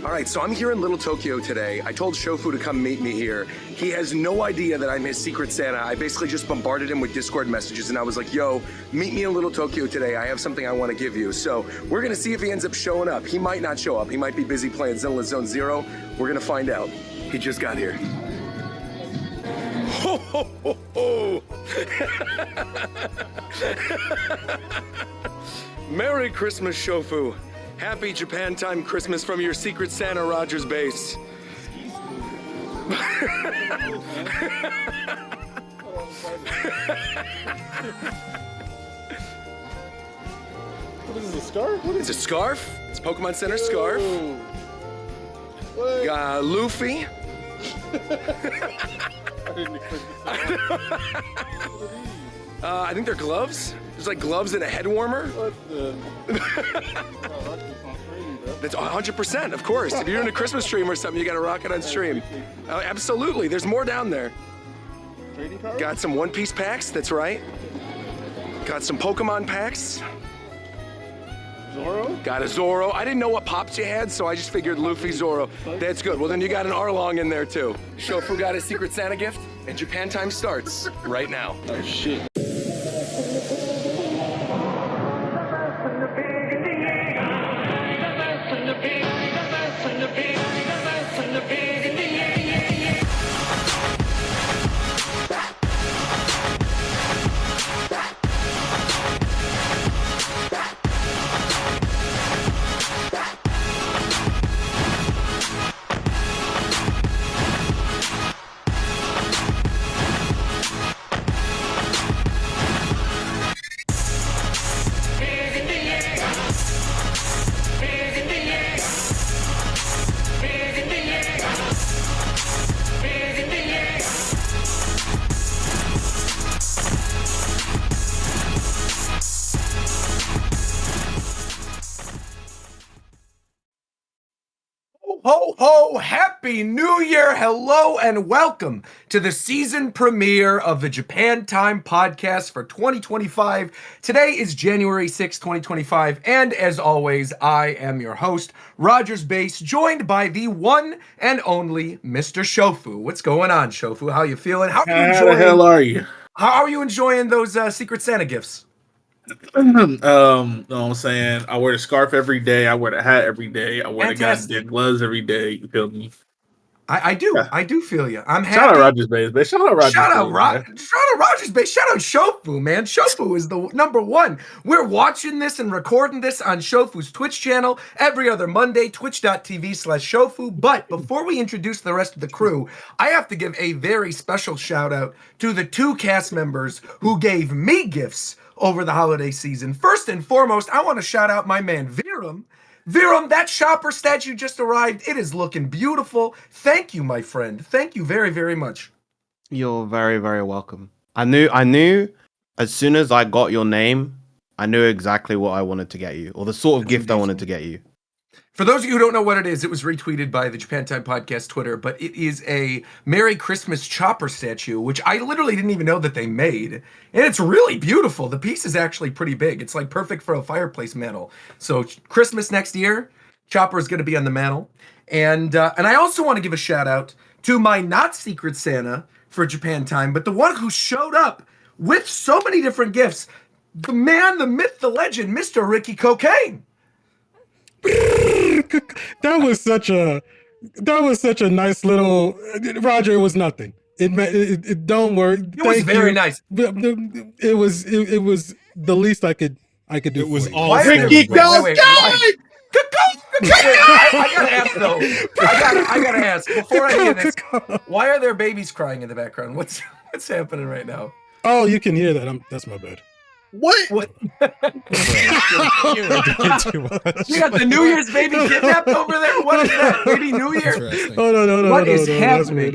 All right, so I'm here in Little Tokyo today. I told Shofu to come meet me here. He has no idea that I'm his secret Santa. I basically just bombarded him with Discord messages, and I was like, yo, meet me in Little Tokyo today. I have something I want to give you. So we're going to see if he ends up showing up. He might not show up. He might be busy playing Zenless Zone Zero. We're going to find out. He just got here. Ho, ho, ho, ho. Merry Christmas, Shofu. Happy Japan time Christmas from your secret Santa Rogers base. What is this, a scarf? It's a scarf. It's a Pokemon Center scarf. Luffy. I think they're gloves. There's like gloves and a head warmer. What the? That's 100%, of course. If you're doing a Christmas stream or something, you got to rock it on stream. Absolutely. There's more down there. Trading cards? Got some One Piece packs. That's right. Got some Pokemon packs. Zoro? Got a Zoro. I didn't know what pops you had, so I just figured Luffy, Zoro. That's good. Well, then you got an Arlong in there, too. Shofu got his secret Santa gift, and Japan time starts right now. Oh, shit. Ho, ho, happy new year. Hello and welcome to the season premiere of the Japan Time podcast for 2025. Today is January 6, 2025. And as always, I am your host, Rogers Base, joined by the one and only Mr. Shofu. What's going on, Shofu? How you feeling? How the hell are you? How are you enjoying those Secret Santa gifts? Know what I'm saying? I wear the scarf every day. I wear the hat every day. I wear Fantastic. the goddamn gloves every day. You feel me? I do. Yeah. I do feel you. I'm happy. Shout out Rogers Base, man. Shout out Rogers Shout out, Base, shout out Rogers Base. Shout out Shofu, man. Shofu is the number one. We're watching this and recording this on Shofu's Twitch channel every other Monday, twitch.tv/Shofu. But before we introduce the rest of the crew, I have to give a very special shout out to the two cast members who gave me gifts over the holiday season. First and foremost, I want to shout out my man Viram. Viram, that shopper statue just arrived. It is looking beautiful. Thank you, my friend. Thank you very, very much. You're very, very welcome. I knew as soon as I got your name, I knew exactly what I wanted to get you, or the sort of gift I wanted to get you. For those of you who don't know what it is, it was retweeted by the Japan Time Podcast Twitter, but it is a Merry Christmas chopper statue, which I literally didn't even know that they made. And it's really beautiful. The piece is actually pretty big. It's like perfect for a fireplace mantle. So Christmas next year, chopper is going to be on the mantle. And I also want to give a shout out to my not secret Santa for Japan Time, but the one who showed up with so many different gifts. The man, the myth, the legend, Mr. Ricky Cocaine. That was such a nice little Roger. It was nothing. It don't work. It was very nice. It was the least I could do. It was for you. all Ricky Wait, I gotta ask though. I gotta ask before I hear this. Why are there babies crying in the background? What's happening right now? Oh, you can hear that. That's my bad. What? What? You're doing too much. You got the New Year's baby kidnapped over there? What is that? Baby New Year? Interesting. Oh no! What is no. happening?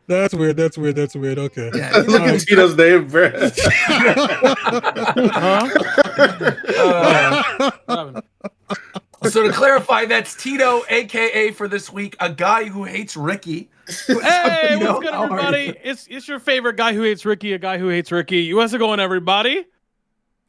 That's weird. That's weird. Okay. Yeah, Look at Tito's name, bro. So to clarify, that's Tito, aka for this week, a guy who hates Ricky. Hey, Tito, what's good, how are everybody? you? It's your favorite guy who hates Ricky, a guy who hates Ricky. How's it going, everybody?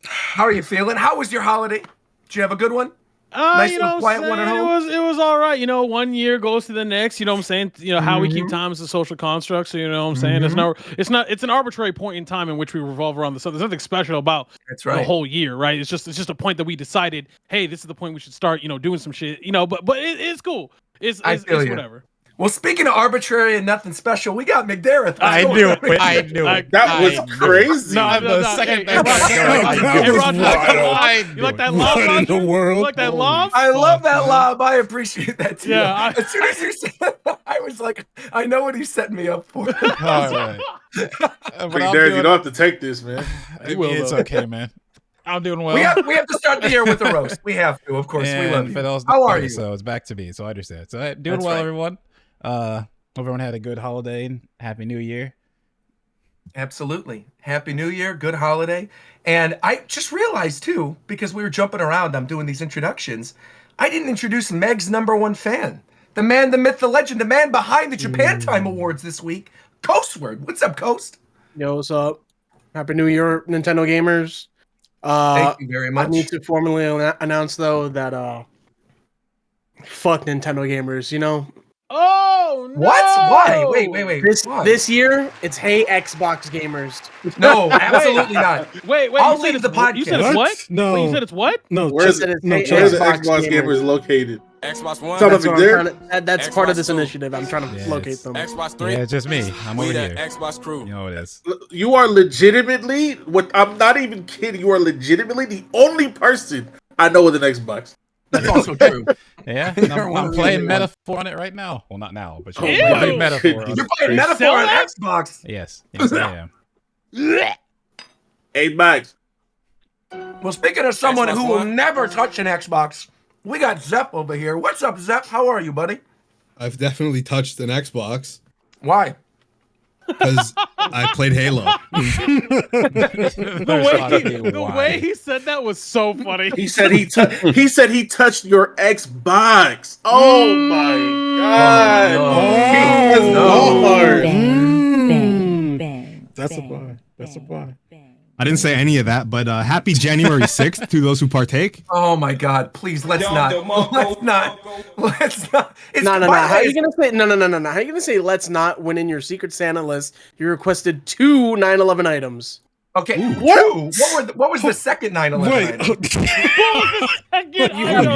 How are you feeling? How was your holiday? Did you have a good one? Nice you know little what I'm quiet one at saying? home? It was all right. You know, one year goes to the next. You know what I'm saying? You know how we keep Mhm. time is a social construct. So you know what I'm saying? It's an arbitrary point in time in which we revolve around the sun. There's nothing special about That's the right. whole year, right? It's just a point that we decided, hey, this is the point we should start, you know, doing some shit. You know, but it's cool. It's feel you. whatever. Well, speaking of arbitrary and nothing special, we got McDareth. I knew it. I knew it. That was I knew it. crazy. No, the second hey, best Roger, part, I That knew hey, it. was Roger, wild. you like that lob? What in the Roger? world? You like that lob? I love that man. lob. I appreciate that too. Yeah, As soon as you said that, I was like, I know what he's setting me up for. All right. Hey, But I'm Darius, doing- you don't have to take this, man. I mean, will, it's though. okay, man. I'm doing well. we have to start the year with a roast. We have to, of course. And we love you. for those How are okay, you? So it's back to me. So I understand. So doing That's well, right. everyone. Hope everyone had a good holiday and Happy New Year. Absolutely. Happy New Year. Good holiday. And I just realized too, because we were jumping around, I'm doing these introductions. I didn't introduce Meg's #1 fan. The man, the myth, the legend, the man behind the Japan Time Awards this week. Coastward. What's up, Coast? Yo, what's up? Happy New Year, Nintendo gamers. Thank you very I much. need to formally announce though that fuck Nintendo gamers. You know, Oh no! What? Why? Wait. Why? this year it's hey Xbox gamers. No, absolutely not. Wait. I'll You said leave it's the what? You said podcast. it's what? No. Wait, you said it's what? No, Where's, Just- no, hey, where's the Xbox Xbox gamers. gamers located? Xbox One. Tell That's them what I'm there. trying to, that's part of this Xbox two. initiative. I'm trying to Yeah, locate it's them. Xbox 3. Yeah, it's just me. I'm we over the here. Xbox crew. You know what it is. You are legitimately, what I'm not even kidding, you are legitimately the only person I know with an Xbox. That's also true. Yeah, You're one I'm of the playing only ones. Metaphor on it right now. Well, not now, but Oh you're my playing Metaphor. On You're it. playing Metaphor Sell on that? Xbox. Yes, I am. Hey, Max. Well, speaking of someone Xbox who will One. never touch an Xbox, we got Zep over here. What's up, Zep? How are you, buddy? I've definitely touched an Xbox Why? because I played Halo. The way he said that was so funny. He said he touched your Xbox. Oh my god. no. He was hard. That's a bar. That's a bar. I didn't say any of that, but happy January 6th to those who partake. Oh my God! Please, let's not. Let's not. Let's not. It's, No. by the How way, are you gonna say no? How are you gonna say let's not when in your Secret Santa list you requested 2 9/11 items? Okay. What? What was the second 9/11? Wait. item? You have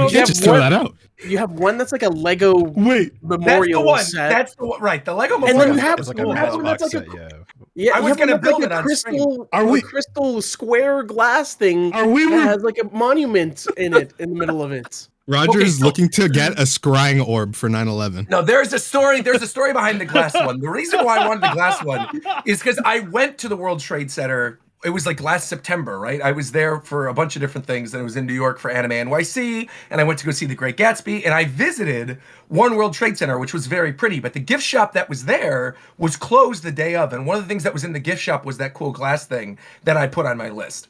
one- out. You have one that's like a Lego Wait. That's the memorial one. set. That's the one. Right. The Lego and then memorial. you have, It's like you a have one that's Xbox like set, a yeah. I you was have one gonna that's like build a it on crystal, Are we- a crystal square glass thing Are we? that has like a monument in it in the middle of it. Roger's so- looking to get a scrying orb for 9/11. No, there's a story. There's a story behind the glass one. The reason why I wanted the glass one is because I went to the World Trade Center. It was like last September, right? I was there for a bunch of different things. And I was in New York for Anime NYC, and I went to go see The Great Gatsby. And I visited One World Trade Center, which was very pretty. But the gift shop that was there was closed the day of. And one of the things that was in the gift shop was that cool glass thing that I put on my list.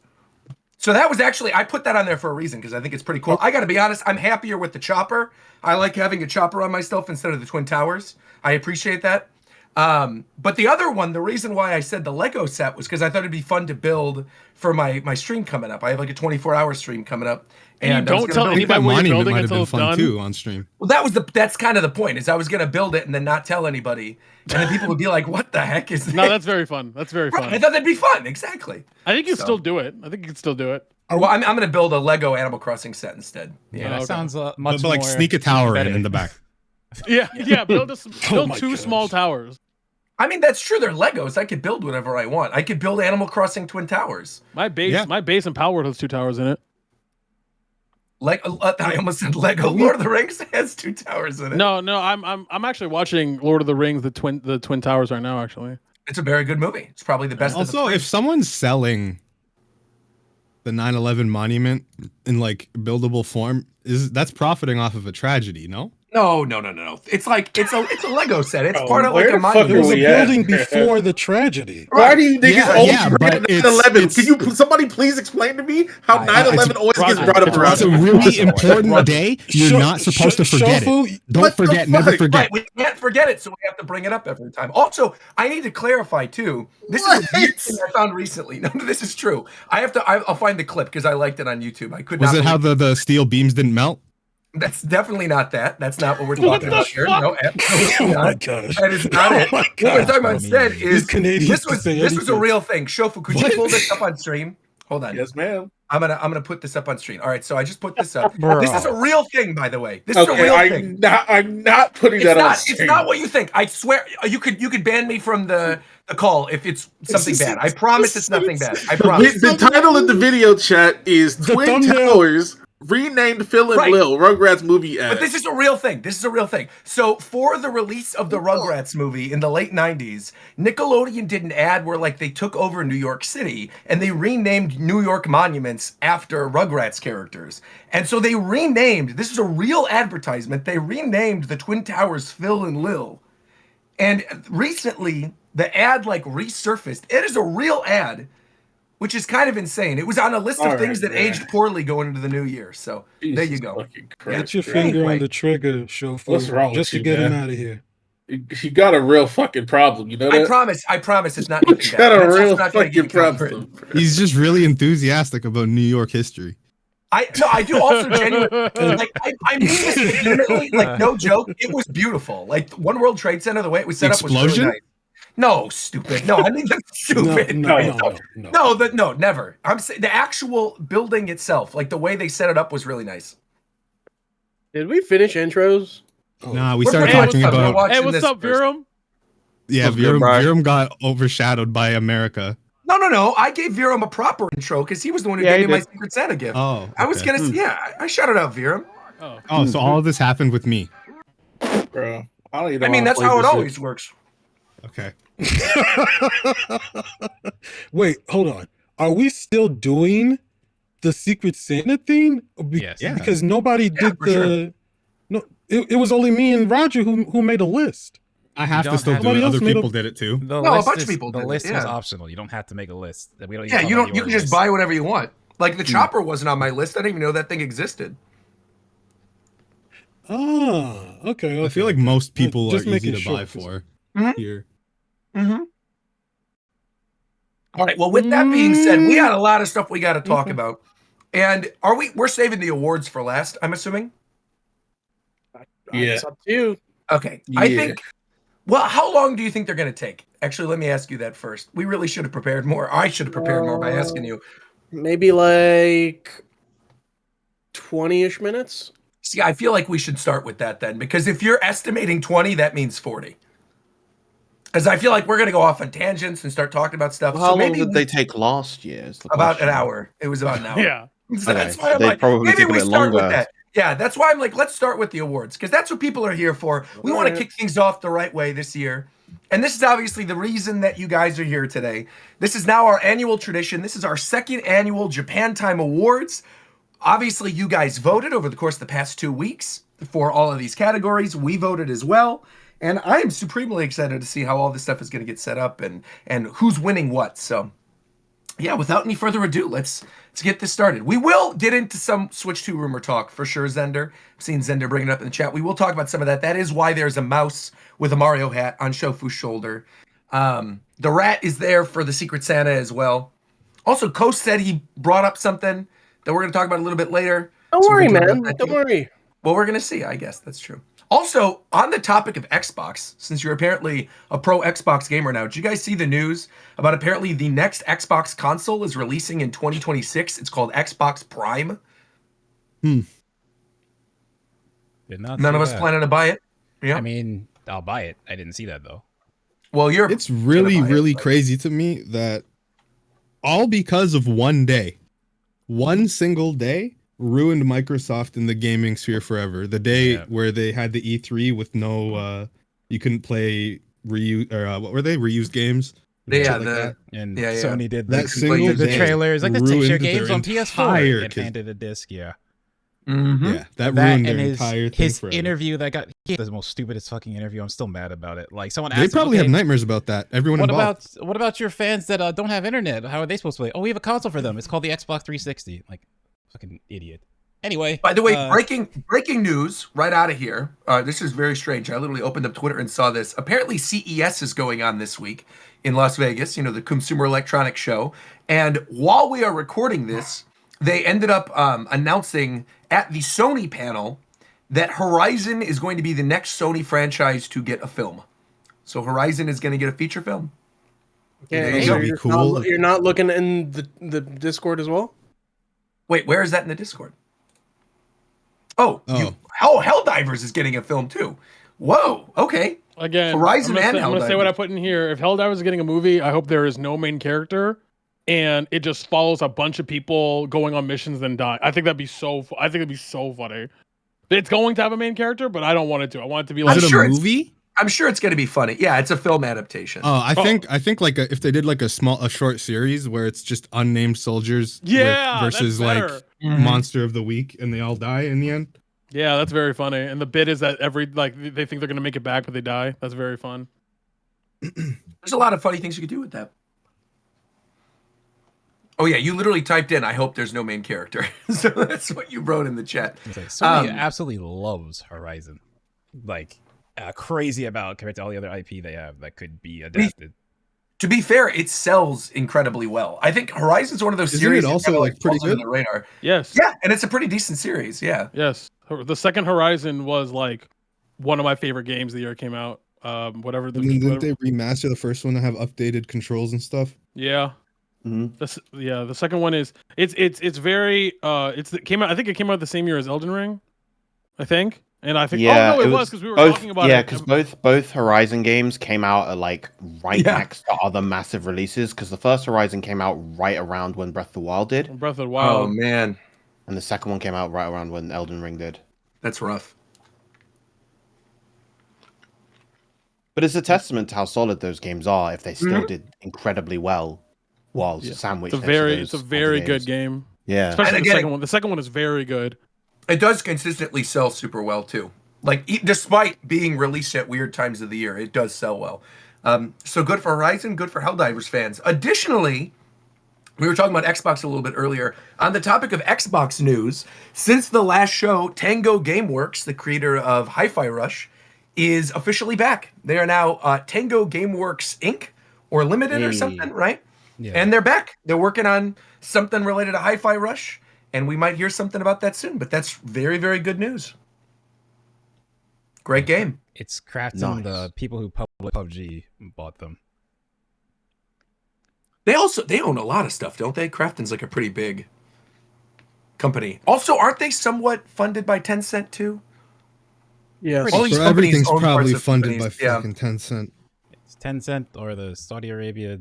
So that was actually, I put that on there for a reason because I think it's pretty cool. I got to be honest, I'm happier with the chopper. I like having a chopper on myself instead of the Twin Towers. I appreciate that. But the other one, the reason why I said the Lego set was because I thought it'd be fun to build for my stream coming up. I have like a 24-hour stream coming up. And you I was don't gonna tell build- I think that Anybody what you're monument building might have until been it's fun done? too on stream. Well, that's kind of the point is I was going to build it and then not tell anybody. And then people would be like, what the heck is that? No, that's very fun. That's very Right, I fun. thought that'd be fun. Exactly. I think you So- still do it. I think you can still do it. Well, I'm going to build a Lego Animal Crossing set instead. Yeah, Oh, that okay. sounds But, much but like more sneak a tower better. in the back. Yeah. Build my two gosh. small towers. I mean, that's true. They're Legos. I could build whatever I want. I could build Animal Crossing Twin Towers. My base, Yeah. my base in Power World has 2 towers in it. I almost said Lego. Lord of the Rings has 2 towers in it. No, I'm actually watching Lord of the Rings, the Twin Towers right now. Actually, It's a very good movie. It's probably the best. Also, of the if someone's selling the 9/11 monument in like buildable form, that's profiting off of a tragedy, no? No. It's like it's a Lego set. It's part of where like a the fuck monument. It was a we at? building before the tragedy. Why do you think Yeah, it's always yeah, brought but up it's- 9/11? it's- Can you somebody please explain to me how 9/11 always gets Roger, brought up it's around? It's a Roger. really important day. You're Sho- not supposed to Sho- forget Shofu, it. Don't What the forget, never fuck? forget. Right, we can't forget it, so we have to bring it up every time. Also, I need to clarify too. This is a weird thing I found recently. No, this is true. I'll find the clip because I liked it on YouTube. I could Was not. it how believe- the steel beams didn't melt? That's definitely not that. That's not what we're What talking the about here. fuck? No, absolutely Oh my not. gosh. That is not it. Oh my What we're gosh. talking about instead These is Canadians this can was say this was a anything. real thing. Shofu, could you pull this up on stream? Hold on. Yes, ma'am. I'm gonna put this up on stream. All right, so I just put this up. Bro. This is a real thing, by the way. This is a Okay, real thing. I'm not putting It's that on not. stream. It's not what you think. I swear. You could ban me from the call if it's something bad. I promise it's nothing bad. I promise. The title of the video chat is The Twin thumbnail- Towers renamed Phil and Right. Lil Rugrats movie ad. But this is a real thing. This is a real thing. So for the release of the Rugrats movie in the late 90s, Nickelodeon did an ad where like they took over New York City and they renamed New York monuments after Rugrats characters. And so they renamed, this is a real advertisement, they renamed the Twin Towers Phil and Lil. And recently the ad like resurfaced. It is a real ad, which is kind of insane. It was on a list of All things right, that man. aged poorly going into the new year. So there you Jesus go. fucking Christ, Get your man. finger Anyway. on the trigger, Shofu. What's wrong just with to you, get him man? out of here. You got a real fucking problem, you know I that? promise it's not You anything got bad. a That's also real not gonna fucking get you copyrighted. problem. He's just really enthusiastic about New York history. I do also genuinely like I mean this legitimately, like no joke. It was beautiful. Like One World Trade Center, the way it was set up was Explosion? really nice. No, stupid. No, I mean the stupid. No. Never. I'm saying the actual building itself, like the way they set it up, was really nice. Did we finish intros? Oh. Nah, we We're started pretty talking much done. We're about watching Hey, what's this up, first. Virum? yeah, What's good, bro? Virum got overshadowed by America. No. I gave Virum a proper intro because he was the one who Yeah, gave me he my did. Secret Santa gift. Oh, I was okay. gonna say, yeah, I shouted out Virum. Oh. Oh, so all of this happened with me. Bro, I don't even know I mean, how to that's play how it this always shit. works. Okay. Wait, hold on. Are we still doing the Secret Santa thing? Yes. Yeah. Because nobody did for the. sure. No, it was only me and Roger who made a list. I have to don't still have- do it. Somebody else Other made a- people did it too. The No, a list bunch of is- people The did it, list was yeah. optional. You don't have to make a list. We don't. Yeah, talk you about don't. You your can just list. buy whatever you want. Like the chopper wasn't on my list. I didn't even know that thing existed. Ah, okay. I feel like most people Just are easy making to sure, buy 'cause- for Mhm. here. Mm-hmm. All right. Well, with that being said, we got a lot of stuff we got to talk about. And we're saving the awards for last, I'm assuming? Yeah. It's up to you. Okay. I Yeah. think, well, how long do you think they're going to take? Actually, let me ask you that first. We really should have prepared more. I should have prepared more by asking you. Maybe like 20-ish minutes. See, I feel like we should start with that then, because if you're estimating 20, that means 40. Because I feel like we're going to go off on tangents and start talking about stuff. How long maybe did they take last year? Is the about an question. hour. It was about an hour. Yeah. So that's why I'm they like, probably maybe take a we bit start with longer. that. Yeah, that's why I'm like, let's start with the awards because that's what people are here for. We want to kick things off the right way this year. And this is obviously the reason that you guys are here today. This is now our annual tradition. This is our second annual Japan Time Awards. Obviously, you guys voted over the course of the past 2 weeks for all of these categories. We voted as well. And I am supremely excited to see how all this stuff is going to get set up and who's winning what. So, yeah, without any further ado, let's get this started. We will get into some Switch 2 rumor talk for sure, Zender. I've seen Zender bring it up in the chat. We will talk about some of that. That is why there's a mouse with a Mario hat on Shofu's shoulder. The rat is there for the Secret Santa as well. Also, Coast said he brought up something that we're going to talk about a little bit later. Don't So we're worry, gonna talk man. about that Don't too. worry. Well, we're going to see, I guess. That's true. Also, on the topic of Xbox, since you're apparently a pro Xbox gamer now, did you guys see the news about apparently the next Xbox console is releasing in 2026? It's called Xbox Prime. Did not None see of us that. planning to buy it. Yeah. I mean, I'll buy it. I didn't see that though. Well, you're. It's really, buy it, really but- crazy to me that all because of one day, one single day, ruined Microsoft in the gaming sphere forever. The day where they had the E3 with no, you couldn't play what were they? Reused games. Yeah, Shit like the that. And Yeah, yeah. Sony did That the, single the day trailers, like, let's take your ruined their games on entire PS4 and kid- handed a disc. Yeah. Mhm. Yeah, that That ruined and their his entire thing his forever. interview that got he had the most stupidest fucking interview. I'm still mad about it. Like someone asked They him, probably okay, have nightmares about that. Everyone what involved. about your fans that don't have internet? How are they supposed to play? Oh, we have a console for them. It's called the Xbox 360. Like, fucking idiot. Anyway. By the way, breaking news right out of here. This is very strange. I literally opened up Twitter and saw this. Apparently, CES is going on this week in Las Vegas. You know, the Consumer Electronics Show. And while we are recording this, they ended up announcing at the Sony panel that Horizon is going to be the next Sony franchise to get a film. So Horizon is going to get a feature film. Okay, Those so would be you're, cool. you're not looking in the Discord as well? Wait, where is that in the Discord? Helldivers is getting a film too. Whoa, okay. Again, Horizon I'm and gonna say what Helldivers. I put in here. If Helldivers is getting a movie, I hope there is no main character, and it just follows a bunch of people going on missions and die. I think that'd be so. I think it'd be so funny. It's going to have a main character, but I don't want it to. I want it to be like Is it sure a it's- movie? I'm sure it's going to be funny. Yeah, it's a film adaptation. I think like if they did like a short series where it's just unnamed soldiers versus that's like better. monster of the week and they all die in the end. Yeah, that's very funny. And the bit is that they think they're gonna make it back, but they die. That's very fun. There's a lot of funny things you could do with that. Oh yeah, you literally typed in, I hope there's no main character. So that's what you wrote in the chat. Sony absolutely loves Horizon. Like, crazy about compared to all the other IP they have that could be adapted. To be fair, it sells incredibly well. I think Horizon's one of those Isn't series it that also, kinda, like, pretty falls under good? the radar. Yes. Yeah, and it's a pretty decent series. Yeah. Yes. The second Horizon was like one of my favorite games the year it came out. Whatever the And then didn't whatever- they remaster the first one to have updated controls and stuff? Yeah. Mhm. The second one is it's very it came out, I think it came out the same year as Elden Ring. I think. And I think Yeah, oh no, it it was was because we were both, talking about yeah, it. because both Horizon games came out at like right Yeah. next to other massive releases. Because the first Horizon came out right around when Breath of the Wild did, Breath of the Oh Wild. man, and the second one came out right around when Elden Ring did. that's rough. But it's a testament to how solid those games are if they still Mhm. did incredibly well while Yeah. sandwiched. It's a next to very those it's a very other good games. game. Yeah. Especially And the again, second one. The second one is very good. It does consistently sell super well too. Like despite being released at weird times of the year, it does sell well. So good for Horizon, good for Helldivers fans. Additionally, we were talking about Xbox a little bit earlier. On the topic of Xbox news, since the last show, Tango Gameworks, the creator of Hi-Fi Rush, is officially back. They are now Tango Gameworks Inc. or Limited or Hey. something, right? Yeah. And they're back. They're working on something related to Hi-Fi Rush, and we might hear something about that soon. But that's very, very good news. Great game. It's crafting Nice. the people who publish PUBG bought them. They own a lot of stuff, don't they? Crafton's like a pretty big company. Also, aren't they somewhat funded by Tencent too? Yes. All these So companies everything's own parts probably of funded by companies, yeah. fucking Tencent. It's Tencent or the Saudi Arabia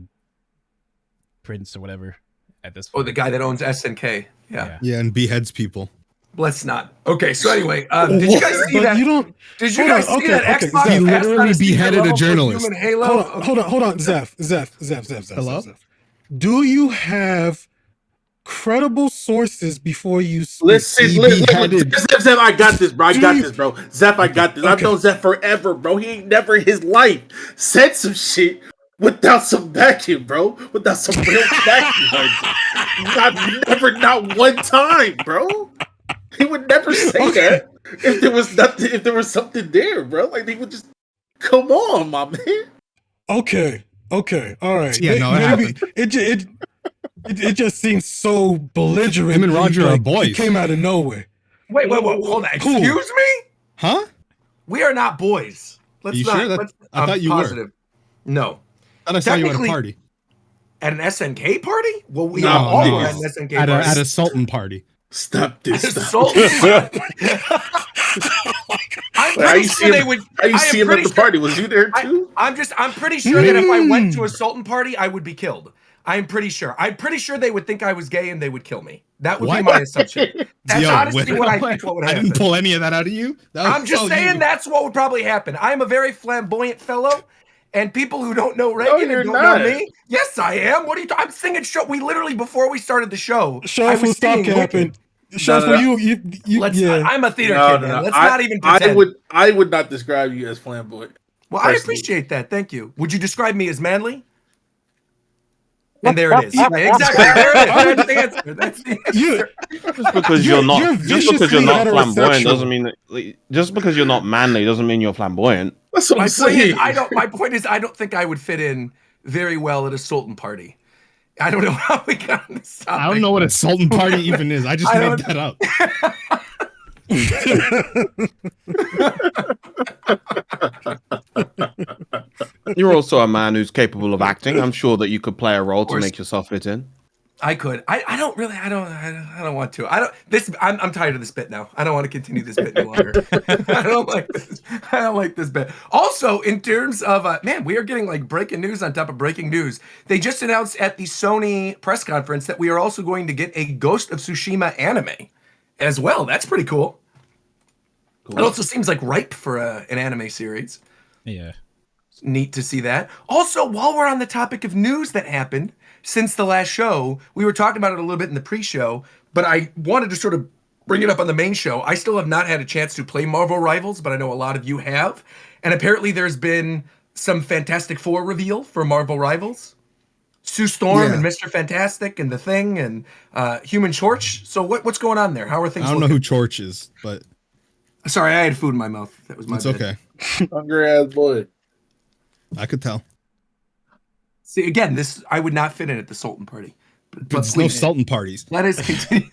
prince or whatever at this Oh, point. the guy that owns SNK. Yeah. Yeah, and beheads people. Let's not. Okay, so anyway, did you guys see But that? you don't. Did you Hold guys on, see that okay, Xbox he passed literally on a secret beheaded a level for journalist. Human Halo? Hold on, Zeph. Hello? Zeph. Do you have credible sources before you speak? Listen, He listen, beheaded- Zeph, I got this, bro. I Do got you- this, bro. Zeph, I got this. I've Okay. known Zeph forever, bro. He ain't never in his life said some shit without some backing, bro. Without some real backing. Like, not one time, bro. He would never say that if there was nothing, if there was something there, bro. Like they would just come on, my man. Okay, all right. Yeah, no, it happened. It just seems so belligerent. Him and Roger are like, boys. It came out of nowhere. Wait, hold on. Who? Excuse me? Huh? We are not boys. Let's You not. sure? I I'm thought you were. positive. No. I thought I saw you at a Technically- party. At an SNK party? Well, we No, all no. were at an SNK At party. a Sultan party. Stop this. Assault. I'm Wait, how pretty you sure see they him? would. How you I see am him at pretty the sure- party? Was you there too? I'm pretty sure that if I went to a Sultan party, I would be killed. I'm pretty sure. I'm pretty sure they would think I was gay and they would kill me. That would be What? my assumption. That's Yo, honestly wait. what I think what would I happen. didn't pull any of that out of you. That was I'm just all saying you. that's what would probably happen. I'm a very flamboyant fellow, and people who don't know Reagan you're and don't not. know me, yes, I am. What are you? I'm singing show. We literally before we started the show, I Shuffle, was stop singing capping. Wicked. Shuffle, no. you Let's. yeah. I'm a theater No, kid, no, man. no. Let's not even pretend. I would not describe you as flamboyant. Well, I personally. appreciate that. Thank you. Would you describe me as manly? And there it is. Right, exactly. There it is. That's the answer. That's the answer. You, Just because You're- you're not, you're just because you're viciously not flamboyant heterosexual. doesn't mean that. Like, just because you're not manly doesn't mean you're flamboyant. That's what My I'm point is, saying. my point is, I don't think I would fit in very well at a Sultan party. I don't know how we got on this topic. I don't know what a Sultan party even is. I just I made don't- that up. You're also a man who's capable of acting. I'm sure that you could play a role to make yourself fit in. I could. I don't really. I don't want to. I don't. This. I'm tired of this bit now. I don't want to continue this bit any longer. I don't like this. I don't like this bit. Also, in terms of man, we are getting like breaking news on top of breaking news. They just announced at the Sony press conference that we are also going to get a Ghost of Tsushima anime as well. That's pretty cool. It also seems like ripe for an anime series. Yeah. It's neat to see that. Also, while we're on the topic of news that happened since the last show, we were talking about it a little bit in the pre-show, but I wanted to sort of bring it up on the main show. I still have not had a chance to play Marvel Rivals, but I know a lot of you have. And apparently there's been some Fantastic Four reveal for Marvel Rivals. Sue Storm and Mr. Fantastic and The Thing and Human Torch. So what's going on there? How are things I don't know who Torch is, but sorry, I had food in my mouth. That was my it's bad. okay. Hungry ass boy. I could tell. See, again, this I would not fit in at the Sultan party. But there's no Sultan parties. Let us continue.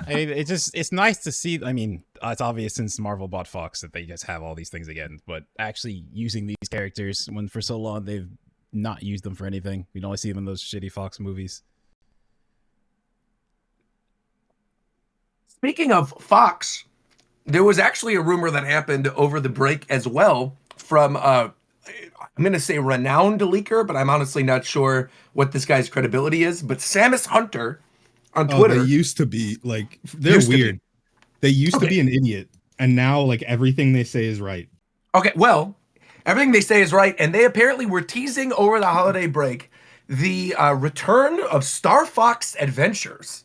It's nice to see. I mean, it's obvious since Marvel bought Fox that they just have all these things again. But actually using these characters when for so long they've not used them for anything. We only see them in those shitty Fox movies. Speaking of Fox, there was actually a rumor that happened over the break as well from I'm going to say renowned leaker, but I'm honestly not sure what this guy's credibility is. But Samus Hunter on Twitter. They used to be like, they're weird. They used to be an idiot. And now like everything they say is right. Okay, well, everything they say is right. And they apparently were teasing over the holiday break the return of Star Fox Adventures,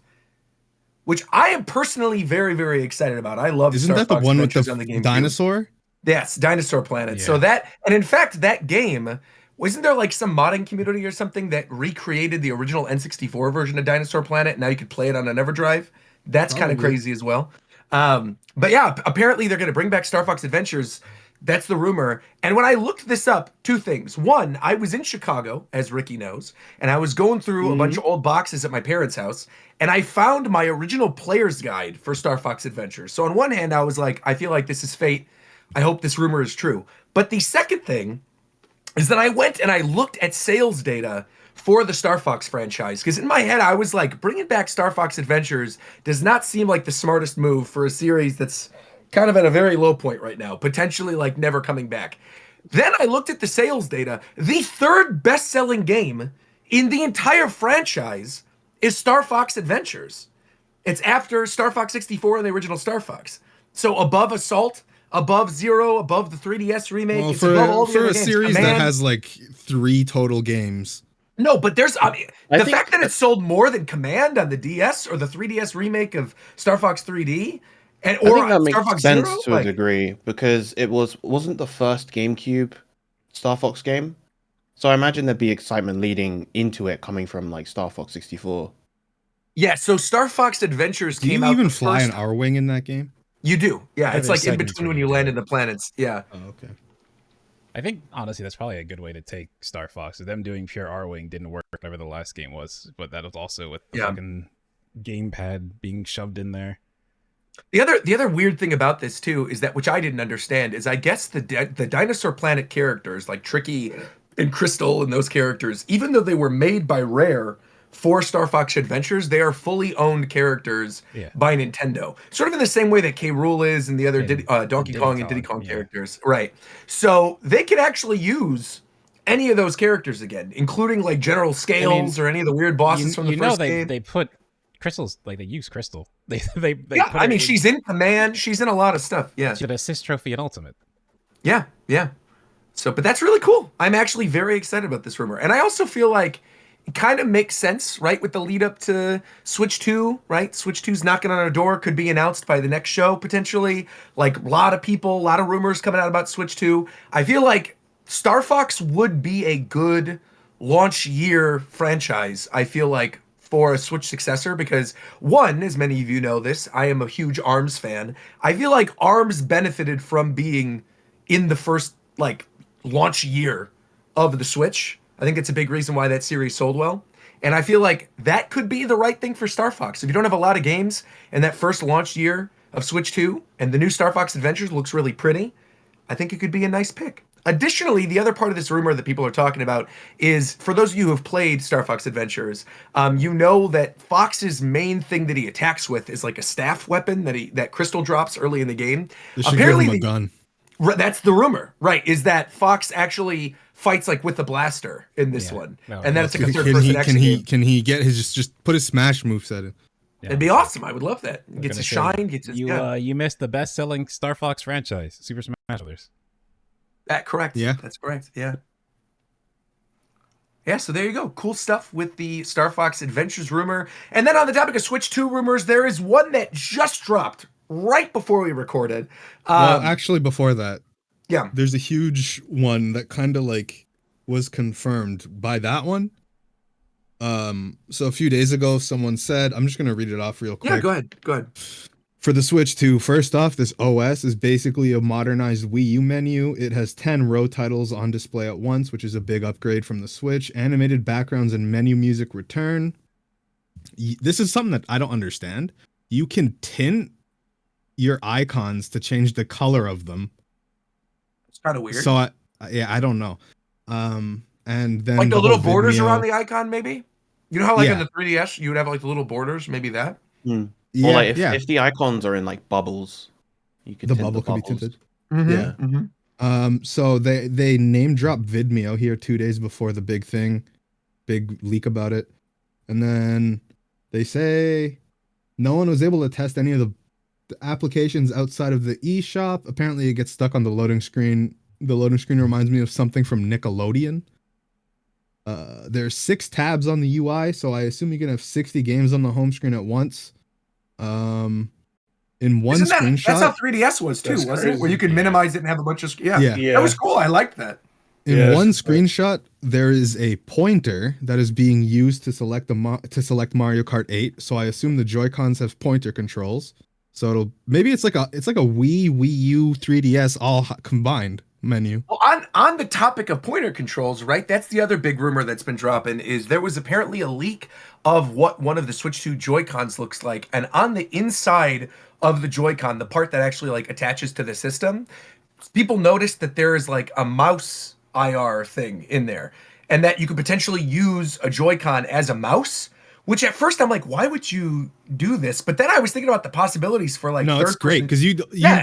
which I am personally very, very excited about. I love Isn't Star that Fox the one with Adventures the on the GameCube. dinosaur? Yes, Dinosaur Planet. Yeah. So that, and in fact, that game, wasn't there like some modding community or something that recreated the original N64 version of Dinosaur Planet? Now you could play it on an EverDrive. That's kind of crazy as well. But yeah, apparently they're going to bring back Star Fox Adventures. That's the rumor. And when I looked this up, two things. One, I was in Chicago, as Ricky knows, and I was going through a bunch of old boxes at my parents' house, and I found my original player's guide for Star Fox Adventures. So on one hand, I was like, I feel like this is fate. I hope this rumor is true. But the second thing is that I went and I looked at sales data for the Star Fox franchise. Because in my head, I was like, bringing back Star Fox Adventures does not seem like the smartest move for a series that's kind of at a very low point right now, potentially like never coming back. Then I looked at the sales data. The third best-selling game in the entire franchise is Star Fox Adventures. It's after Star Fox 64 and the original Star Fox. So above Assault, above Zero, above the 3DS remake. Well, it's above all the for other a games. series Command. that has like 3 total games. No, but there's I the think- fact that it sold more than Command on the DS or the 3DS remake of Star Fox 3D, and I think or that Star makes Fox sense Zero, to a degree because it wasn't the first GameCube Star Fox game, so I imagine there'd be excitement leading into it coming from like Star Fox 64. Yeah, so Star Fox Adventures Do came you out. even the fly first- an R-wing in that game? You do, yeah. Yeah, It's there's like in segments between where when you you do land it. in the planets. Yeah. Oh, okay. I think honestly that's probably a good way to take Star Fox. Them doing pure R-Wing didn't work whatever the last game was, but that was also with the fucking gamepad being shoved in there. The other weird thing about this too is that, which I didn't understand, is I guess the Dinosaur Planet characters like Tricky and Crystal and those characters, even though they were made by Rare for Star Fox Adventures, they are fully owned characters by Nintendo. Sort of in the same way that K. Rool is and the other Donkey Kong and Diddy Kong characters. Right. So they could actually use any of those characters again, including like General Scales or any of the weird bosses from the first game. They put Crystal's like they use Crystal. They yeah, put I mean she's in Command, she's in a lot of stuff. Yeah. She had assist trophy and Ultimate. Yeah, yeah. So, but that's really cool. I'm actually very excited about this rumor. And I also feel like it kind of makes sense, right, with the lead up to Switch 2, right? Switch 2's knocking on our door, could be announced by the next show, potentially. Like, a lot of people, a lot of rumors coming out about Switch 2. I feel like Star Fox would be a good launch year franchise, I feel like, for a Switch successor, because one, as many of you know this, I am a huge ARMS fan. I feel like ARMS benefited from being in the first, like, launch year of the Switch. I think it's a big reason why that series sold well. And I feel like that could be the right thing for Star Fox. If you don't have a lot of games in that first launch year of Switch 2, and the new Star Fox Adventures looks really pretty, I think it could be a nice pick. Additionally, the other part of this rumor that people are talking about is, for those of you who have played Star Fox Adventures, you know that Fox's main thing that he attacks with is like a staff weapon that Crystal drops early in the game. They should give him a gun. That's the rumor, right? Is that Fox actually fights like with a blaster in this one, and then it's like a third-person action game. Can he get his just put his smash moveset in? Yeah, It'd be awesome. I would love that. Gets a shine. Gets his, you missed the best-selling Star Fox franchise, Super Smash Brothers. That correct. Yeah, that's correct. Yeah. Yeah, so there you go. Cool stuff with the Star Fox Adventures rumor. And then on the topic of Switch 2 rumors, there is one that just dropped right before we recorded. Well, actually, before that, yeah, there's a huge one that kind of like was confirmed by that one. So a few days ago, someone said, I'm just gonna read it off real quick. Yeah, go ahead. Go ahead. For the Switch 2, first off, this OS is basically a modernized Wii U menu. It has 10 row titles on display at once, which is a big upgrade from the Switch. Animated backgrounds and menu music return. This is something that I don't understand. You can tint your icons to change the color of them. It's kind of weird. So, I don't know. And then like the little borders around the icon, maybe? You know how like in the 3DS, you would have like the little borders, maybe that? Or like if the icons are in like bubbles, you could tint bubble the could bubbles. be tinted. Mm-hmm. Yeah. So they name dropped Vidmeo here 2 days before the big leak about it, and then they say no one was able to test any of the applications outside of the eShop. Apparently, it gets stuck on the loading screen. The loading screen reminds me of something from Nickelodeon. There's 6 tabs on the UI, so I assume you can have 60 games on the home screen at once. In one screenshot, that's how 3DS was too, wasn't it? Where you could minimize it and have a bunch of that was cool. I liked that. In one screenshot, there is a pointer that is being used to select Mario Kart 8. So I assume the Joy-Cons have pointer controls. So it's like a Wii U, 3DS all combined menu. Well, on the topic of pointer controls, right? That's the other big rumor that's been dropping is there was apparently a leak of what one of the Switch 2 Joy-Cons looks like, and on the inside of the Joy-Con, the part that actually like attaches to the system, people noticed that there is like a mouse IR thing in there, and that you could potentially use a Joy-Con as a mouse. Which at first I'm like, why would you do this? But then I was thinking about the possibilities for like. No, it's great because you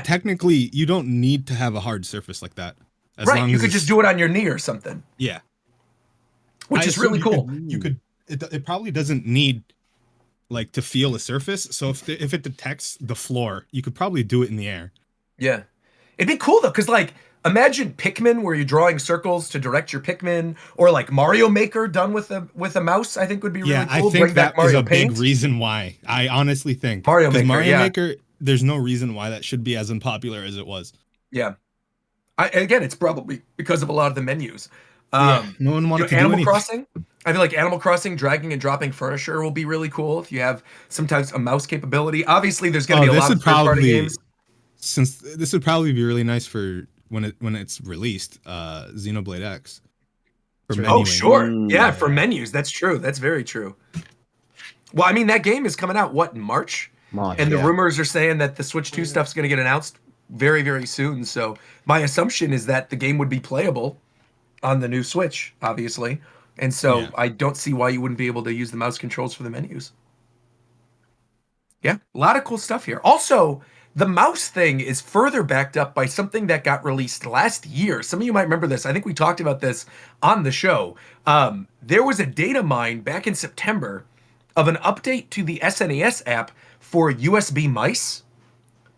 technically you don't need to have a hard surface like that. As long you could just do it on your knee or something. Yeah, which is really cool. You could. It probably doesn't need like to feel a surface. So if it detects the floor, you could probably do it in the air. Yeah, it'd be cool though, because like. Imagine Pikmin, where you're drawing circles to direct your Pikmin, or like Mario Maker done with a mouse. I think would be really cool. I think Bring that Mario is a Paint. big reason why. I honestly think Mario Maker. There's no reason why that should be as unpopular as it was. Yeah, again, it's probably because of a lot of the menus. No one wanted to do Animal anything. Crossing. I feel like Animal Crossing dragging and dropping furniture will be really cool if you have sometimes a mouse capability. Obviously, there's going to be a lot of third-party games. Since this would probably be really nice for. When it's released, Xenoblade X. Oh, sure. Yeah, for menus. That's true. That's very true. Well, I mean, that game is coming out, in March? And the rumors are saying that the Switch 2 stuff's going to get announced very, very soon. So my assumption is that the game would be playable on the new Switch, obviously. And so I don't see why you wouldn't be able to use the mouse controls for the menus. Yeah, a lot of cool stuff here. Also, the mouse thing is further backed up by something that got released last year. Some of you might remember this. I think we talked about this on the show. There was a data mine back in September of an update to the SNES app for USB mice,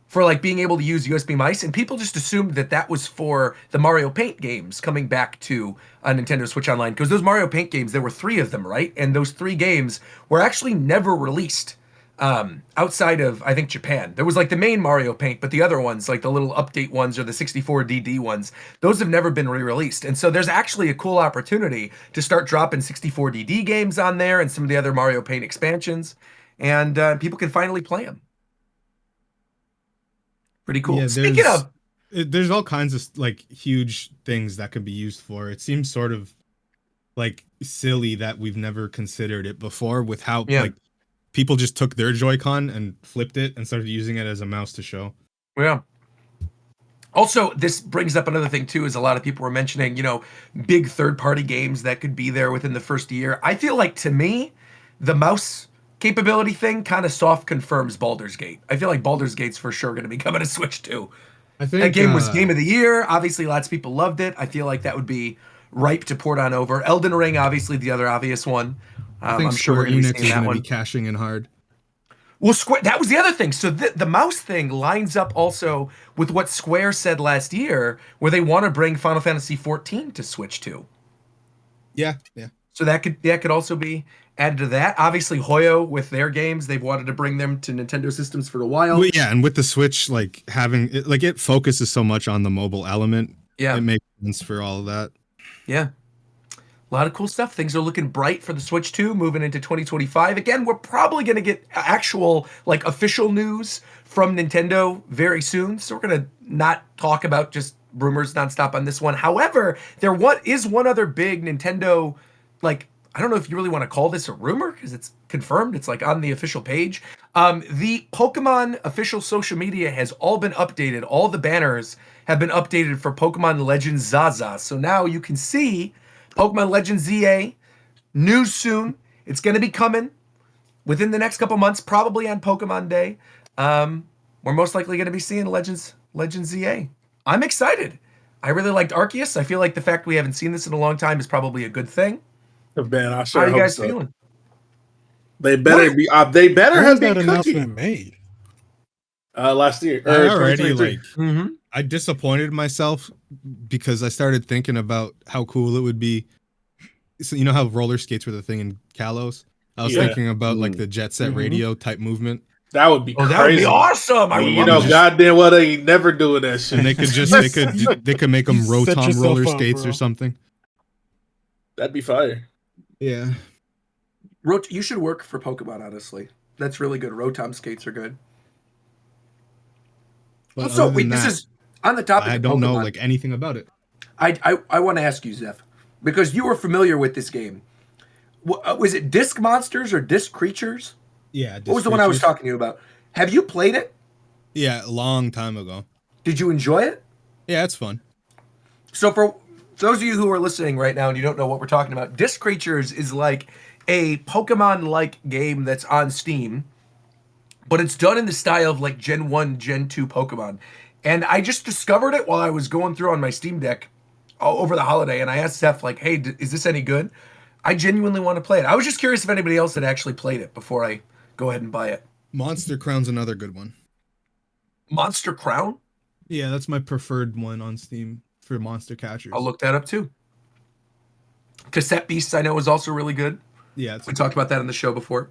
for like being able to use USB mice. And people just assumed that was for the Mario Paint games coming back to Nintendo Switch Online. Because those Mario Paint games, there were 3 of them, right? And those 3 games were actually never released. Outside of, I think, Japan. There was like the main Mario Paint, but the other ones, like the little update ones or the 64DD ones, those have never been re-released. And so there's actually a cool opportunity to start dropping 64DD games on there and some of the other Mario Paint expansions, and people can finally play them. Pretty cool. Yeah, Speaking of... There's all kinds of like huge things that could be used for. It seems sort of like silly that we've never considered it before with how like people just took their Joy-Con and flipped it and started using it as a mouse to show. Yeah. Also, this brings up another thing too, is a lot of people were mentioning, big third-party games that could be there within the first year. I feel like, to me, the mouse capability thing kind of soft confirms Baldur's Gate. I feel like Baldur's Gate's for sure going to be coming to Switch too. I think That game was Game of the Year. Obviously, lots of people loved it. I feel like that would be ripe to port on over. Elden Ring, obviously, the other obvious one. I think I'm sure we're Square going to Enix be is seeing that going to one. be cashing in hard. Well, Square, that was the other thing. So the mouse thing lines up also with what Square said last year, where they want to bring Final Fantasy XIV to Switch too. Yeah. So that could also be added to that. Obviously, Hoyo with their games, they've wanted to bring them to Nintendo systems for a while. Well, yeah, and with the Switch, like having it, like it focuses so much on the mobile element. Yeah. It makes sense for all of that. Yeah. A lot of cool stuff. Things are looking bright for the Switch 2 moving into 2025. Again, we're probably going to get actual, official news from Nintendo very soon. So we're going to not talk about just rumors nonstop on this one. However, there is one other big Nintendo, I don't know if you really want to call this a rumor because it's confirmed. It's on the official page. The Pokemon official social media has all been updated. All the banners have been updated for Pokemon Legends Zaza. So now you can see Pokemon Legends ZA, news soon. It's going to be coming within the next couple months, probably on Pokemon Day. We're most likely going to be seeing Legends ZA. I'm excited. I really liked Arceus. I feel like the fact we haven't seen this in a long time is probably a good thing. Man, I How sure are you hope guys so. feeling? They better be. They better When have was that been announcement cooking. made? Last year. I already 2023. I disappointed myself because I started thinking about how cool it would be. So you know how roller skates were the thing in Kalos? I was Yeah. thinking about the jet set radio type movement. That would be crazy. That would be awesome. I would love to goddamn well they ain't never doing that shit. And they could just they could make them You set Rotom yourself roller up, skates bro. or something. That'd be fire. Yeah. You should work for Pokemon, honestly. That's really good. Rotom skates are good. But Also, other than this that, is on the topic I of don't know Pokemon. anything about it. I want to ask you, Zeph, because you were familiar with this game. Was it Disc Monsters or Disc Creatures? Yeah. What was the one I was talking to you about? Have you played it? Yeah, a long time ago. Did you enjoy it? Yeah, it's fun. So for those of you who are listening right now and you don't know what we're talking about, Disc Creatures is like a Pokemon-like game that's on Steam, but it's done in the style of like Gen 1, Gen 2 Pokemon. And I just discovered it while I was going through on my Steam Deck over the holiday, and I asked Steph, hey, is this any good? I genuinely want to play it. I was just curious if anybody else had actually played it before I go ahead and buy it. Monster Crown's another good one. Monster Crown? Yeah, that's my preferred one on Steam for monster catchers. I'll look that up too. Cassette Beasts I know is also really good. Yeah, We talked about that on the show before.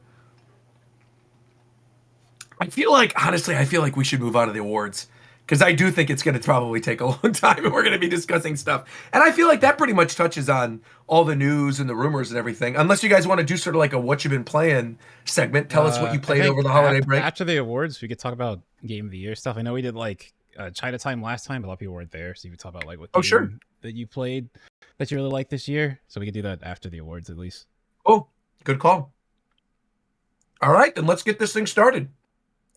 Honestly, I feel like we should move on to the awards because I do think it's going to probably take a long time and we're going to be discussing stuff. And I feel like that pretty much touches on all the news and the rumors and everything. Unless you guys want to do sort of like a what you've been playing segment. Tell us what you I played think over the holiday break. After the awards, we could talk about Game of the Year stuff. I know we did China Time last time, but a lot of people weren't there, so you could talk about what game that you played that you really liked this year. So we could do that after the awards at least. Oh, good call. All right, then let's get this thing started.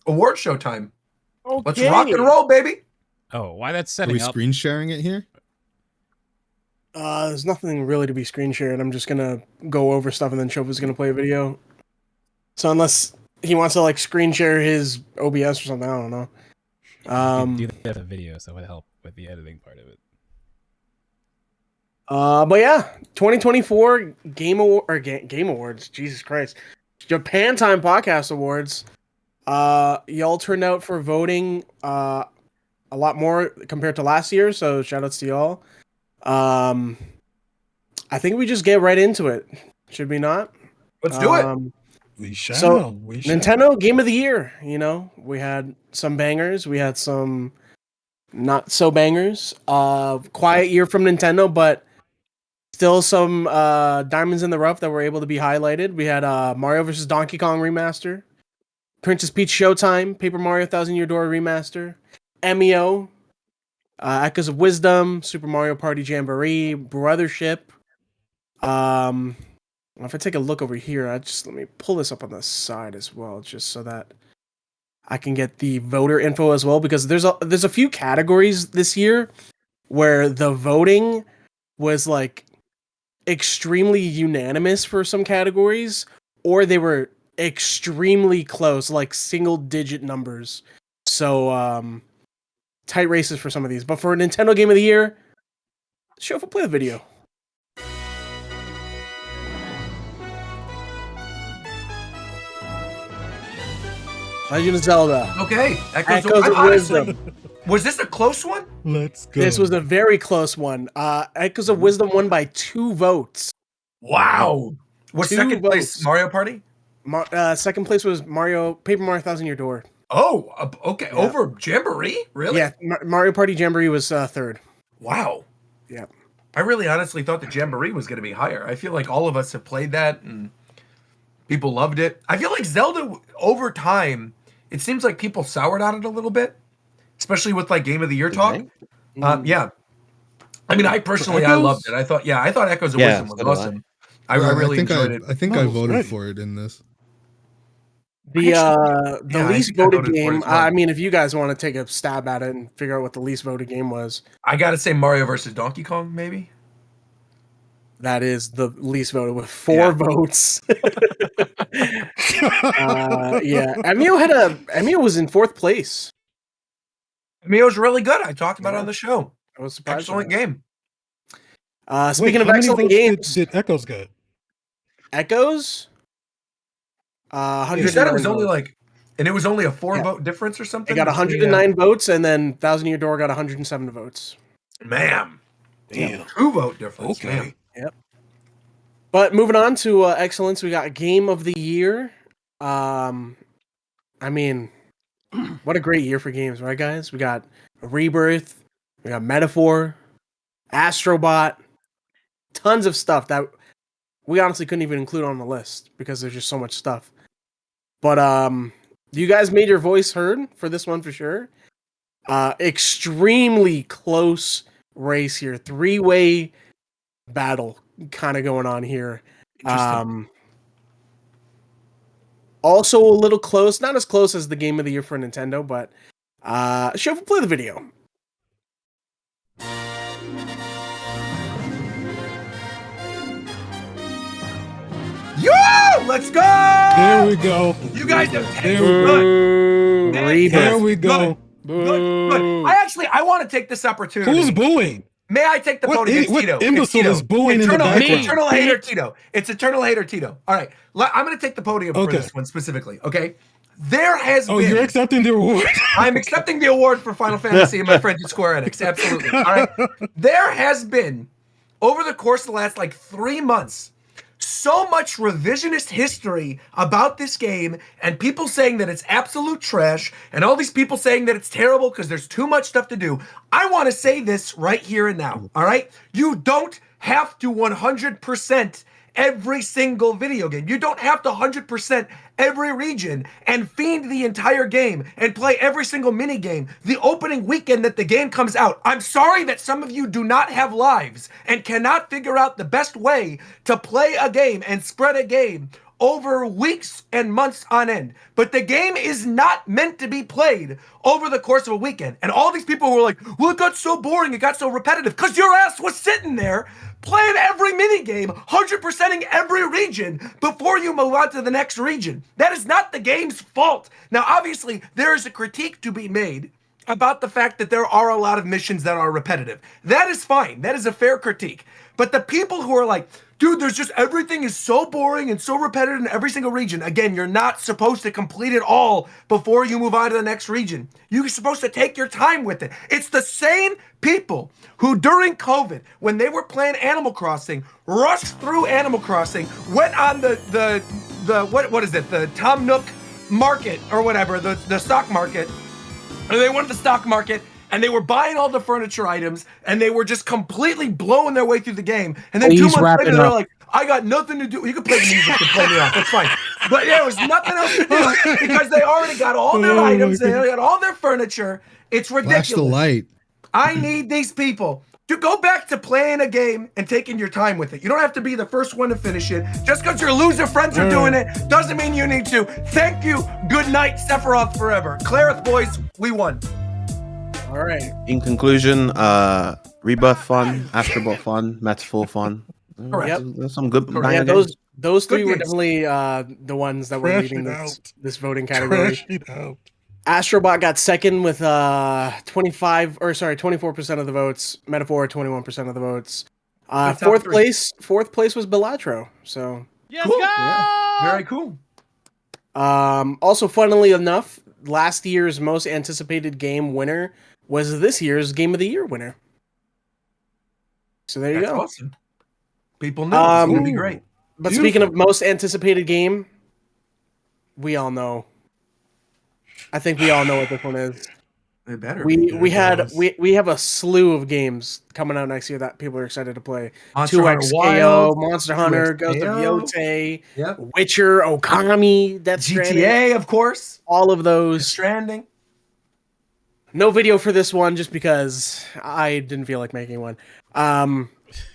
Award show time. Okay. Let's rock and roll, baby. Oh, why that's Are setting we up? screen sharing it here? There's nothing really to be screen shared. I'm just gonna go over stuff and then Shofa's gonna play a video. So unless he wants to screen share his OBS or something, I don't know. You could do that video, so it would help with the editing part of it. But yeah, 2024 Game Awards. Jesus Christ, Japan Time Podcast Awards. Y'all turned out for voting a lot more compared to last year, so shout outs to y'all. I think we just get right into it. Should we not? Let's do it. We shall. So, we shall. Nintendo Game of the Year. We had some bangers. We had some not so bangers. Quiet year from Nintendo, but still some diamonds in the rough that were able to be highlighted. We had Mario vs. Donkey Kong remaster, Princess Peach Showtime, Paper Mario Thousand Year Door remaster, Emio, Echoes of Wisdom, Super Mario Party Jamboree, Brothership, If I take a look over here, let me pull this up on the side as well, just so that I can get the voter info as well, because there's a few categories this year where the voting was like extremely unanimous for some categories, or they were extremely close, like single digit numbers. So tight races for some of these. But for Nintendo Game of the Year, show if we'll play the video. Legend of Zelda. Okay. Echoes of honestly, Wisdom. was this a close one? Let's go. This was a very close one. Echoes of Wisdom won by 2 votes. Wow. Was 2 second place votes. Mario Party? Second place was Paper Mario Thousand Year Door. Oh, okay. Yeah. Over Jamboree? Really? Yeah, Mario Party Jamboree was third. Wow. Yeah. I really honestly thought the Jamboree was going to be higher. I feel like all of us have played that and people loved it. I feel like Zelda, over time, it seems like people soured on it a little bit, especially with like Game of the Year talk. Yeah. I mean, I personally, I loved it. I thought Echoes of Wisdom was awesome. I really enjoyed it. I think I voted for it in this. The least voted game. Well. I mean, if you guys want to take a stab at it and figure out what the least voted game was, I gotta say Mario versus Donkey Kong, maybe. That is the least voted with 4 votes. Yeah, Emilio was in 4th place. Emilio's really good. I talked about it on the show. I was surprised. Excellent game. Speaking of how many excellent votes games, did Echoes get? Echoes. You said it was only like, and it was only a 4 vote difference or something. They got 109 votes, and then Thousand Year Door got 107 votes. Man, damn, 2 vote difference. Okay. Man. Yep. But moving on to excellence, we got Game of the Year. I mean, what a great year for games, right, guys? We got Rebirth, we got Metaphor, Astrobot, tons of stuff that we honestly couldn't even include on the list because there's just so much stuff. But you guys made your voice heard for this one for sure. Extremely close race here, 3-way battle kind of going on here. Also a little close, not as close as the Game of the Year for Nintendo, but show if we play the video. Yo, let's go! There we go. You guys have There good. There we go. Good. I want to take this opportunity. Who's booing? May I take the vote against Tito? What imbecile is booing in the background? Eternal hater Tito. It's Eternal hater Tito. All right, I'm going to take the podium for this one specifically. Okay, there has been. You're accepting the award. I'm accepting the award for Final Fantasy and my friends at Square Enix. Absolutely. All right, there has been over the course of the last 3 months so much revisionist history about this game and people saying that it's absolute trash and all these people saying that it's terrible because there's too much stuff to do. I want to say this right here and now, all right? You don't have to 100% every single video game. You don't have to 100% every region and fiend the entire game and play every single mini game the opening weekend that the game comes out. I'm sorry that some of you do not have lives and cannot figure out the best way to play a game and spread a game over weeks and months on end. But the game is not meant to be played over the course of a weekend. And all these people were like, well, it got so boring, it got so repetitive, because your ass was sitting there playing every minigame, 100%ing every region before you move on to the next region. That is not the game's fault. Now, obviously, there is a critique to be made about the fact that there are a lot of missions that are repetitive. That is fine. That is a fair critique. But the people who are like, dude, there's just everything is so boring and so repetitive in every single region. Again, you're not supposed to complete it all before you move on to the next region. You're supposed to take your time with it. It's the same people who during COVID, when they were playing Animal Crossing, rushed through Animal Crossing, went on the what is it? The Tom Nook market or whatever, the stock market. And they went to the stock market and they were buying all the furniture items and they were just completely blowing their way through the game. And then 2 months later, they're like, I got nothing to do. You can play the music to play me off. That's fine. But there was nothing else to do because they already got all their items. They already got all their furniture. It's ridiculous. Flash the light. I need these people go back to playing a game and taking your time with it. You don't have to be the first one to finish it. Just because your loser friends are doing it doesn't mean you need to. Thank you. Good night, Sephiroth forever. Clareth, boys, we won. All right. In conclusion, Rebirth fun, Astrobot fun, Metaphor fun. Correct. There's some good Correct. banger Yeah, games. those three Good were games. definitely the ones that were Trash leading it this, out. this voting category. Trash it out. Astrobot got second with 24% of the votes. Metaphor 21% of the votes. top Fourth three. place was Belatro. So Yes, Cool. go! Yeah. Very cool. also funnily enough, last year's most anticipated game winner was this year's Game of the Year winner. So there you That's go. awesome. People knew it was going to be Ooh. great. But speaking of most anticipated game, we all know. I think we all know what this one is. They better. We have a slew of games coming out next year that people are excited to play. Monster Hunter 2XKO, Wild, Monster Hunter, 2XKO. Ghost of Yotei, Yep. Witcher, Okami, Death Stranding, GTA, of course. all of those. Stranding. No video for this one just because I didn't feel like making one.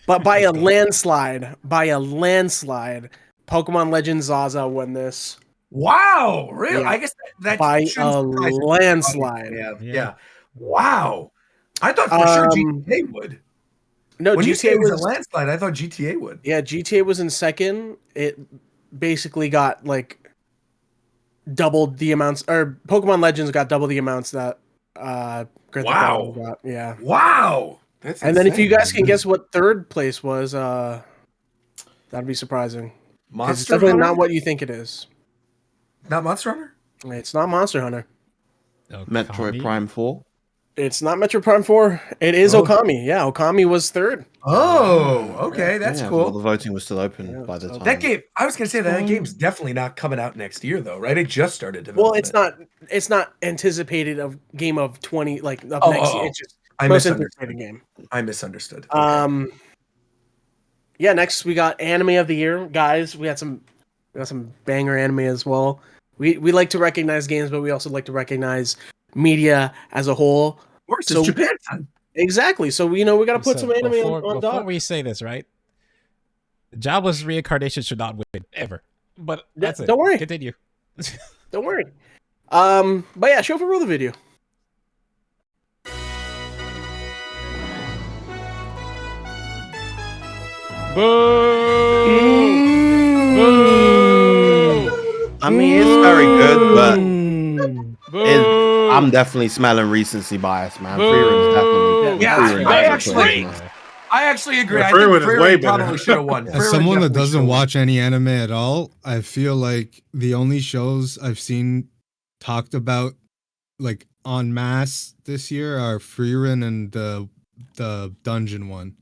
But by a landslide, Pokemon Legends Zaza won this. Wow, really? Yeah. I guess that By shouldn't a surprise me. landslide. Yeah. Wow. I thought for sure GTA would. No, When you say GTA it was was a landslide, I thought GTA would. Yeah, GTA was in second. It basically got like doubled the amounts, or Pokemon Legends got double the amounts that Grand Theft Auto got. Yeah. Wow. That's And then if you insane. guys can guess what third place was, that'd be surprising. 'Cause it's Monster definitely Hunter? not what you think it is. Not Monster Hunter? It's not Monster Hunter. Metroid Prime 4. It's not Metro Prime 4. It is Oh. Okami. Yeah, Okami was third. Oh, okay, that's Yeah, cool. well, the voting was still open by the time. That game, I was gonna say that game's definitely not coming out next year, though, right? It just started Well, development. it's not anticipated of game of 20 like of next year. It's just I most misunderstood. anticipated game. I misunderstood. Yeah, next we got anime of the year, guys. We got some banger anime as well. We like to recognize games, but we also like to recognize media as a whole. Of course, So- it's Japan time. Exactly. So we got to put some anime on before doc. we say this, right? Jobless reincarnation should not win ever. But that's it. Don't worry. Continue. Don't worry. But yeah, show for rule the video. I mean, it's very good, but Mm. I'm definitely smelling recency bias, man. Freedom's definitely. Yeah, Freedom's I definitely- actually agree. Yeah, I think Freeman is way Freeman better. probably should have won. As Freeman someone that definitely doesn't should've won. watch any anime at all, I feel like the only shows I've seen talked about like en masse this year are Freerun and the dungeon one.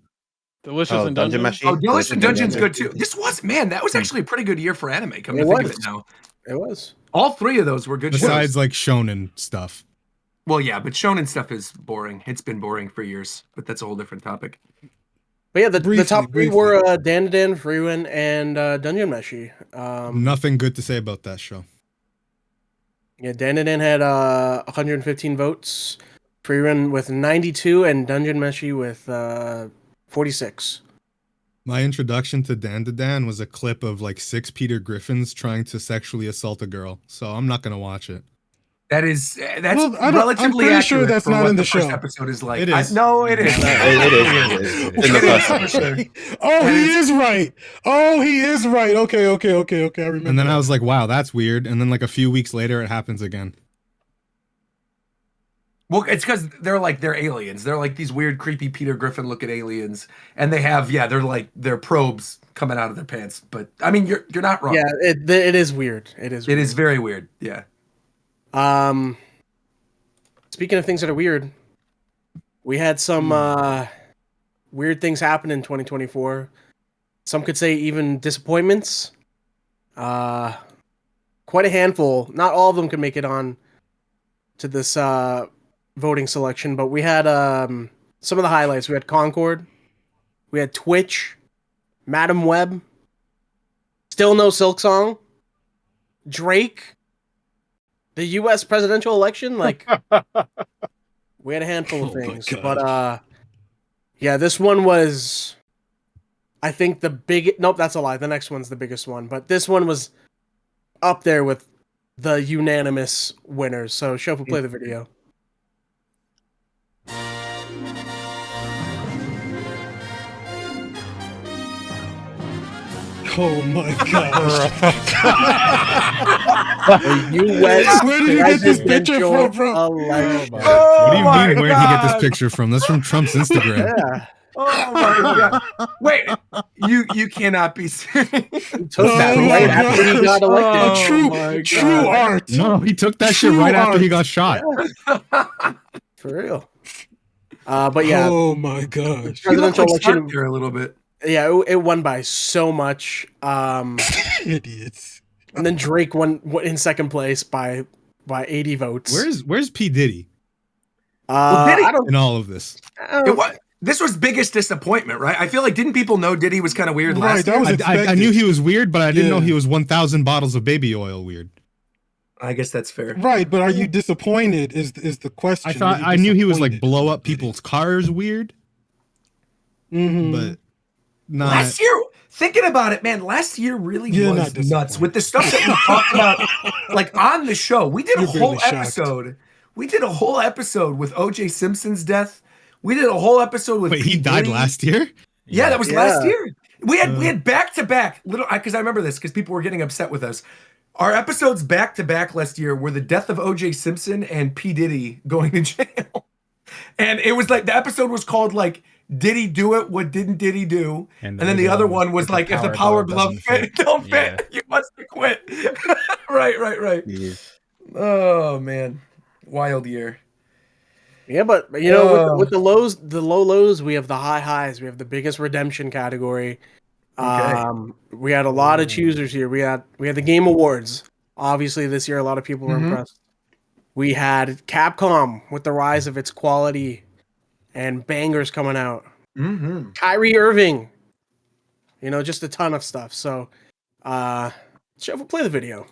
Delicious Oh, and Dungeon Dungeon. Meshi. Oh, Delicious Dungeon Dungeon's Meshi. good too. This was that was actually a pretty good year for anime. Come to It think of was. it now, It was. all three of those were good Besides shows. like shonen stuff. Well, yeah, but shonen stuff is boring. It's been boring for years, but that's a whole different topic. But yeah, the Briefly, top three were Dandadan, Freewind, and Dungeon Meshi. Nothing good to say about that show. Yeah, Dandadan had 115 votes, Freewind with 92, and Dungeon Meshi with 46. My introduction to Dan was a clip of like 6 Peter Griffins trying to sexually assault a girl. So I'm not gonna watch it. That's Well, I'm relatively pretty accurate sure that's for not what in the the first show. episode is like. It is. No, it is. It is. It's in the first episode. Oh, he is right. Oh, he is right. Okay. I remember. And then I was like, wow, that's weird. And then like a few weeks later, it happens again. Well, it's because they're aliens. They're like these weird, creepy Peter Griffin looking aliens, and they have they're probes coming out of their pants. But I mean, you're not wrong. Yeah, it is weird. It is. It is very weird. Yeah. Speaking of things that are weird, we had some weird things happen in 2024. Some could say even disappointments. Quite a handful. Not all of them could make it on to this voting selection, but we had some of the highlights. We had Concord, we had Twitch, Madam Web, still no Silk Song, Drake, the U.S. presidential election. Like, we had a handful of things, but Yeah, this one was, I think the big. Nope, that's a lie. The next one's the biggest one, but this one was up there with the unanimous winners. So, Shofu, play the video. Oh my gosh. US Where did you get this picture from, bro? election. What do you mean? Where did he get this picture from? That's from Trump's Instagram. Yeah. Oh my god! Wait, you cannot be serious. He took that Oh right my after he got gosh. elected. True art. No, he took that shit True right after he art. got shot. For real. But yeah, Oh my gosh. You look presidential like Stark election. there a little bit. Yeah, it won by so much. Idiots. And then Drake won in second place by 80 votes. Where's P Diddy Diddy- I don't. in all of this? This was biggest disappointment, right? I feel like didn't people know Diddy was kind of weird Right, last that year? was I expected. knew he was weird, but I didn't know Yeah. he was 1,000 bottles of baby oil weird. I guess that's fair. Right, but are you disappointed? Is the question? I thought Are you I knew he was like disappointed? blow up people's cars weird, Mhm. but not. Last year, thinking about it, man, last year really You're was not nuts disappointed. with the stuff that we talked about, like on the show. We did a You're whole barely shocked. episode. We did a whole episode with O.J. Simpson's death. We did a whole episode with. Wait, he P. died Diddy. last year? Yeah, that was Yeah. last year. We had back to back little because I remember this because people were getting upset with us. Our episodes back to back last year were the death of O.J. Simpson and P. Diddy going to jail, and it was like the episode was called like "Did he do it? What didn't Diddy do?" And then the other one was like, "If the power glove fit, don't fit, you must have quit." right. Oh man, wild year. Yeah, but you know, with the lows, the low lows, we have the high highs. We have the biggest redemption category. Okay. We had a lot of choosers here. We had the Game Awards. Obviously, this year a lot of people were impressed. We had Capcom with the rise of its quality and bangers coming out. Mm-hmm. Kyrie Irving, you know, just a ton of stuff. So, Shofu, play the video.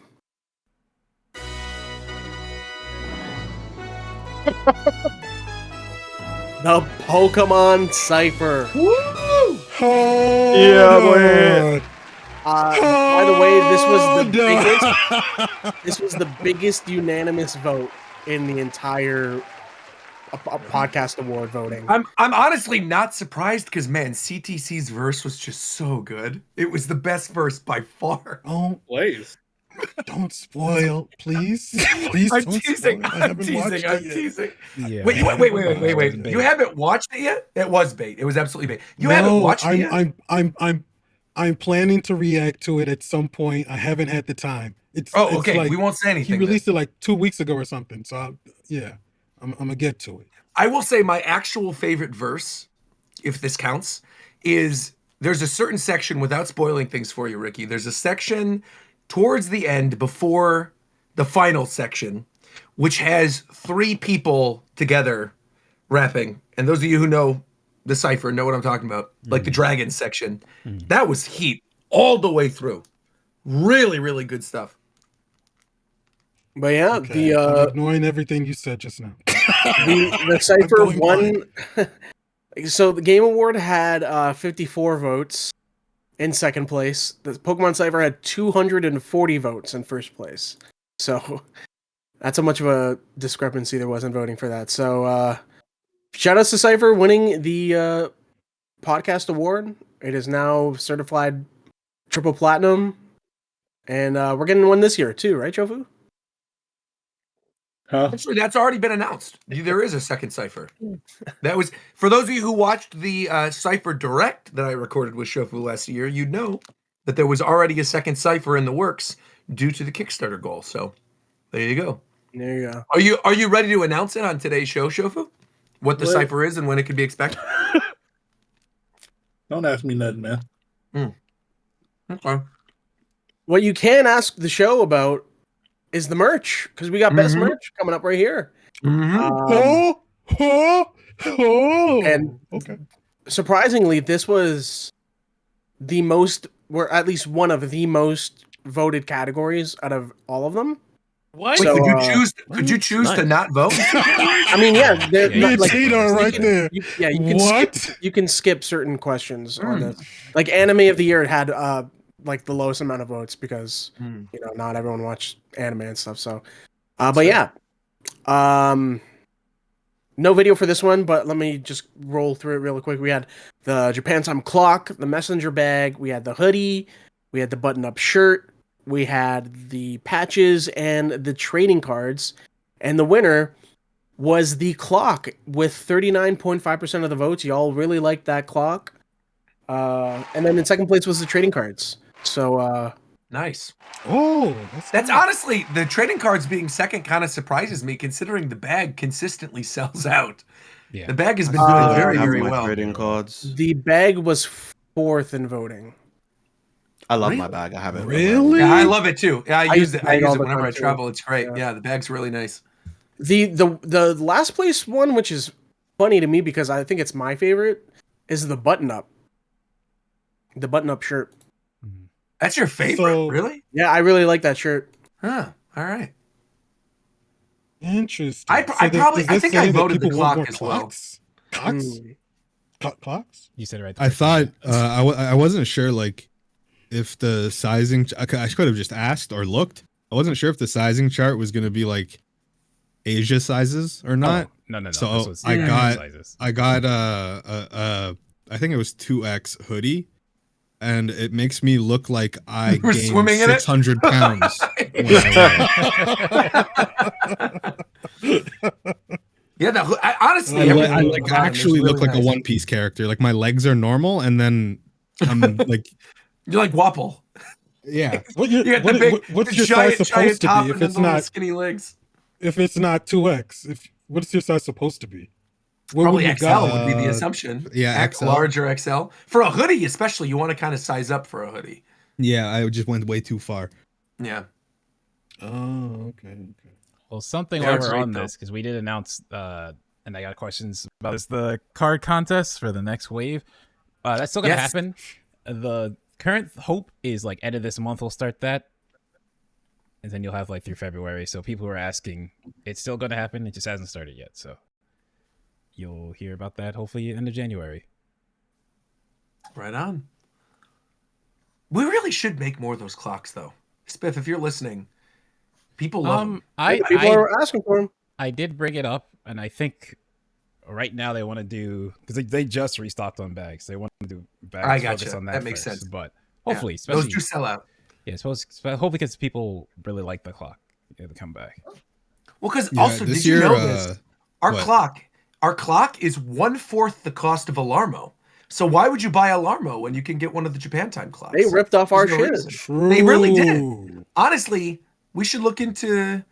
The Pokemon Cypher. Oh, Yeah, boy. By the way, this was the Hold biggest. This was the biggest unanimous vote in the entire podcast award voting. I'm honestly not surprised because man, CTC's verse was just so good. It was the best verse by far. Blaze. Don't spoil, please. Please I'm don't teasing. spoil. I I'm haven't watched teasing. it I'm yet. teasing. Yeah. Wait. You haven't watched it yet? It was bait. It was absolutely bait. You haven't watched it yet? I'm planning to react to it at some point. I haven't had the time. It's okay. like We won't say anything. he then. released it like 2 weeks ago or something. So I'm gonna get to it. I will say my actual favorite verse, if this counts, is there's a certain section without spoiling things for you, Ricky. There's a section towards the end before the final section, which has 3 people together rapping. And those of you who know the cipher know what I'm talking about, like the dragon section. That was heat all the way through. Really, really good stuff. But yeah, Okay, I'm ignoring everything you said just now. the cipher going won. So the Game Award had 54 votes in second place. The Pokemon Cypher had 240 votes in first place. So that's how much of a discrepancy there was in voting for that. So shout outs to Cypher winning the podcast award. It is now certified triple platinum. And we're getting one this year too, right, Shofu? Huh? Actually, that's already been announced. There is a second cipher. That was for those of you who watched the cipher direct that I recorded with Shofu last year. You'd know that there was already a second cipher in the works due to the Kickstarter goal. So there you go. There you go. Are you ready to announce it on today's show, Shofu? What the cipher is and when it can be expected? Don't ask me nothing, man. Okay. What you can ask the show about is the merch, because we got best merch coming up right here. Oh, And okay. surprisingly, this was the most, or at least one of the most voted categories out of all of them. What? Wait, So, could you choose to Nice. not vote? I mean, yeah, Vegeta right there. You can skip certain questions on Mm. this. Like anime of the year, it had like the lowest amount of votes because not everyone watched anime and stuff. So, but yeah, no video for this one. But let me just roll through it real quick. We had the Japan Time clock, the messenger bag, we had the hoodie, we had the button-up shirt, we had the patches and the trading cards, and the winner was the clock with 39.5% of the votes. Y'all really liked that clock. And then in second place was the trading cards. So Nice. Oh, That's nice. honestly, the trading cards being second kind of surprises me, considering the bag consistently sells out. Yeah. The bag has been I doing still very, have very my well. trading cards. the bag was fourth in voting. I love Really? my bag. I have it. Really? Yeah, I love it too. Yeah, I use it. I bag use all it the whenever time, I too. travel. It's great. Yeah. Yeah, the bag's really nice. The last place one, which is funny to me because I think it's my favorite, is the button up. The button up shirt. That's your favorite, So- really? Yeah, I really like that shirt. Huh. All right. Interesting. I So probably- is I this think I saying that voted the people want clock more as well. clocks? Clocks? Clocks? You said it right. the I first time, thought yeah. I wasn't sure like if the sizing. I could have just asked or looked. I wasn't sure if the sizing chart was going to be like Asia sizes or not. Oh, no. So this was I American got sizes. I got I think it was 2X hoodie, and it makes me look like I You were gained swimming in it? 600 pounds. when I wear it. Yeah, honestly, I everything like about him is actually really look like nice. a One Piece character. Like my legs are normal, and then I'm like, You're like Wapple. yeah. You got the big, what's the your giant, size supposed to top be and if then it's the little not skinny legs? 2x? What's your size supposed to be? What Probably would you XL got? would be the assumption. yeah, XL. Larger XL. For a hoodie, especially, you want to kind of size up for a hoodie. Yeah, I just went way too far. Yeah. Oh, okay. Well, something They while are we're great, on though. this, because we did announce, and I got questions about this, the card contest for the next wave. That's still gonna Yes. happen. The current hope is like end of this month we'll start that, and then you'll have like through February. So people who are asking, it's still gonna happen. It just hasn't started yet. So you'll hear about that hopefully end of January. Right on. We really should make more of those clocks, though. Spiff, if you're listening, people love them. People are asking for them. I did bring it up, and I think right now they want to do because they just restocked on bags. They want to do bags. I focus gotcha. on That makes first, sense. But hopefully, Yeah, those especially do sell out. yeah, hopefully because people really like the clock. Yeah, the comeback. Well, because Yeah, also, this did you year, know this? Our what? clock is 1/4 the cost of Alarmo. So why would you buy Alarmo when you can get one of the Japan Time clocks? They ripped off our There's no shit. reason. True. They really did. Honestly, we should look into,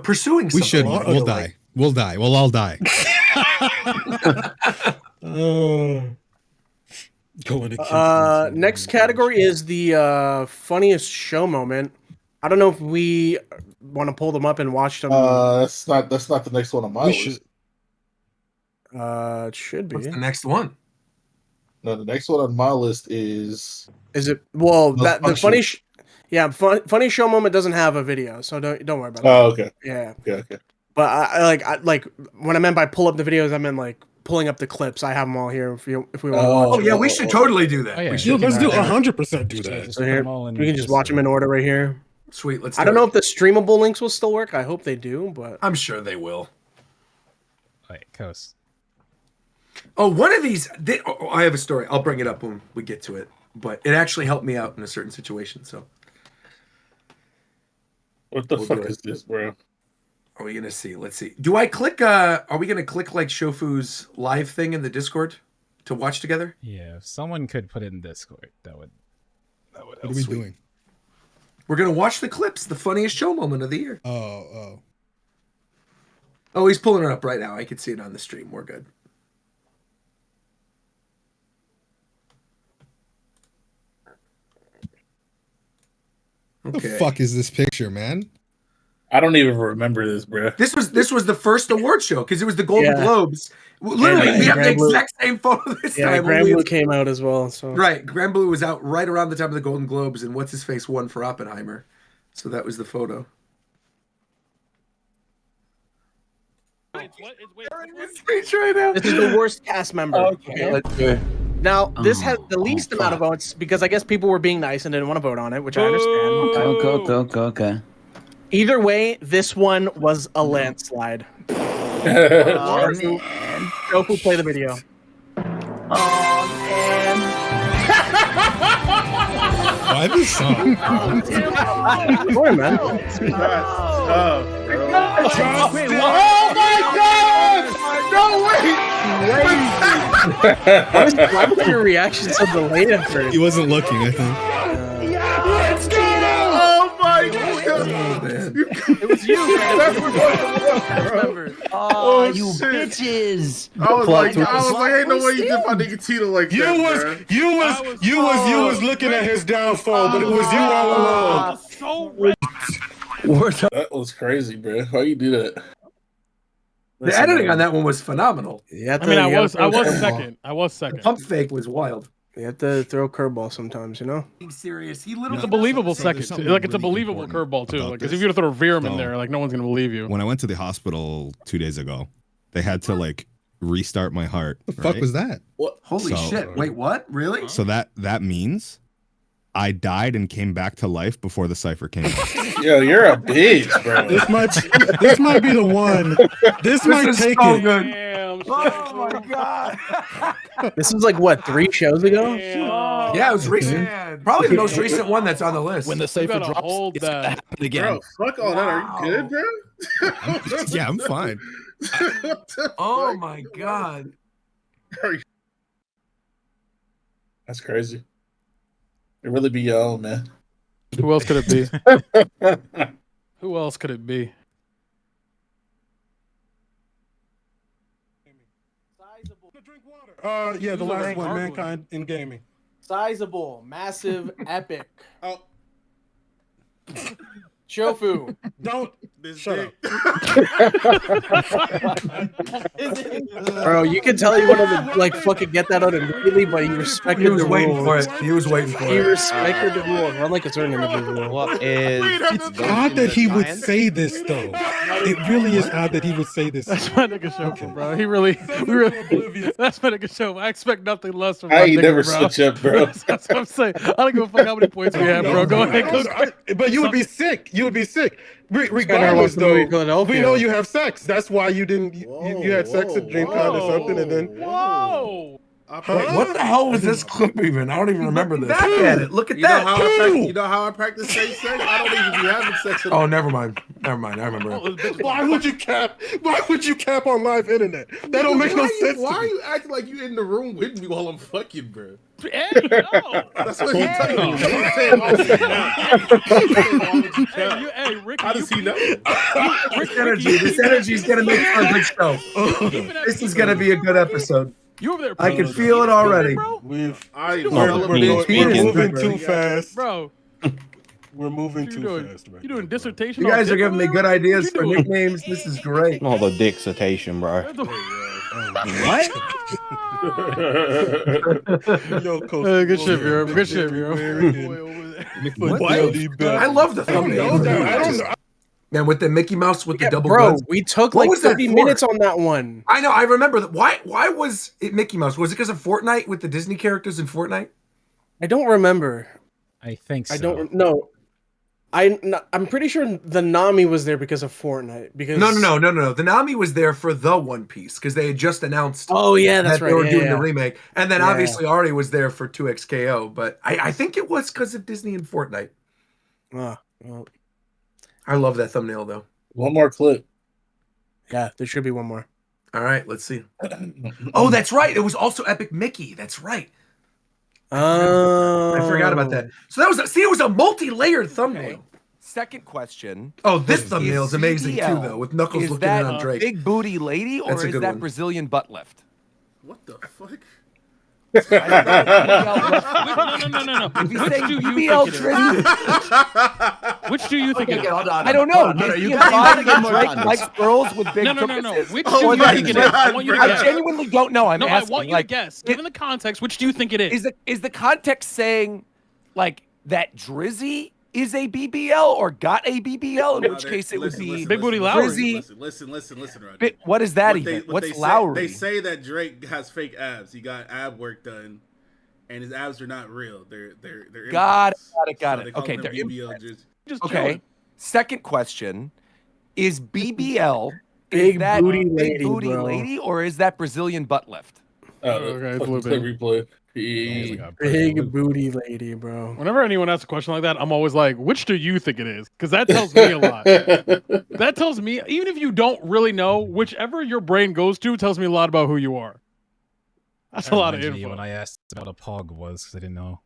pursuing. We something should. like We'll that. die. We'll die. We'll all die. Going to kill Next category is the funniest show moment. I don't know if we want to pull them up and watch them. That's not the next one on my We list. should. It should be. What's the next one? No, the next one on my list is Is it? Well, No, that the Punctual. funny funny show moment doesn't have a video, so don't worry about oh it. okay. Yeah, Okay. but I like when I meant by pull up the videos, I meant like pulling up the clips. I have them all here if we want to Oh, watch. Oh yeah, we should totally do that. Oh, yeah. We Yeah, should. let's do Alright. 100% do Yeah, that. just So put here, them all in we can just watch them in order right here. Sweet. Let's. I don't know if the streamable links will still work. I hope they do, but I'm sure they will. Wait, Coast. Oh, one of these. I have a story. I'll bring it up when we get to it. But it actually helped me out in a certain situation. So What the We'll fuck do it. is this, bro? are we gonna see? Let's see. Do I click? Are we gonna click like Shofu's live thing in the Discord to watch together? Yeah, if someone could put it in Discord, that would What help. are we doing? We're gonna watch the clips. The funniest show moment of the year. Oh. Oh, he's pulling it up right now. I can see it on the stream. We're good. What the fuck is this picture, man? I don't even remember this, bro. This was the first award show because it was the Golden Yeah. Globes. Literally, And we have the Grand Blue- exact same photo this yeah, time. Grand only Blue it's- came out as well. So Right, Grand Blue was out right around the time of the Golden Globes, and what's his face won for Oppenheimer, so that was the photo. Speech right now. This is the worst cast member. Okay, let's do it. Now, this has the least amount of votes because I guess people were being nice and didn't want to vote on it, which I understand. Okay. Either way, this one was a landslide. Shofu, play the video. Why this song? Boy, man. Oh my god! No, wait! Why was your reaction so delayed at first? He wasn't looking, I think. Let's go! Oh my god! It was you, man. Oh, you shit. bitches! I was like, ain't no way you did my nigga Tito like that. You was looking at his downfall, but it was you all along. That was crazy, bro. Why you do that? The editing on that one was phenomenal. Yeah, I mean, I was second. I was second. Pump fake was wild. You have to throw curveball sometimes, you know? Being serious. He literally It's a believable second. something Like, it's a really believable important curveball, too. about Like, because this. if you were to throw Verum in So- there, like, no one's going to believe you. When I went to the hospital 2 days ago, they had to like restart my heart. The fuck was that? Holy So- shit. Wait, what? Really? So that means I died and came back to life before the cipher came out. Yo, you're a bitch, bro. This might be the one. This might is take so it. good. Damn. Oh my god. This was like, what, 3 shows ago? Yeah, it was recent. Probably the most recent one that's on the list. When the You cipher gotta drops, hold it's gonna that. happen again. Bro, fuck all that. Are you good, bro? Yeah, I'm fine. What the Oh fuck? my god. That's crazy. It really be your own, man. Who else could it be? Who else could it be? Yeah, the last one, Mankind in Gaming. Sizable, massive, epic. Oh. Shofu. Don't shut up. Bro, you can tell you wanted to like fucking get that out immediately, but you respected He was the waiting rules. for it. He was waiting for He it. respected the rules, unlike a certain individual. What is? It's odd that he would say this, though. It really is odd that he would say this. That's my nigga Shofu, bro. He really. That's my nigga Shofu. I expect nothing less from my I ain't nigga, never bro. switch up, bro. That's what I'm saying. I don't give a fuck how many points we have, bro. Go ahead. But you would be sick. You would be sick. Regardless, though, we know you have sex. That's why you didn't. You had sex at DreamCon or something, and then. Whoa. What the hell was this clip even? I don't even remember this. Back at it. Look at You know that. how I practice safe sex? I don't even be having sex. Oh, never mind. Never mind. I remember. Why would you cap? Why would you cap on live internet? That don't make no sense. Why to are me. you acting like you in the room with me while I'm fucking, bro? Hey, no. That's what he's telling me. Hey, Ricky, How does he know? This energy is gonna make for a good show. This is gonna be a good episode. You over there? I can feel it already. bro. We're We're moving too fast. Bro, We're moving you too doing? fast. Right You doing dissertation? You guys on are giving me dick good over there? ideas What for you doing? nicknames. This is great. Not the dissertation, bro. What? Yo, Coach. Good shit, bro. Good shit, bro. I love the thumbnail. I don't know. Man, with the Mickey Mouse with the double Bro, guns. we took What like was that 30 for? minutes on that one. I know. I remember that. Why was it Mickey Mouse? Was it because of Fortnite with the Disney characters in Fortnite? I don't remember. I think so. I don't know. I'm pretty sure the Nami was there because of Fortnite. Because No. The Nami was there for the One Piece because they had just announced. Oh yeah, that's that right. they were Yeah, doing yeah. the remake, and then Yeah. obviously Ari was there for 2XKO. But I think it was because of Disney and Fortnite. Ah, well, I love that thumbnail though. One more clip. yeah, there should be one more. All right, let's see. Oh, that's right. It was also Epic Mickey. That's right. I forgot about that. So that was it was a multi-layered thumbnail. Okay. Second question. Oh, this thumbnail is Is amazing CDL, too, though, with Knuckles Is looking that in on Drake. big booty lady or That's a is good that one. Brazilian butt lift? What the fuck? No. If you say Which do you BBL think it is? Trizzy, Which do you think it is? I don't know. Is he implying that Drake likes girls with big No. tookuses? Which Oh do you my think it is? I want you to I guess. genuinely don't know. I'm No, asking. I want you like, to guess. Given the context, which do you think it is? Is the context saying like that Drizzy is a BBL or got a BBL, in which case it would be Big Booty Lowry. Frizzy. Listen, Roger. What is that even? What's Lowry? They say that Drake has fake abs. He got ab work done, and his abs are not real. They're Got implants. it. So Okay, they're they're BBL just okay. Second question: is BBL Big is that booty big lady, booty bro. lady, or is that Brazilian butt lift? Okay, it's a little bit. replay. Big booty lady, bro. Whenever anyone asks a question like that, I'm always like, which do you think it is? Because that tells me a lot. That tells me, even if you don't really know, whichever your brain goes to tells me a lot about who you are. That's a lot of info. When I asked about a pog was, because I didn't know.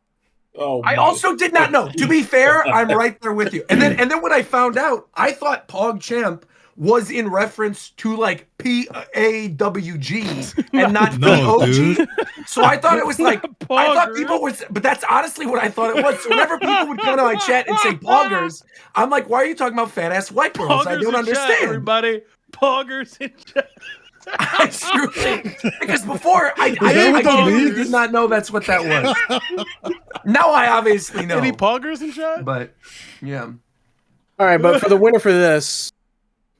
Oh, I also did not know. To be fair, I'm right there with you. And then when I found out, I thought Pog Champ was in reference to like PAWG and not No, POG. dude. So I thought it was like I thought Poggers. people were, but that's honestly what I thought it was. So whenever people would come to my chat and say poggers, I'm like, why are you talking about fat ass white girls? I Poggers don't in chat, understand. everybody. Poggers in chat. I truly, because before I what that genuinely means? did not know that's what that was. Now I obviously know. Any poggers in chat? But yeah. All right, but for the winner for this,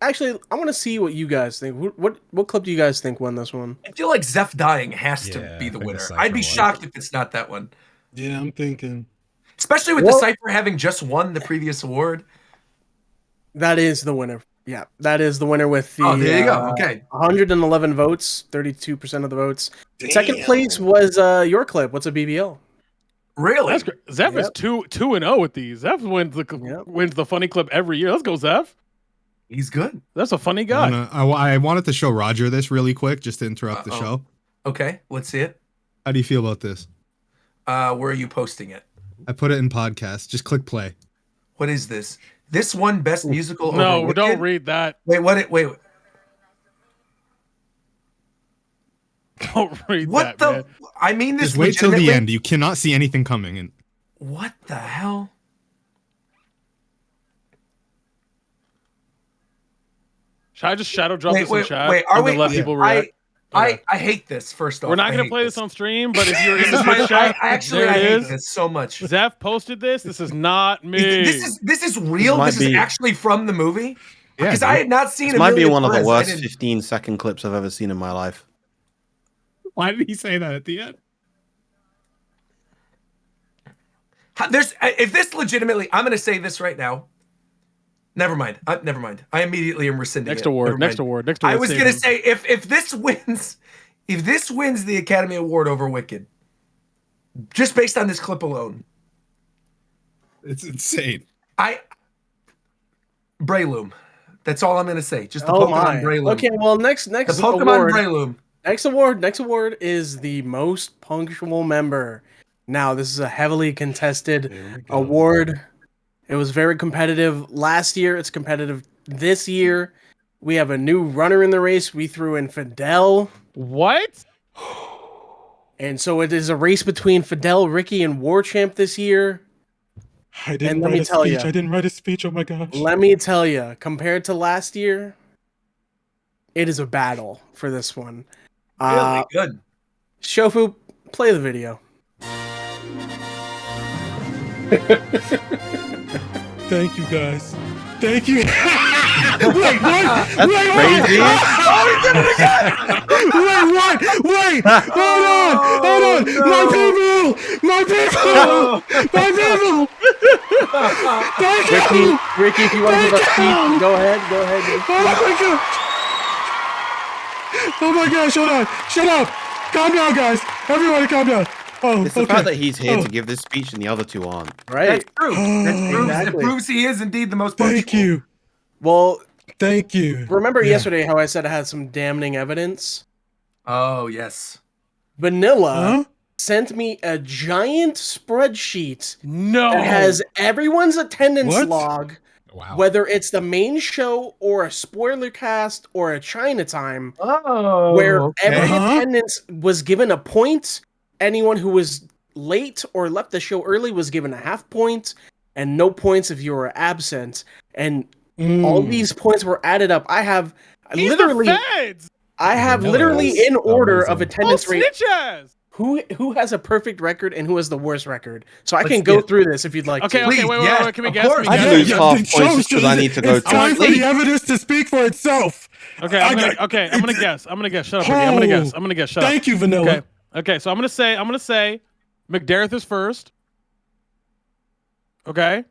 actually, I want to see what you guys think. What clip do you guys think won this one? I feel like Zeph dying has to Yeah, be I the think winner. the I'd be Cypher shocked if it's not that one. Yeah, I'm thinking. Especially with the Cypher having just won the previous award. That is the winner. Yeah, that is the winner with the. Oh, there you go. Okay. 111 votes, 32% of the votes. Second place was your clip. What's a BBL? Really? That's great. Zeph is 2-0 with these. Zeph wins the funny clip every year. Let's go, Zeph. He's good. That's a funny guy. I wanted to show Roger this really quick, just to interrupt the show. Okay, let's see it. How do you feel about this? Where are you posting it? I put it in podcast. Just click play. What is this? This one best musical. No, over don't Wicked? read that. Wait, what? Wait. Don't read What that, the? man. I mean this. Just wait till the legitimately- end. You cannot see anything coming. And What the hell? Should I just shadow drop this in chat? Wait, are and we? then let people react? I hate this. First off, We're not I going to hate play this on stream, but if you're in the Twitch chat, I there it hate is. this so much. Zeph posted this. This is not me. This is real. might This is be- actually from the movie. Yeah, Because dude. I had not seen. This might be Emilia one of the Pérez. I worst didn't- 15-second clips I've ever seen in my life. why did he say that at the end? There's if this legitimately, I'm going to say this right now. Never mind. Never mind. I immediately am rescinding Next it. award. Never Next mind. award. Next I award. was Save going to him. say if this wins the Academy Award over Wicked, just based on this clip alone, It's insane. Breloom. That's all I'm going to say. Just the Oh Pokemon my. Breloom. Okay, well next The Pokemon award. Breloom. Next award is the most punctual member. Now, this is a heavily contested award. It was very competitive last year. It's competitive this year. We have a new runner in the race. We threw in Fidel. What? And so it is a race between Fidel, Ricky, and Warchamp this year. I didn't And let write me a tell speech. ya. I didn't write a speech. Oh my gosh. Let me tell you, compared to last year, it is a battle for this one. Really good. Shofu, play the video. Thank you, guys. Thank you. Wait, what? That's Wait, crazy. Wait, what? Wait, hold on. My people. Thank you. Ricky, if you want to give a speech, go ahead. Oh my gosh, hold on. Shut up. Calm down, guys. Everybody calm down. Oh, It's the okay. fact that he's here to give this speech and the other two aren't. Right. That's true. It Exactly. proves he is indeed the most punctual. Thank you. Well, Thank you. remember Yeah. yesterday how I said I had some damning evidence? Oh, yes. Vanilla Huh? sent me a giant spreadsheet No. that has everyone's attendance What? log, Wow. whether it's the main show or a spoiler cast or a China time, Oh, where every Uh-huh. attendance was given a point. Anyone who was late or left the show early was given a half point, and no points if you were absent. And all these points were added up. I have He's literally, the feds. I have No, literally that's in order of amazing. attendance Oh, rate. snitch ass. who has a perfect record and who has the worst record? So I Let's can go get- through this if you'd like Okay, to. okay, Please, wait, yes, can we of guess? course. Can we I guess? lose half points because I need to go It's time to for the sleep. evidence to speak for itself. Okay, I'm gonna guess. Shut up, Ricky. I'm gonna guess. Shut up. Thank you, Vanilla. Okay. So I'm gonna say McDareth is first. Okay.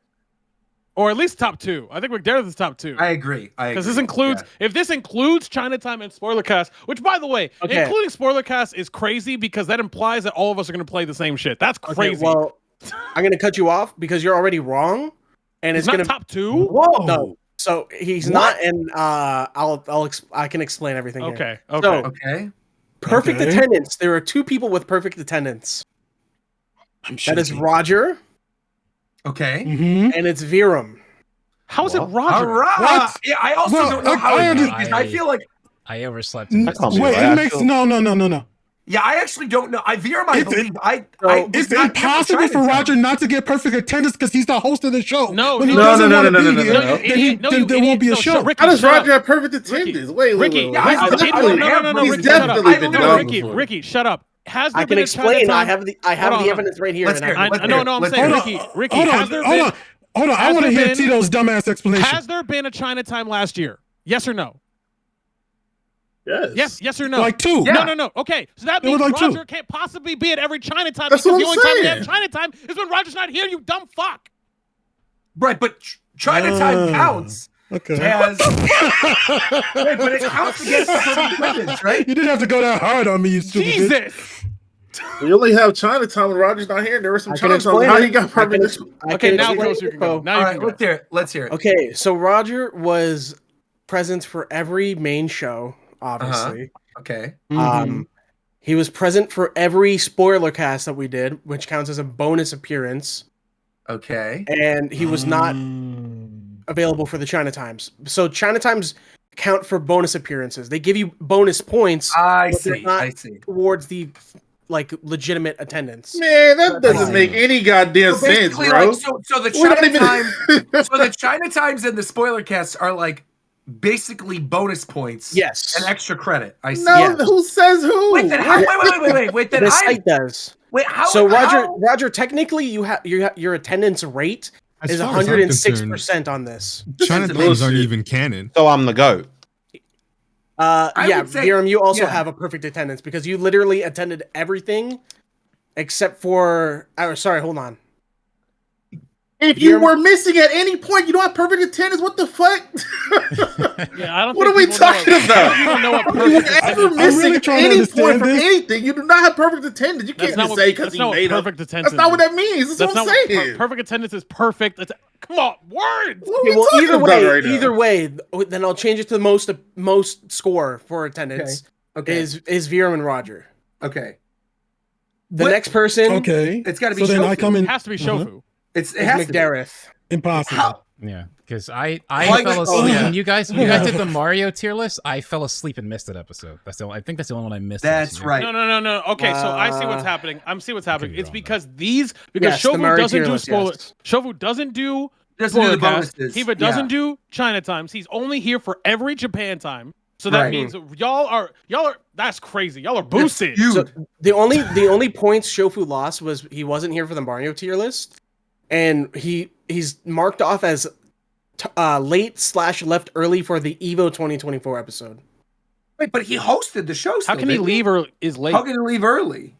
Or at least top 2. I think McDareth is top 2. I agree. Because this includes, if this includes Chinatime and Spoilercast, which by the way, including Spoilercast is crazy because that implies that all of us are going to play the same shit. That's crazy. Okay, well, I'm going to cut you off because you're already wrong, and He's it's going to top 2. Whoa. No, so he's not, and I can explain everything. Okay. Here. Okay. So, Okay. perfect attendance. There are 2 people with perfect attendance. That is Roger. Okay. And it's Virum. How is it Roger? All right. What? Yeah, I also don't know how it is. I feel like. I overslept. Wait, it makes no. Yeah, I actually don't know. Virum, I believe. It's impossible for Roger not to get perfect attendance because he's the host of the show. No, when he no, doesn't no, want no, to no, be no, here, no, no. then there won't be a show. Ricky, How does shut Roger up. have perfect attendance? Wait. Ricky, He's no, definitely Ricky, shut up. been done. Ricky, shut up. Has there I been can a explain. Chinatown? I have the evidence right here. Let's hear it. No, I'm saying, Ricky, has there been? Hold on. I want to hear Tito's dumbass explanation. Has there been a Chinatown last year? Yes or no? Yes. Yes or no? Like 2. Yeah. No. Okay, so that It was means like Roger 2. can't possibly be at every Chinatown That's because what the I'm only time we saying. have Chinatown is when Roger's not here, you dumb fuck. Right, but Chinatime counts Okay. as. Wait, but it counts against the perfect attendance, right? You didn't have to go that hard on me, you stupid bitch. Jesus. We only have Chinatown when Roger's not here. There were some I can Chinatown. explain How it. he got perfect? Okay, now explain Ghost, you it, can go. though. Now All you right, can go. let's hear it. Okay, so Roger was present for every main show, obviously. Okay. He was present for every spoiler cast that we did, which counts as a bonus appearance. Okay. And he was not available for the Chinatimes. So Chinatimes count for bonus appearances. They give you bonus points. I but they're see. not I see. towards the legitimate attendance. Man, that doesn't make any goddamn So sense, basically, bro. so the We don't even- Chinatimes, so the Chinatimes and the spoiler casts are like basically bonus points. Yes. And extra credit. I see. No, Yes. who says who? Wait, then how, wait. Then The I site does. wait. How? So how- Roger, technically, your attendance rate As is far as I'm 106% on this. Chinatowns bullshit. aren't even canon. So I'm the GOAT. Yeah, would say- Viram, you also yeah. have a perfect attendance because you literally attended everything except for. Oh, sorry, hold on. If you were missing at any point, you don't have perfect attendance. What the fuck? Yeah, I don't. What think are we people know talking what- about? I don't even know what If you perfect were ever attendance is. missing really at trying to any understand point from this. anything, you do not have perfect attendance. You That's can't not just what- say because that's he not what made up. perfect attendance That's not what is. that means. That's what I'm not saying. perfect attendance is perfect. Come on, words. What are Okay, we well, talking about either right way, now? then I'll change it to the most score for attendance. Okay. Is Viram and Roger. Okay. The What- next person Okay. It's got to be. So then I Shofu. come in. It has to be Shofu. It is has to be. McDareth. Impossible. Yeah, because I Like- fell oh, asleep yeah. when you guys did the Mario tier list. I fell asleep and missed that episode. I think that's the only one I missed. this That's year. right. No. Okay, so I see what's happening. I'm see what's happening. be It's wrong, because Yes, the Shofu Mario doesn't tier do list, spoiler. yes. Shofu doesn't do Doesn't do the spoiler cast. bonuses. He doesn't Yeah. do China times. He's only here for every Japan time. So that Right. means y'all are that's crazy. Y'all are boosted. Huge. So the only points Shofu lost was he wasn't here for the Mario tier list, and he's marked off as late/left early for the Evo 2024 episode. Wait, but he hosted the show. How Still, can he didn't leave or is late? How can he leave early?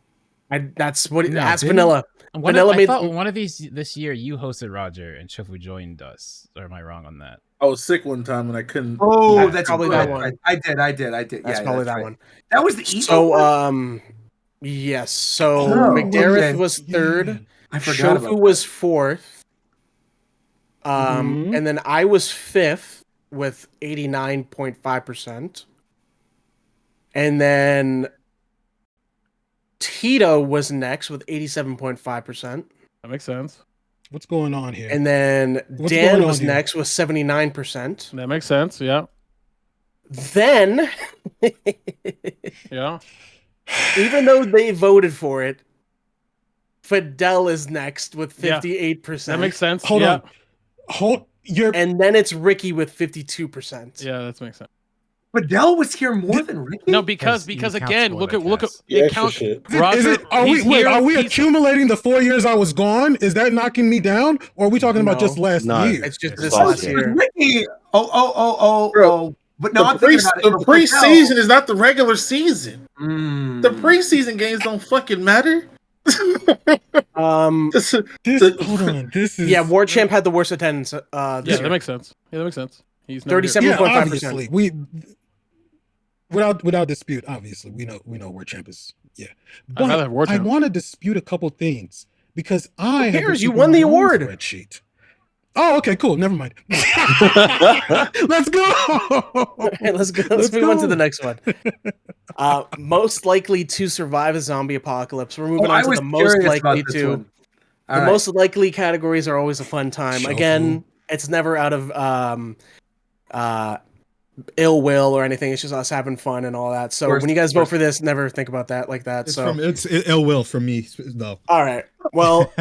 That's what No, ask didn't- Vanilla. Vanilla I made thought one of these this year you hosted Roger and Shofu joined us. Or am I wrong on that? I was sick one time and I couldn't. Oh, That's probably that one. I did. That's probably that right. one. That was the Evo. So one? yes. So Oh, McDareth okay. was third. I forgot about Shofu was fourth. And then I was fifth with 89.5%. And then Tito was next with 87.5%. That makes sense. What's going on here? And then What's Dan going on was here? next with 79%. That makes sense. Yeah. Then, Yeah. even though they voted for it, Fidel is next with Yeah. 58%. That makes sense. Hold yeah. on. You're And then it's Ricky with 52%. Yeah, that makes sense. Fidel was here more than Ricky. No, because again, look at it counts. Roger, are we accumulating the 4 years I was gone? Is that knocking me down, or are we talking about just last year? It's just this last year. Ricky. Oh. But no, I'm thinking about the preseason is not the regular season. Mm. The preseason games don't fucking matter. Hold on. This is War Champ had the worst attendance. That makes sense. Yeah, that makes sense. He's 37.5%. We without dispute, obviously, we know War Champ is But I want to dispute a couple things because Who cares? You won the award. Spreadsheet. Oh, okay, cool. Never mind. Let's go. Okay, let's go. Let's move on to the next one. Most likely to survive a zombie apocalypse. We're moving on to the most likely to. The most likely categories are always a fun time. Again, it's never out of ill will or anything. It's just us having fun and all that. So when you guys vote for this, never think about that like that. It's ill will from me, though. All right. Well.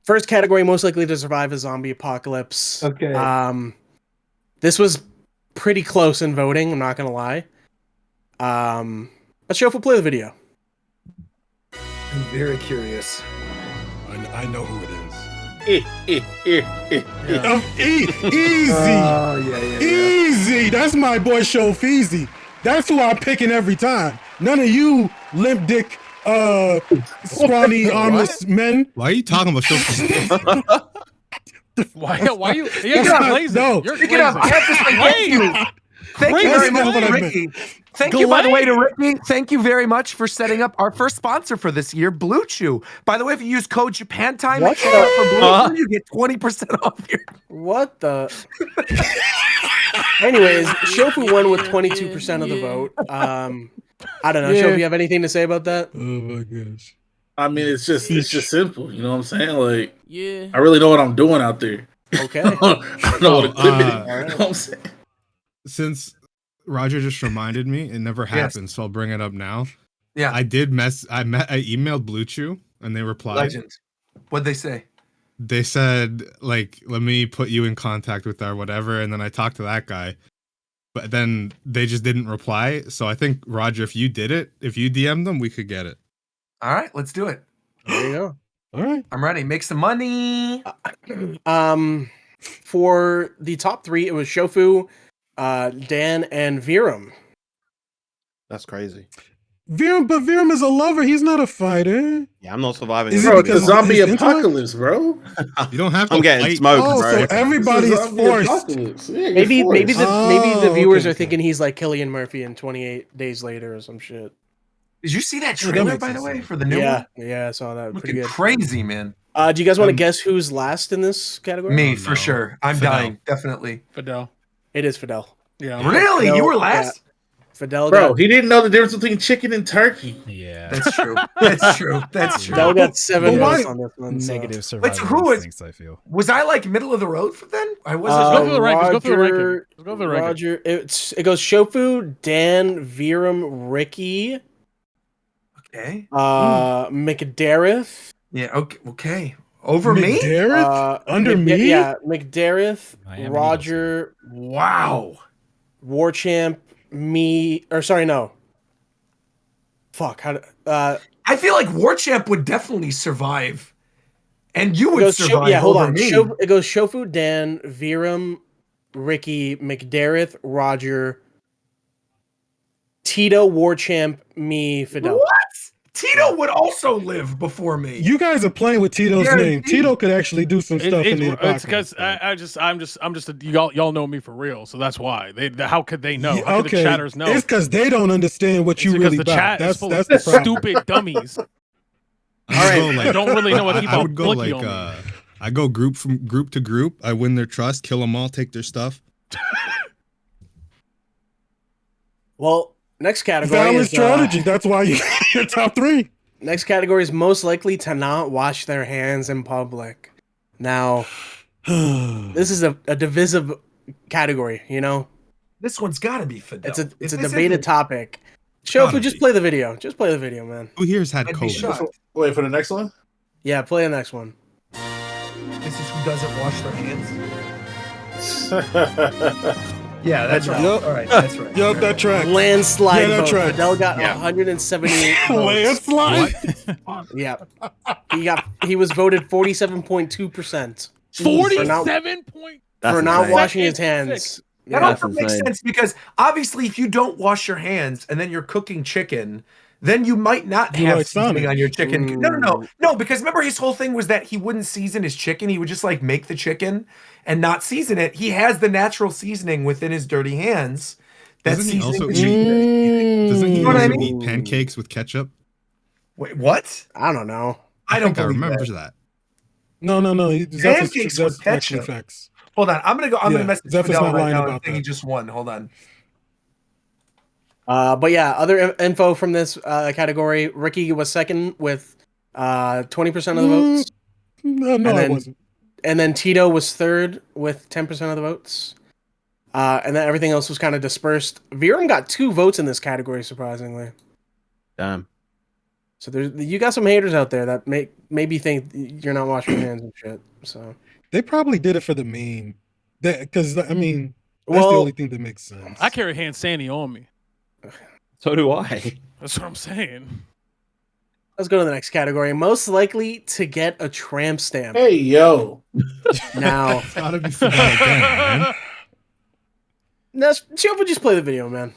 First category, most likely to survive a zombie apocalypse. Okay. This was pretty close in voting, I'm not going to lie. Let's play the video. I'm very curious. I know who it is. Easy. Easy. That's my boy Shofeezy. That's who I'm picking every time. None of you limp dick scrawny armless men. Why are you talking about Why you? You're glazing. No, You're Pick it up. I have to say thank you. Thank you very much, Ricky. Thank you, by the way, to Ricky. Thank you very much for setting up our first sponsor for this year, Blue Chew. By the way, if you use code JapanTime for Blue Chew, you get 20% off your. What the? Anyways, Shofu won with 22% of the vote. I don't know. Shofu, you have anything to say about that? Oh my gosh. I mean, it's just simple. You know what I'm saying? Like, I really know what I'm doing out there. Okay. I don't know what equipment. You know what I'm saying? Since Roger just reminded me, it never happened, so I'll bring it up now. Yeah, I emailed Blue Chew and they replied. Legend. What'd they say? They said, like, let me put you in contact with our whatever, and then I talked to that guy. But then they just didn't reply. So I think, Roger, if you did it, if you DM'd them, we could get it. All right, let's do it. There you go. All right. I'm ready. Make some money. For the top three, it was Shofu, Dan, and Virum. That's crazy. Virum is a lover. He's not a fighter. Yeah, I'm not surviving. Bro, it's a zombie apocalypse, bro. You don't have to. I'm getting smoked, bro. So everybody's forced. Maybe the viewers are thinking he's like Cillian Murphy in 28 Days Later or some shit. Did you see that trailer, by the way, for the new one? Yeah, I saw that. Looking pretty good. crazy, man. Do you guys want to guess who's last in this category? Me, for sure. I'm dying, definitely. Fidel. It is Fidel. Yeah. Really? Fidel, You were last? Yeah. Fidel he didn't know the difference between chicken and turkey. Yeah. That's true. That's true. That's true. Fidel got 7 votes on this one. Negative survival. But who instincts, I feel. Was I like middle of the road for then? I was. Let's go through the ranking. Let's go through the ranking. Let's go through the ranking. Roger. It goes Shofu, Dan, Virum, Ricky. Okay. McDareth. Yeah. Okay. Over me? Under me? Yeah. McDareth, Roger. Wow. Warchamp, me. Or sorry, no. Fuck. I feel like Warchamp would definitely survive, and you would survive. Hold over on. me. It goes Shofu, Dan, Virum, Ricky, McDareth, Roger, Tito, Warchamp, me, Fidel. What? Tito would also live before me. You guys are playing with Tito's name. Tito could actually do some stuff in the It's because I'm just y'all know me for real, so that's why. How could they know? How could the chatters know? It's because they don't understand what you really about. That's the stupid dummies. All right, they don't really know what people. I would go like I go group to group. I win their trust, kill them all, take their stuff. Well. Next category is strategy. That's why you're top 3. Next category is most likely to not wash their hands in public. Now, this is a divisive category, you know? This one's got to be Fidel. It's a debated topic. Shofu, just play the video. Just play the video, man. Who here's had COVID? Wait for the next one? Yeah, play the next one. This is who doesn't wash their hands. Yeah, that's right. Yup. All right, that's right. Yup, that track. Landslide Yeah, that vote. track. Fidel got 178 votes. Landslide. Yeah, he was voted 47.2%. 47 point. That's For not insane. washing his Sick. hands. That Yeah. also makes sense because obviously, if you don't wash your hands and then you're cooking chicken, then you might not You have like seasoning Sonic. on your chicken. No, because remember his whole thing was that he wouldn't season his chicken. He would just like make the chicken and not season it. He has the natural seasoning within his dirty hands. That Doesn't he seasoning also that eat? you- Doesn't he You know what I also mean? eat pancakes with ketchup? Wait, what? I don't know. I don't think I believe remember that. that. No. Pancakes That's with actually ketchup. facts. Hold on, I'm gonna Yeah, message Zeph is Fidel not right lying now about and say he that. just won. Hold on. But yeah, other info from this category: Ricky was second with 20% of the votes. No, and I then, wasn't. And then Tito was third with 10% of the votes. And then everything else was kind of dispersed. Virum got 2 votes in this category, surprisingly. Damn. So you got some haters out there that maybe think you're not washing your hands and shit. So They probably did it for the meme. Because I mean, that's Well, the only thing that makes sense. I carry hand sandy on me. So do I. That's what I'm saying. let's go to the next category. Most likely to get a tramp stamp. Hey, yo. Now, It's gotta be Fidel again, man. Chip would just play the video, man.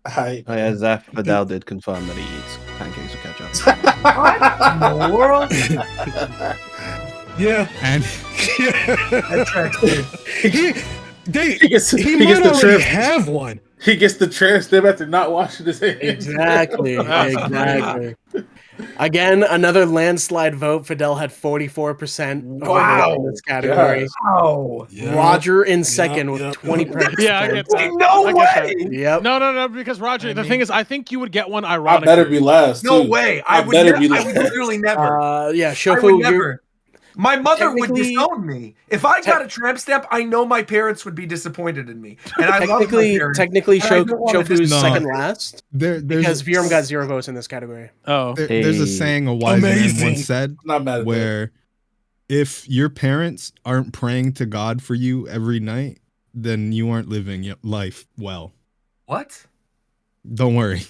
Hi. Oh, yeah, Zeph Fidel did confirm that he eats pancakes with ketchup. What in the world? Yeah. And That tracks, dude. he gets might the already tramp. have one. He gets the tramp stamp after not washing his hands. Exactly. Exactly. Again, another landslide vote. Fidel had 44% Wow. in this category. Wow. Yeah. Roger in second with yep. 20%. Yeah, I get that. No I get way. that. Yep. No, because Roger, the thing is, I think you would get one I ironically. better be last. No too. way. I I would better be I would last. literally never. Yeah, I would Shofu, never. My mother would technically- disown me. If I got a tramp stamp, I know my parents would be disappointed in me. And I love my parents. technically, but I don't wanna Shofu's No. second last there's because Virum got 0 votes in this category. Oh. there's a Hey. saying a wise man Amazing. once said, Not mad at where if your parents aren't praying to God for you every night, then you aren't living life well. What? Don't worry.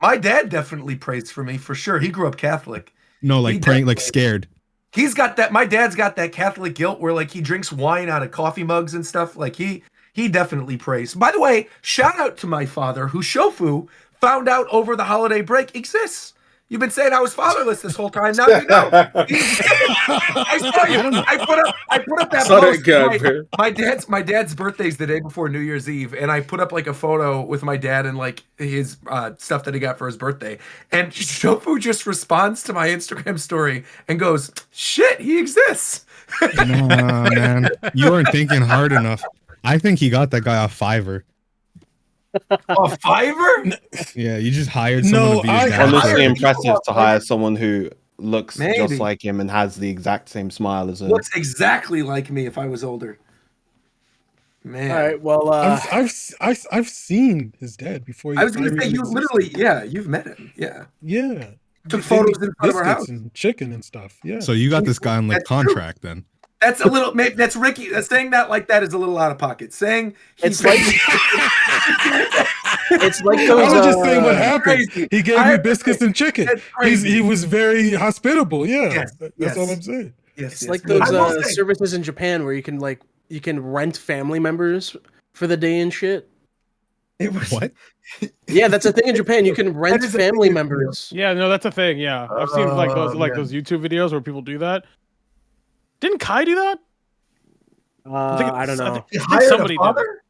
My dad definitely prays for me for sure. He grew up Catholic. No, like He praying, like definitely- scared. He's got that. My dad's got that Catholic guilt where like he drinks wine out of coffee mugs and stuff. Like he definitely prays. By the way, shout out to my father who Shofu found out over the holiday break exists. You've been saying I was fatherless this whole time. Now you know. I saw you. I put up that Saw that post. guy, man. My dad's birthday's the day before New Year's Eve, and I put up like a photo with my dad and like his stuff that he got for his birthday. And Shofu just responds to my Instagram story and goes, "Shit, he exists." Nah, man, you weren't thinking hard enough. I think he got that guy off Fiverr. A Fiverr? Yeah, you just hired someone No, to be his I- dad. Honestly, hired impressive people to up, hire someone who looks Maybe. just like him and has the exact same smile as him. Looks exactly like me if I was older. Man. All right. Well, I've seen his dad before. I was gonna Fiverr say even you existed. literally, yeah, you've met him. Yeah. Yeah. Took They photos make in front of our biscuits house. and chicken and stuff. Yeah. So you got this guy on like That's true. contract then. That's a little. That's Ricky. Saying that like that is a little out of pocket. Saying it's like it's like those. I was just saying what happened. crazy. He gave I me have to biscuits say, and chicken. that's crazy. He was very hospitable. Yeah. Yes, That's yes. all I'm saying. Yes, It's yes. like those I will say- services in Japan where you can rent family members for the day and shit. It was, What? Yeah, that's a thing in Japan. You can rent is a family thing in members. Yeah, no, that's a thing. Yeah, I've seen like Oh, man. those YouTube videos where people do that. Didn't Kai do that? I don't know. He I think hired somebody a did. father?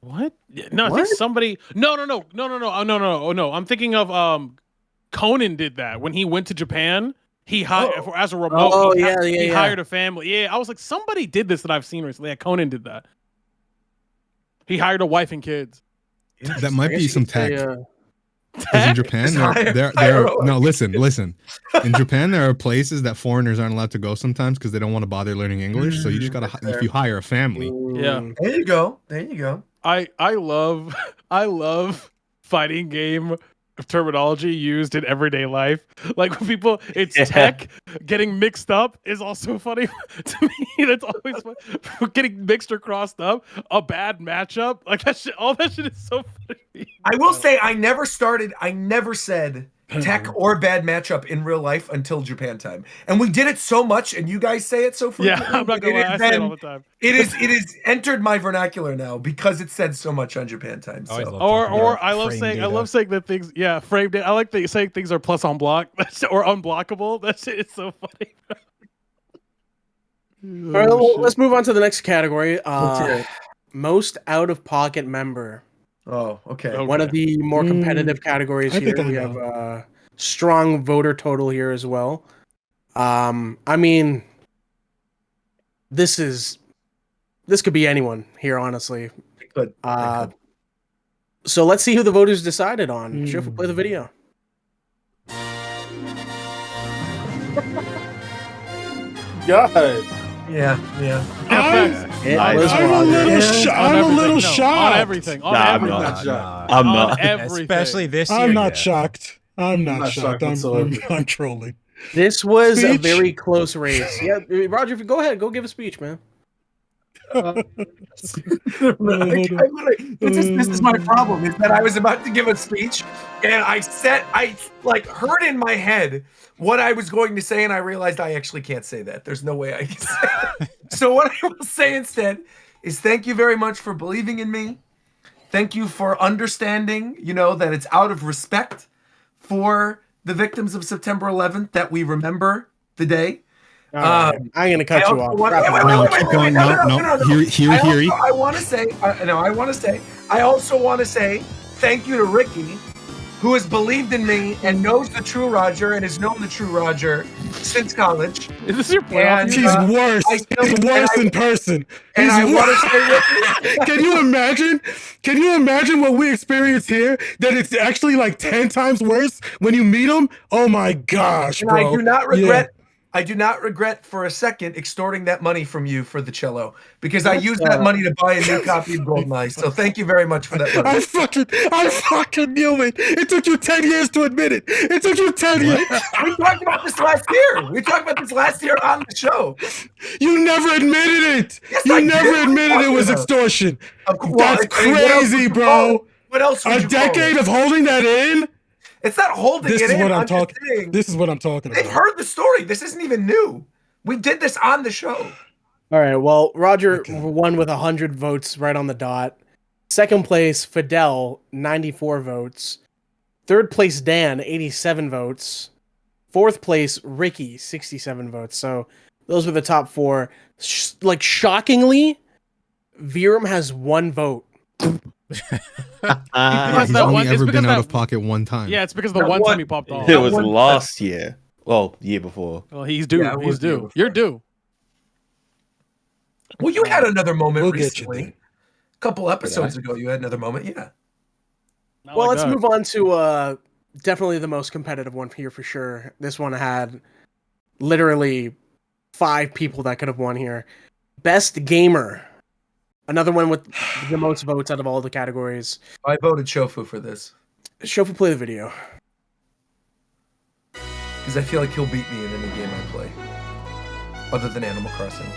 What? No, I What? think somebody. No. Oh no. I'm thinking of Conan did that when he went to Japan. He hired as a remote. Oh, he yeah, he yeah. hired a family. Yeah, I was like, somebody did this that I've seen recently. Yeah, Conan did that. He hired a wife and kids. That might be some tech. Yeah. Because in Japan, Just hire no, listen. In Japan, there are places that foreigners aren't allowed to go sometimes because they don't want to bother learning English. So you just gotta, if you hire a family, Yeah. There you go. There you go. I love fighting game terminology used in everyday life. Like when people, it's tech getting mixed up is also funny to me. That's always fun. Getting mixed or crossed up. A bad matchup, like that shit. All that shit is so funny. I will say I never said tech or bad matchup in real life until Japan time. And we did it so much, and you guys say it so frequently. Yeah, I'm not gonna lie, I say it all the time. It is entered my vernacular now because it's said so much on Japan time. So. Or I love saying that things, yeah, frame data. I like saying things are plus on block or unblockable. That shit is so funny. All right, well, let's move on to the next category. Most out of pocket member. Oh, okay. One of the more competitive categories here. We have a strong voter total here as well. I mean, this could be anyone here, honestly. It could. So let's see who the voters decided on. Jeff, play the video. God. Yeah. I'm a little shocked. On everything. I'm not. Especially this year. I'm not shocked. I'm not shocked. I'm trolling. This was a very close race. Yeah, Roger, go ahead. Go give a speech, man. This is my problem, is that I was about to give a speech and I heard in my head what I was going to say, and I realized I actually can't say that. There's no way I can say it. So what I will say instead is thank you very much for believing in me. Thank you for understanding, that it's out of respect for the victims of September 11th that we remember the day. I'm gonna cut you off. I want to say. I also want to say thank you to Ricky, who has believed in me and knows the true Roger and has known the true Roger since college. Is this your plan? He's worse. He's worse in person. And I want to say, Ricky, Can you imagine? Can you imagine what we experience here? That it's actually like 10 times worse when you meet him. Oh my gosh, and bro! I do not regret. I do not regret for a second extorting that money from you for the cello, because I used that money to buy a new copy of GoldenEye. So thank you very much for that money. I fucking knew it. It took you 10 years to admit it. It took you 10 years. We talked about this last year. We talked about this last year on the show. You never admitted it. Yes, You I never did. admitted it was extortion. That's crazy, What bro. What else? A decade of holding that in. It's not holding This it is in. what I'm talking. Saying, This is what I'm talking they've about. heard the story. This isn't even new. We did this on the show. All right. Well, Roger won with 100 votes right on the dot. Second place, Fidel, 94 votes. Third place, Dan, 87 votes. Fourth place, Ricky, 67 votes. So those were the top four. Shockingly, Virum has 1 vote. He's only ever been out of pocket one time. Yeah, it's because the one time he popped off. It was last year. Well, year before. Well, he's due. Yeah, he's due. You're due. Well, you had another moment We'll get recently. you A couple episodes ago, you had another moment. Yeah. Well, let's move on to definitely the most competitive one here for sure. This one had literally 5 people that could have won here. Best gamer. Another one with the most votes out of all the categories. I voted Shofu for this. Shofu, play the video. Because I feel like he'll beat me in any game I play. Other than Animal Crossing.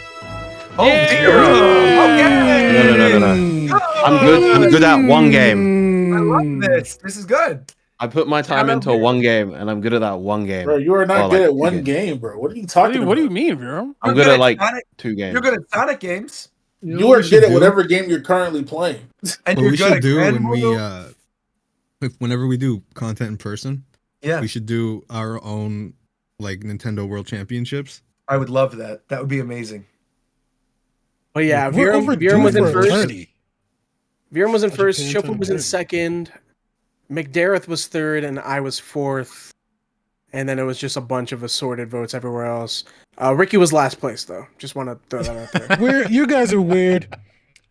Oh, dear! Okay! No. I'm good at one game. I love this. This is good. I put my time into one game, and I'm good at that one game. Bro, you are not good at one game, bro. What are you talking about? What do you mean, Virum? I'm good at like Sonic. 2 games. You're good at Sonic games. You are good at whatever game you're currently playing. And What you're we good should at do Grand when we Moto. whenever we do content in person, Yeah, we should do our own like Nintendo World Championships. I would love that. That would be amazing. But yeah, We're Virum was in overdue for a first. tourney. Virum was in first. Japan Shofu was in tournament. second. McDareth was third, and I was fourth. And then it was just a bunch of assorted votes everywhere else. Ricky was last place, though. Just want to throw that out there. You guys are weird.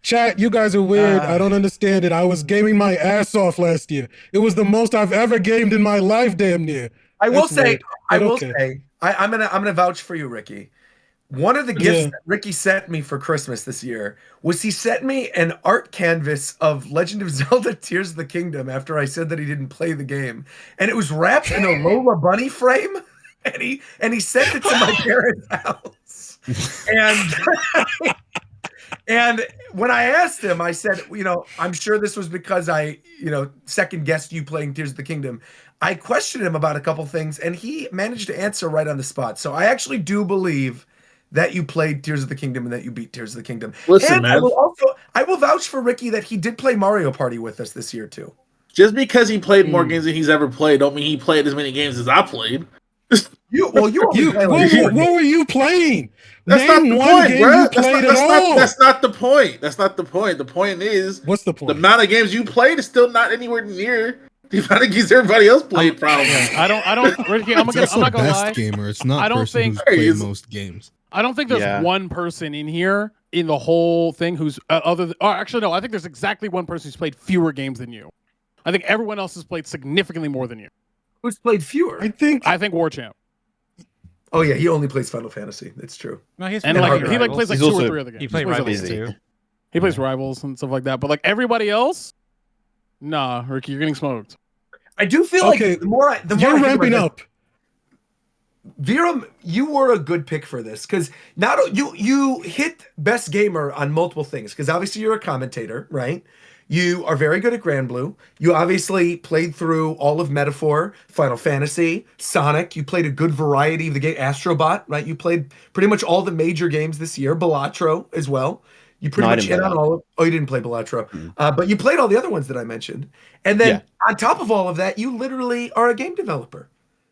Chat, you guys are weird. I don't understand it. I was gaming my ass off last year. It was the most I've ever gamed in my life, damn near. I will That's say, weird, I but will okay. say, I'm gonna vouch for you, Ricky. One of the gifts that Ricky sent me for Christmas this year was he sent me an art canvas of Legend of Zelda Tears of the Kingdom after I said that he didn't play the game. And it was wrapped in a Lola bunny frame. And he sent it to my parents' house. And when I asked him, I said, I'm sure this was because I, second guessed you playing Tears of the Kingdom. I questioned him about a couple things, and he managed to answer right on the spot. So I actually do believe that you played Tears of the Kingdom and that you beat Tears of the Kingdom. Listen, and man. I will vouch for Ricky that he did play Mario Party with us this year too. Just because he played more games than he's ever played, don't mean he played as many games as I played. What were you playing? That's Name not the one point, game bro. you played at all. That's not the point. That's not the point. The point is, what's the point? The amount of games you played is still not anywhere near the amount of games everybody else played. Probably. I don't. Ricky, I'm not gonna lie. Gamer. It's not. I don't person think who's played most games. I don't think there's one person in here in the whole thing who's actually no. I think there's exactly one person who's played fewer games than you. I think everyone else has played significantly more than you. Who's played fewer? I think Warchamp. Oh yeah, he only plays Final Fantasy. That's true. No, he plays like two or three other games. He played Rivals too. He plays Rivals and stuff like that. But like everybody else, nah, Ricky, you're getting smoked. I do feel like the more you're ramping up. Viram, you were a good pick for this because you hit best gamer on multiple things because obviously you're a commentator, right? You are very good at Grand Blue. You obviously played through all of Metaphor, Final Fantasy, Sonic. You played a good variety of the game, Astrobot, right? You played pretty much all the major games this year, Balatro as well. You pretty much hit on all of. Oh, you didn't play Balatro, but you played all the other ones that I mentioned. And then on top of all of that, you literally are a game developer.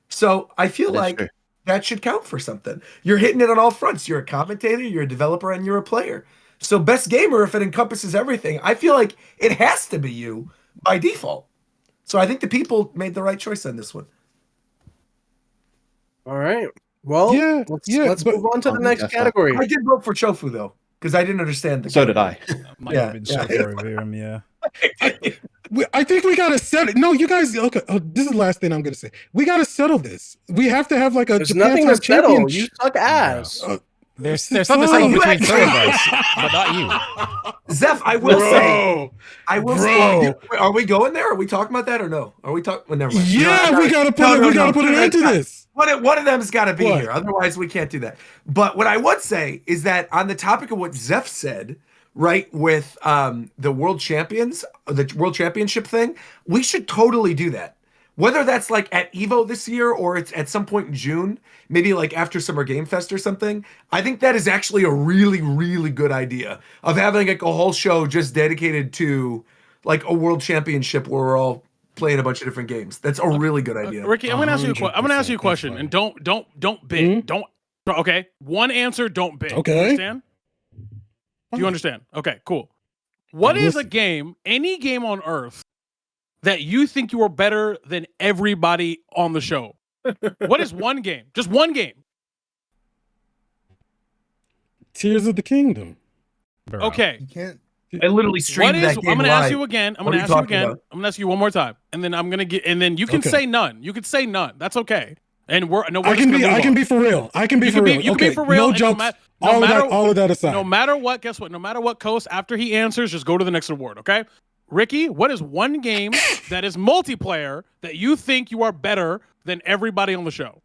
So I feel like that should count for something. You're hitting it on all fronts. You're a commentator, you're a developer, and you're a player. So best gamer, if it encompasses everything, I feel like it has to be you by default. So I think the people made the right choice on this one. All right. Well, let's move on to the next category. I did vote for Chofu though, because I didn't understand the So did I. Might have been Chofu, yeah. I think we gotta settle. No, you guys. Okay, this is the last thing I'm gonna say. We gotta settle this. We have to have like a. There's nothing to settle. You suck ass. There's something to settle between two of us, but not you. Zeph, I will say. Are we going there? Are we talking about that or no? Are we talking? Well, never mind. Yeah, we gotta put an end to this. One of them's got to be here. Otherwise, we can't do that. But what I would say is that on the topic of what Zeph said, right, with the world champions, the world championship thing, we should totally do that. Whether that's like at Evo this year or it's at some point in June, maybe like after Summer Game Fest or something, I think that is actually a really, really good idea of having like a whole show just dedicated to like a world championship where we're all playing a bunch of different games. That's a really good idea. Ricky, I'm gonna ask you a question, and don't bid. Don't. Okay, one answer. Don't bid. Okay. You understand? Do you understand? Okay, cool. What is a game, any game on Earth, that you think you are better than everybody on the show? What is one game? Just one game. Tears of the Kingdom. Okay. You can't. I literally streamed that game I'm gonna live. ask you again. I'm What gonna are you ask you talking again. about? I'm gonna ask you one more time, and then I'm gonna get. And then you can say none. You can say none. That's okay. And we're I can be for real. I can be for real. You can be for real. No jokes. All of that aside. No matter what, guess what? No matter what coast, after he answers, just go to the next award, okay? Ricky, what is one game that is multiplayer that you think you are better than everybody on the show?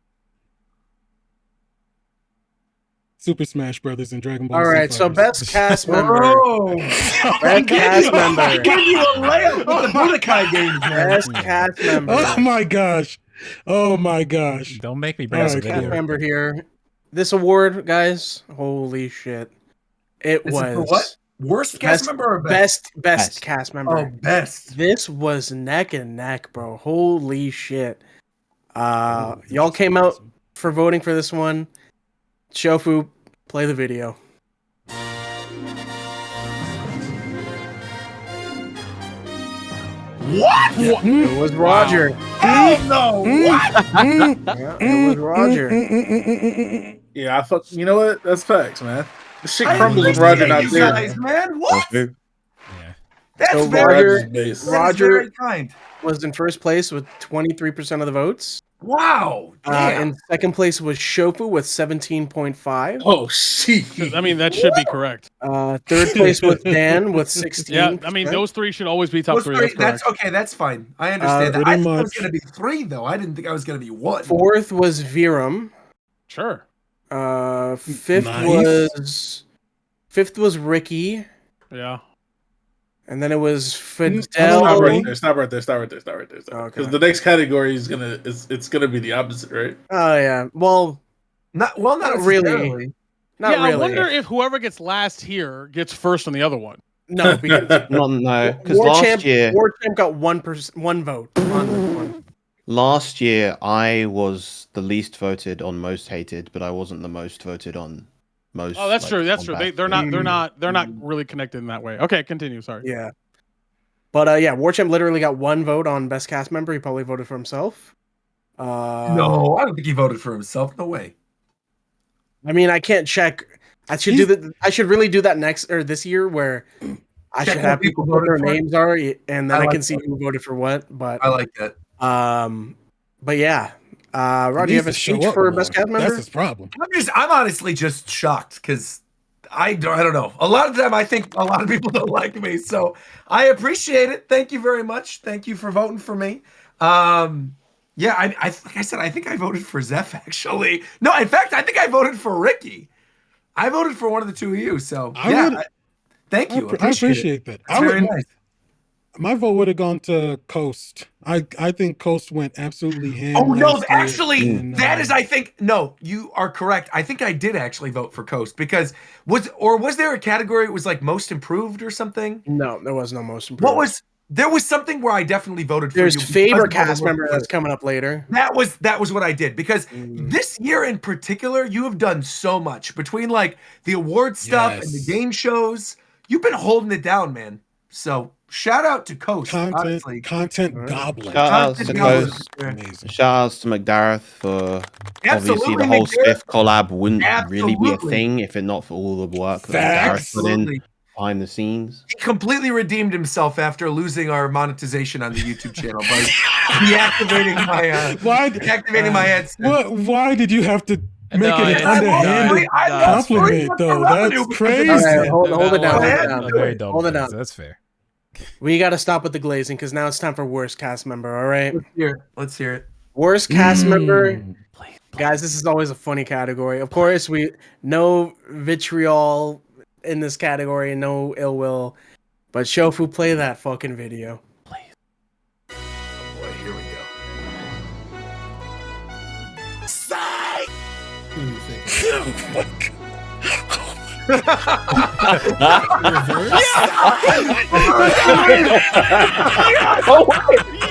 Super Smash Brothers and Dragon Ball. All right, so best cast member. Best cast member. I gave you a layup with the Budokai games, man. Best cast member. Oh my gosh. Oh my gosh. Don't make me bring up a Cast video. member here. This award, guys, holy shit. It Is was it for what? Worst cast member or best cast member. Oh, best. This was neck and neck, bro. Holy shit. Y'all came out for voting for this one. Shofu, play the video. What? It was Roger. Hell no! What? Yeah, it was Roger. Yeah, you know what? That's facts, man. This shit crumbles with Roger not you there. guys, man. What? Yeah. That's So very, Roger, that is Roger very kind. was in first place with 23% of the votes. Wow. In second place was Shofu with 17.5. Oh, shit. I mean, that should be correct. Third place was Dan with 16. Yeah, I mean, those three should always be top three. That's correct. okay. That's fine. I understand that. I pretty thought it was much. going to be 3, though. I didn't think I was going to be 1. Fourth was Virum. Sure. Fifth was Ricky. Yeah. And then it was Fidel. Stop right there. Okay. Because the next category is it's gonna be the opposite, right? Oh yeah. Well, not really. necessarily. Not yeah, really. I wonder if whoever gets last here gets first on the other one. No, because because last year War Champ got 1 vote on this one. Last year, I was the least voted on most hated, but I wasn't the most voted on most. Oh, that's true. That's on true. best. They're not really connected in that way. Okay, continue. Sorry. Yeah. But yeah, War Champ literally got 1 vote on best cast member. He probably voted for himself. No, I don't think he voted for himself. No way. I mean, I can't check. I should really do that next or this year, where I Check should what have people people put their voted for? names are, and then I like can see that. who voted for what. But I like that. but yeah, Rod, do you have a speech for best cast member? That's his problem. I'm honestly just shocked because I don't know. A lot of them, I think a lot of people don't like me, so I appreciate it. Thank you very much. Thank you for voting for me. Yeah, like I said, I think I voted for Zeph actually. No, in fact, I think I voted for Ricky. I voted for one of the two of you. So thank you. I appreciate that. That's very nice. My vote would have gone to Coast. I think Coast went absolutely ham. Oh no, last year, actually, and, that is, I think, no, you are correct. I think I did actually vote for Coast because was there a category it was like most improved or something? No, there was no most improved. There was something where I definitely voted for There's you. favorite cast member that's coming up later. That was what I did because this year in particular, you have done so much between like the award stuff and the game shows. You've been holding it down, man. So shout out to Coast. Honestly. Content goblin. Shout outs to Coast. Amazing. Shout outs to McDareth for obviously Absolutely, the whole McDareth. Spiff collab wouldn't really be a Absolutely. thing if it not for all the work that McDareth put in Absolutely. behind the scenes. He completely redeemed himself after losing our monetization on the YouTube channel by deactivating my headset. Why did you have to make it an I underhanded love free compliment, though? revenue That's because crazy. All right, hold it down. Go ahead. Hold it down. Very dumb. Hold it down. That's fair. We got to stop with the glazing because now it's time for worst cast member. All right, Let's hear it. worst cast member. Guys, this is always a funny category. Of course, no vitriol in this category, no ill will. But Shofu, play that fucking video. Oh boy, here we go.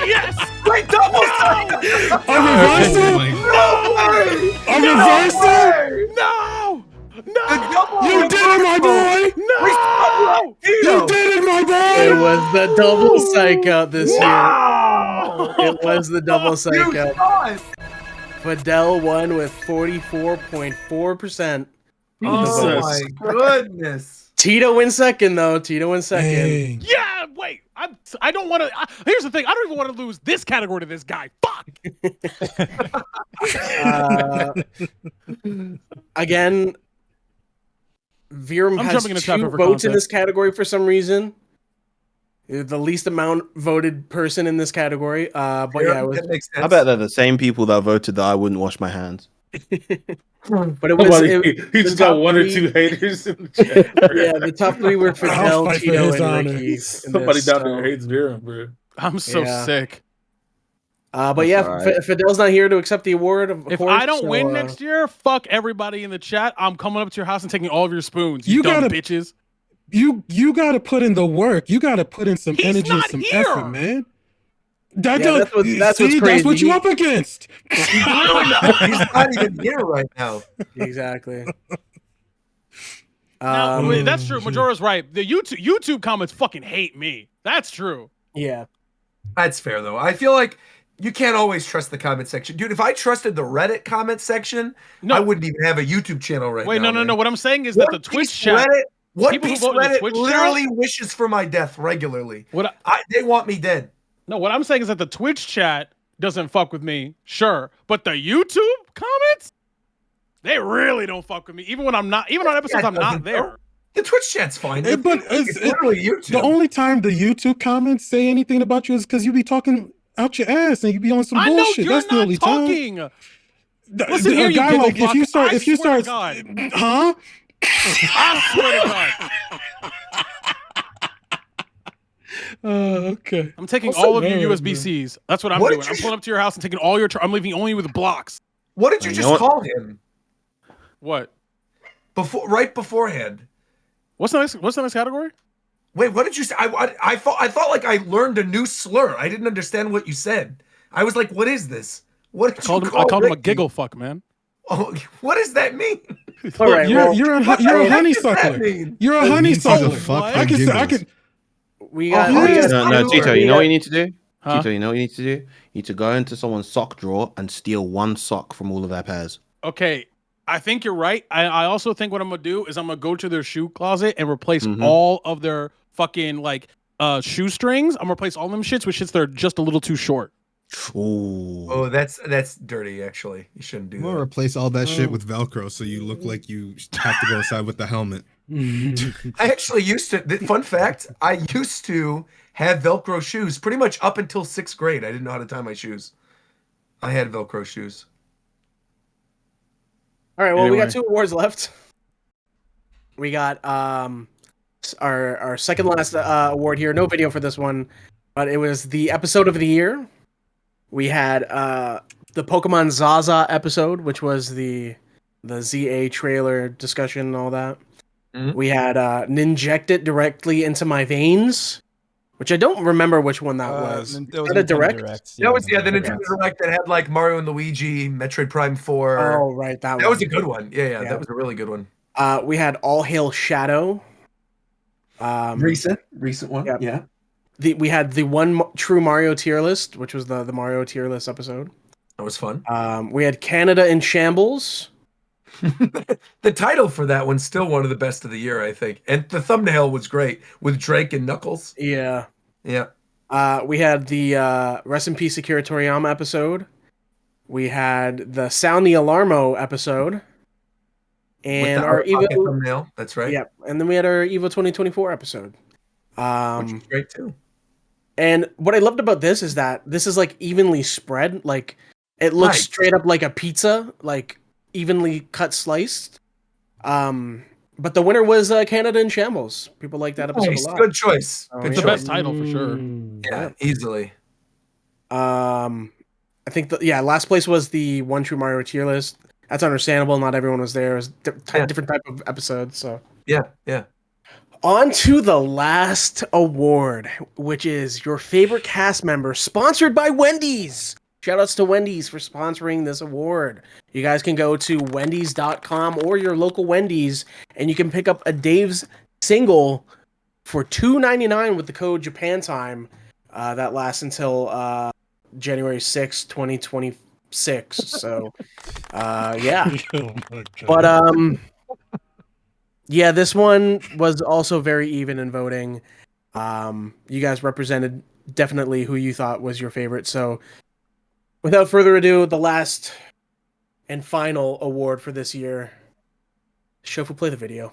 Yes! Wait, double A reversal? A reversal? No! You did it, my boy! No! You did it, my It boy! was the double psych out this year. No! It was the double psych You out. saw it. Fidel won with 44.4%. Oh my goodness. Tito wins second, though. Tito wins second. Dang. Yeah, wait. I don't want to. Here's the thing. I don't even want to lose this category to this guy. Fuck. Again, Virum I'm has jumping in the trap 2 for votes in content. this category for some reason. The least amount voted person in this category. But yeah, it was, that makes sense. I bet they're the same people that voted that I wouldn't wash my hands. but it was. He just got 1 or 2 haters in the chat. Yeah, the top 3 were Fidel, fight for Tito, his and honor. Ricky. in Somebody this, down so- there hates Virum, bro. I'm so Yeah. sick. But yeah, all right. Fidel's not here to accept the award. Of If course, I don't so, win next year, fuck everybody in the chat. I'm coming up to your house and taking all of your spoons. You You dumb gotta- bitches. You gotta put in the work. You gotta put in some He's energy and not some here. effort, man. Yeah, that's what's That's what crazy. you up against. He's not even here right now. Exactly. Now, that's true. Majora's right. The YouTube comments fucking hate me. That's true. Yeah. That's fair though. I feel like you can't always trust the comment section. Dude, if I trusted the Reddit comment section, No. I wouldn't even have a YouTube channel right Wait, now. no. man. What I'm saying is that the Twitch chat. One people who Piece vote in the Reddit Twitch literally chat- wishes for my death regularly. What They want me dead. No, what I'm saying is that the Twitch chat doesn't fuck with me, sure. But the YouTube comments, they really don't fuck with me. Even when I'm not, even on episodes I'm not there. The Twitch chat's fine. But it's literally YouTube. The only time the YouTube comments say anything about you is because you be talking out your ass and you be on some I bullshit. know you're That's the not only talking. time. Listen here, you guy giggle like fuck. if you start, I swear to God. huh? I swear to God. Okay. I'm taking What's all up, of your man? USB-Cs. That's what I'm What doing. did I'm you- pulling up to your house and taking all your. I'm leaving only with blocks. What did you You just know what? call him? What? Right beforehand. What's the next category? Wait, what did you say? I thought like I learned a new slur. I didn't understand what you said. I was like, what is this? What did I called him a giggle fuck, man. Oh, what does that mean? All right, You're a what the heck does that honeysuckler. mean? You're a It means he's a honeysuckler. fuck I that can say, I giggles. can. we got. Oh, we yes. got- No, Tito, you know what you need to do? Huh? Tito, you know what you need to do? You need to go into someone's sock drawer and steal one sock from all of their pairs. Okay, I think you're right. I also think what I'm gonna do is I'm gonna go to their shoe closet and replace Mhm. all of their fucking like shoestrings. I'm gonna replace all them shits with shits that are just a little too short. Ooh. Oh, that's dirty. Actually, you shouldn't do I'm gonna that. replace all that shit with Velcro so you look like you have to go outside with the helmet. I actually used to. Fun fact: I used to have Velcro shoes pretty much up until 6th grade. I didn't know how to tie my shoes. I had Velcro shoes. All right, well, we Anyway. got 2 awards left. We got our second last award here. No video for this one, but it was the episode of the year. We had the Pokemon Zaza episode, which was the ZA trailer discussion and all that. Mhm. We had Ninject It Directly Into My Veins, which I don't remember which one that was. There was that a Nintendo direct? That was the Nintendo Nintendo Direct that had like Mario and Luigi, Metroid Prime 4. Oh, right, that that one. was a good one. Yeah, Yeah. that was a really good one. We had All Hail Shadow. Recent one. yeah. Yeah. We had the one true Mario tier list, which was the Mario tier list episode. That was fun. We had Canada in Shambles. The title for that one's still one of the best of the year, I think. And the thumbnail was great with Drake and Knuckles. Yeah. Yeah. We had the Rest in Peace Akira Toriyama episode. We had the Sound the Alarmo episode. And With our the pocket Evo thumbnail. That's right. Yeah, and then we had our Evo 2024 episode. Which is great too. And what I loved about this is that this is like evenly spread. Like it looks Nice. straight up like a pizza, like evenly cut sliced. But the winner was Canada in Shambles. People like that episode Nice. a lot. Good choice. Oh, Good It's the yeah. best title for sure. Yeah, easily. I think last place was the One True Mario tier list. That's understandable. Not everyone was there. It was different type of episode. So Yeah, yeah. on to the last award, which is your favorite cast member, sponsored by Wendy's. Shoutouts to Wendy's for sponsoring this award. You guys can go to Wendy's.com or your local Wendy's, and you can pick up a Dave's single for $2.99 with the code JapanTime. That lasts until January 6th, 2026. So, yeah. Oh my God. But yeah, this one was also very even in voting. You guys represented definitely who you thought was your favorite. So, without further ado, the last and final award for this year. Shofu, play the video.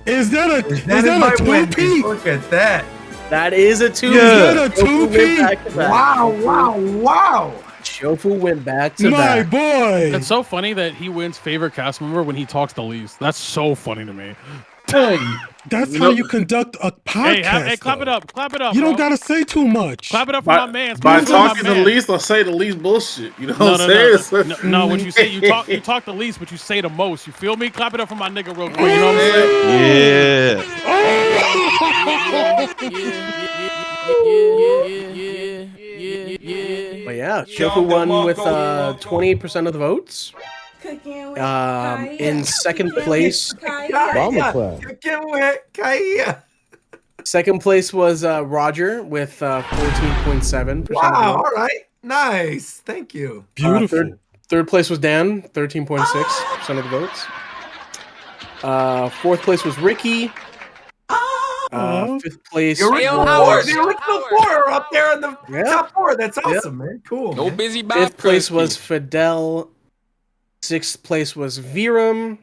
Is that a That is my win. two-peat? Look at that. That is a two. Is that a Shofu went two-peat? back to back. Wow. Shofu went back to My back. boy. It's so funny that he wins favorite cast member when he talks the least. That's so funny to me. That's how you conduct a podcast. Hey, clap though. it up. Clap it up. You don't bro. gotta say too much. clap it up for By, my man. by Clap it up for my talking the man. least, I'll say the least bullshit. You know No, what no, I'm no, saying? no, no. What you say, you talk the least, but you say the most. You feel me? Clap it up for my nigga real quick. You know what I'm saying? But yeah, Shofu won with 28% of the votes. In second place, second place was Roger with 14.7%. Wow. All right. Nice. Thank you. Beautiful. Third place was Dan, 13.6% of the votes. Fourth place was Ricky. Fifth place. The original four are up there in the top four. That's awesome, man. Cool. No man. busy Bob. Fifth place was Fidel. Sixth place was Virum.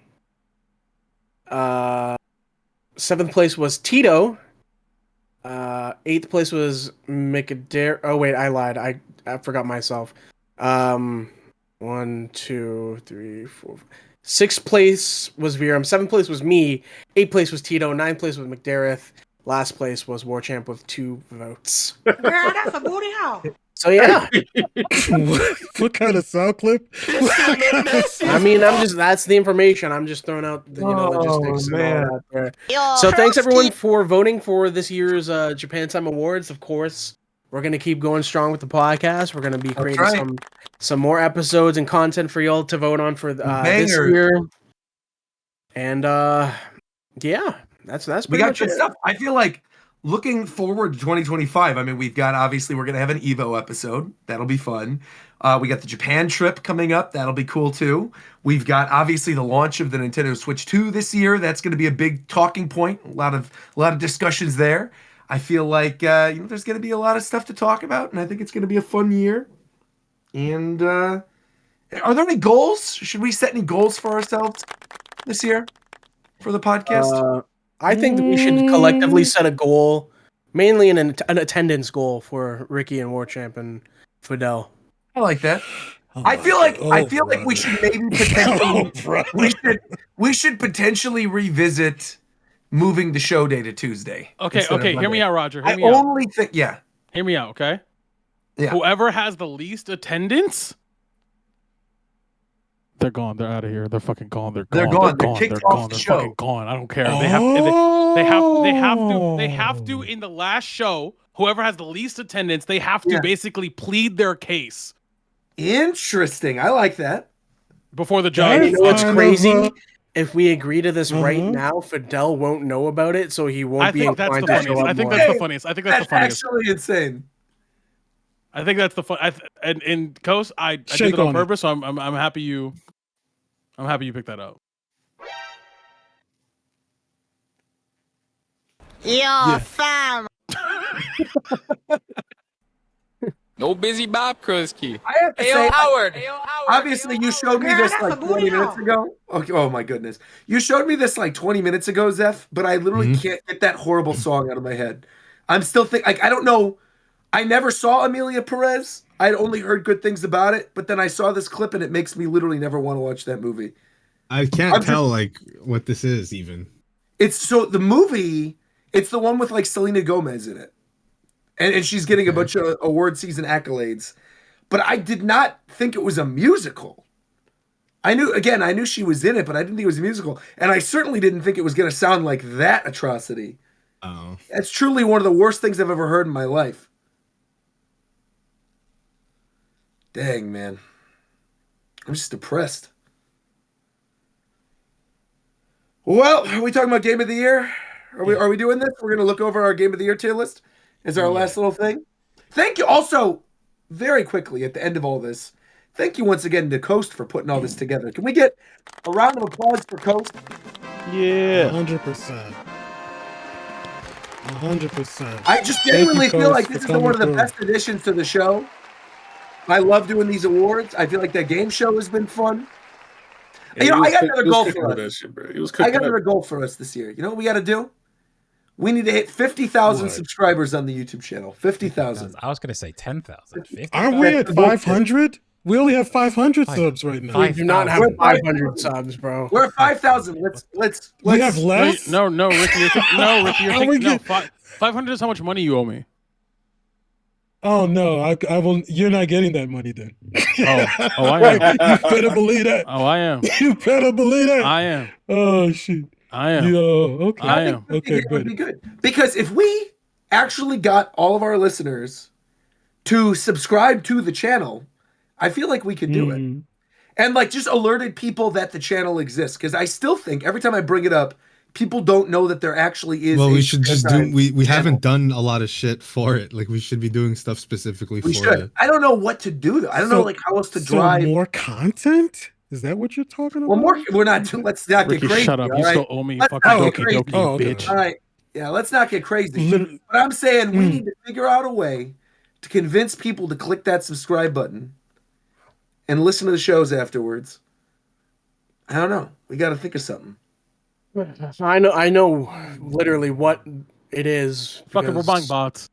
Seventh place was Tito. Eighth place was McDare. Oh wait, I lied. I forgot myself. 1, 2, 3, 4. Sixth place was Virum. Seventh place was me. Eighth place was Tito. Ninth place was McDareth. Last place was Warchamp with 2 votes. Girl, that's a booty hole. So yeah. What kind of sound clip? I mean, that's the information. I'm just throwing out the logistics and all that there. So thanks everyone for voting for this year's Japan Time Awards. Of course, we're gonna keep going strong with the podcast. We're gonna be creating some more episodes and content for y'all to vote on for this year. And yeah, that's pretty much good it. stuff. I feel like looking forward to 2025. I mean, we're gonna have an Evo episode. That'll be fun. We got the Japan trip coming up. That'll be cool too. We've got obviously the launch of the Nintendo Switch 2 this year. That's going to be a big talking point. A lot of discussions there. I feel like there's going to be a lot of stuff to talk about, and I think it's going to be a fun year. And are there any goals? Should we set any goals for ourselves this year for the podcast? I think that we should collectively set a goal, mainly an attendance goal for Ricky and Warchamp and Fidel. I like that. I feel like we should maybe potentially we should potentially revisit moving the show day to Tuesday. Okay, hear me out, Roger. Hear me out, okay? Yeah. Whoever has the least attendance, they're gone. They're out of here. They're fucking gone. They're gone. They're kicked off the show. Fucking gone. I don't care. They have to in the last show. Whoever has the least attendance, they have to basically plead their case. Interesting. I like that. Before the judge. You know what's crazy? If we agree to this right now, Fidel won't know about it, so he won't be inclined to show up. I think that's the funniest. I think that's the funniest. Actually insane. I think that's the fun. And Coast, I did it on purpose, so I'm happy you. I'm happy you picked that up. Fam. No busy Bob Krusky. I have to say, Howard. Obviously, you showed me this like 20 minutes ago. Okay, oh my goodness. You showed me this like 20 minutes ago, Zeph, but I literally can't get that horrible song out of my head. I'm still thinking, I don't know. I never saw Emilia Pérez. I'd only heard good things about it, but then I saw this clip and it makes me literally never want to watch that movie. I can't tell like what this is even. It's the movie, it's the one with like Selena Gomez in it. And she's getting a bunch of award season accolades. But I did not think it was a musical. I knew she was in it, but I didn't think it was a musical. And I certainly didn't think it was going to sound like that atrocity. Oh. That's truly one of the worst things I've ever heard in my life. Dang, man. I'm just depressed. Well, are we talking about Game of the Year? Are we doing this? We're going to look over our Game of the Year tier list? Is our last little thing? Thank you. Also, very quickly at the end of all this, thank you once again to Coast for putting all this together. Can we get a round of applause for Coast? Yeah. 100%. 100%. I just genuinely feel like this is one of the best additions to the show. I love doing these awards. I feel like that game show has been fun. Yeah, I got another goal for us. Shit, I got another goal for us this year. You know what we got to do? We need to hit 50,000 subscribers on the YouTube channel. 50,000. I was going to say 10,000. Aren't we at 500? We only have 500 subs right now. We do not have 500 subs, bro. We're at 5,000. Let's. We have less? No, Ricky. Ricky, you're thinking, no, 500 is how much money you owe me. Oh no, I will. You're not getting that money then. Oh, I am. You better believe that. Oh, I am. You better believe that. I am. Oh shit. I am. Yo, okay. I am. Okay, it would be good because if we actually got all of our listeners to subscribe to the channel, I feel like we could do it, and like just alerted people that the channel exists. Because I still think every time I bring it up, people don't know that there actually is. Well, we should just do. We haven't done a lot of shit for it. Like we should be doing stuff specifically for it. I don't know what to do though. I don't know like how else to drive more content. Is that what you're talking about? Well, more. We're not. Let's not Ricky, get crazy. shut up. all You right? still owe me Let's fucking not get Doki crazy. Doki, Oh, you okay. bitch. All right. Yeah, let's not get crazy. Literally- But I'm saying we need to figure out a way to convince people to click that subscribe button and listen to the shows afterwards. I don't know. We got to think of something. I know literally what it is. Fucking, we're because buying bots.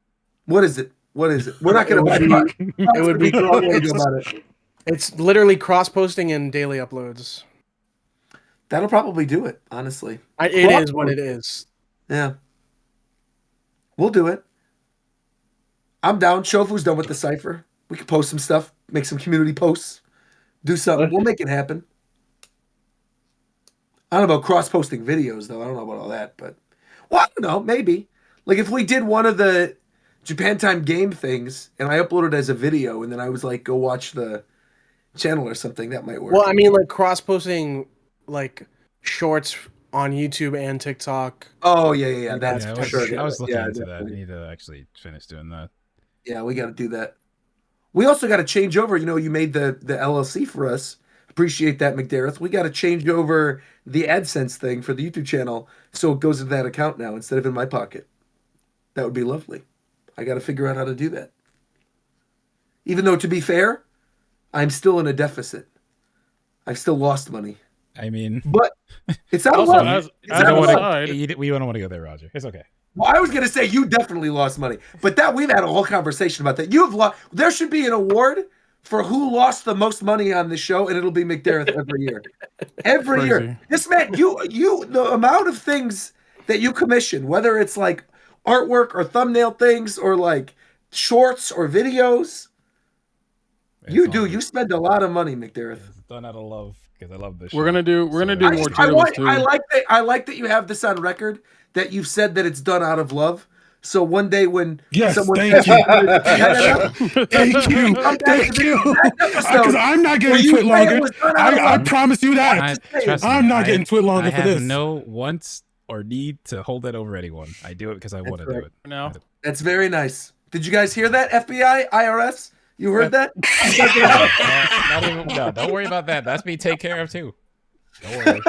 What is it? What is it? We're not going to buy it. It would be the wrong way to go about it. It's literally cross posting and daily uploads. That'll probably do it, honestly. It is what it is. Yeah. We'll do it. I'm down. Shofu's done with the cipher. We could post some stuff, make some community posts, do something. We'll make it happen. I don't know about cross-posting videos, though. I don't know about all that, but well, I don't know. Maybe like if we did one of the Japan Time game things and I uploaded it as a video, and then I was like, go watch the channel or something, that might work. Well, I mean, like cross posting like shorts on YouTube and TikTok. Oh yeah. That's Yeah, for sure. I was looking into that. definitely. I need to actually finish doing that. Yeah, we got to do that. We also got to change over. You know, you made the LLC for us. Appreciate that, McDareth. We got to change over the AdSense thing for the YouTube channel so it goes into that account now instead of in my pocket. That would be lovely. I got to figure out how to do that. Even though, to be fair, I'm still in a deficit. I've still lost money. I mean, but it's not Also, love. as It's not an love. aside, we don't want to go there, Roger. It's okay. Well, I was going to say you definitely lost money, but that we've had a whole conversation about that. You've lost. There should be an award for who lost the most money on the show, and it'll be McDareth every year. Every Crazy. year, this man, the amount of things that you commission, whether it's like artwork or thumbnail things or like shorts or videos, you spend a lot of money, McDareth. It's done out of love because I love this. We're gonna do more I tier lists too. I like that you have this on record that you've said that it's done out of love. So one day when someone thank you. thank you, Because I'm not getting Twit longer. I promise you that. I'm not getting Twit longer for this. I have no want or need to hold that over anyone. I do it because I want to do it. No, that's very nice. Did you guys hear that? FBI, IRS, you heard that? No, don't worry about that. That's me take care of too. Don't worry.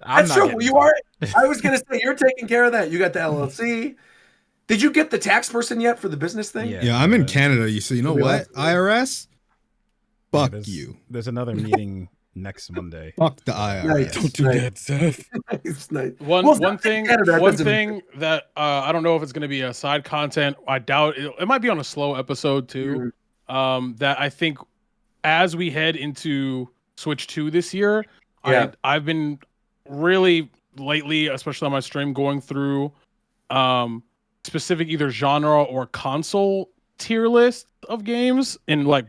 That's true. You are. I was gonna say you're taking care of that. You got the LLC. Did you get the tax person yet for the business thing? Yeah, I'm in Canada. You know what? IRS? Fuck you. There's another meeting next Monday. Fuck the IRS. Nice. Don't do that, Seth. Nice. One thing that I don't know if it's going to be a side content. I doubt it might be on a slow episode too. That I think as we head into Switch 2 this year, I've been really lately, especially on my stream, going through specific either genre or console tier list of games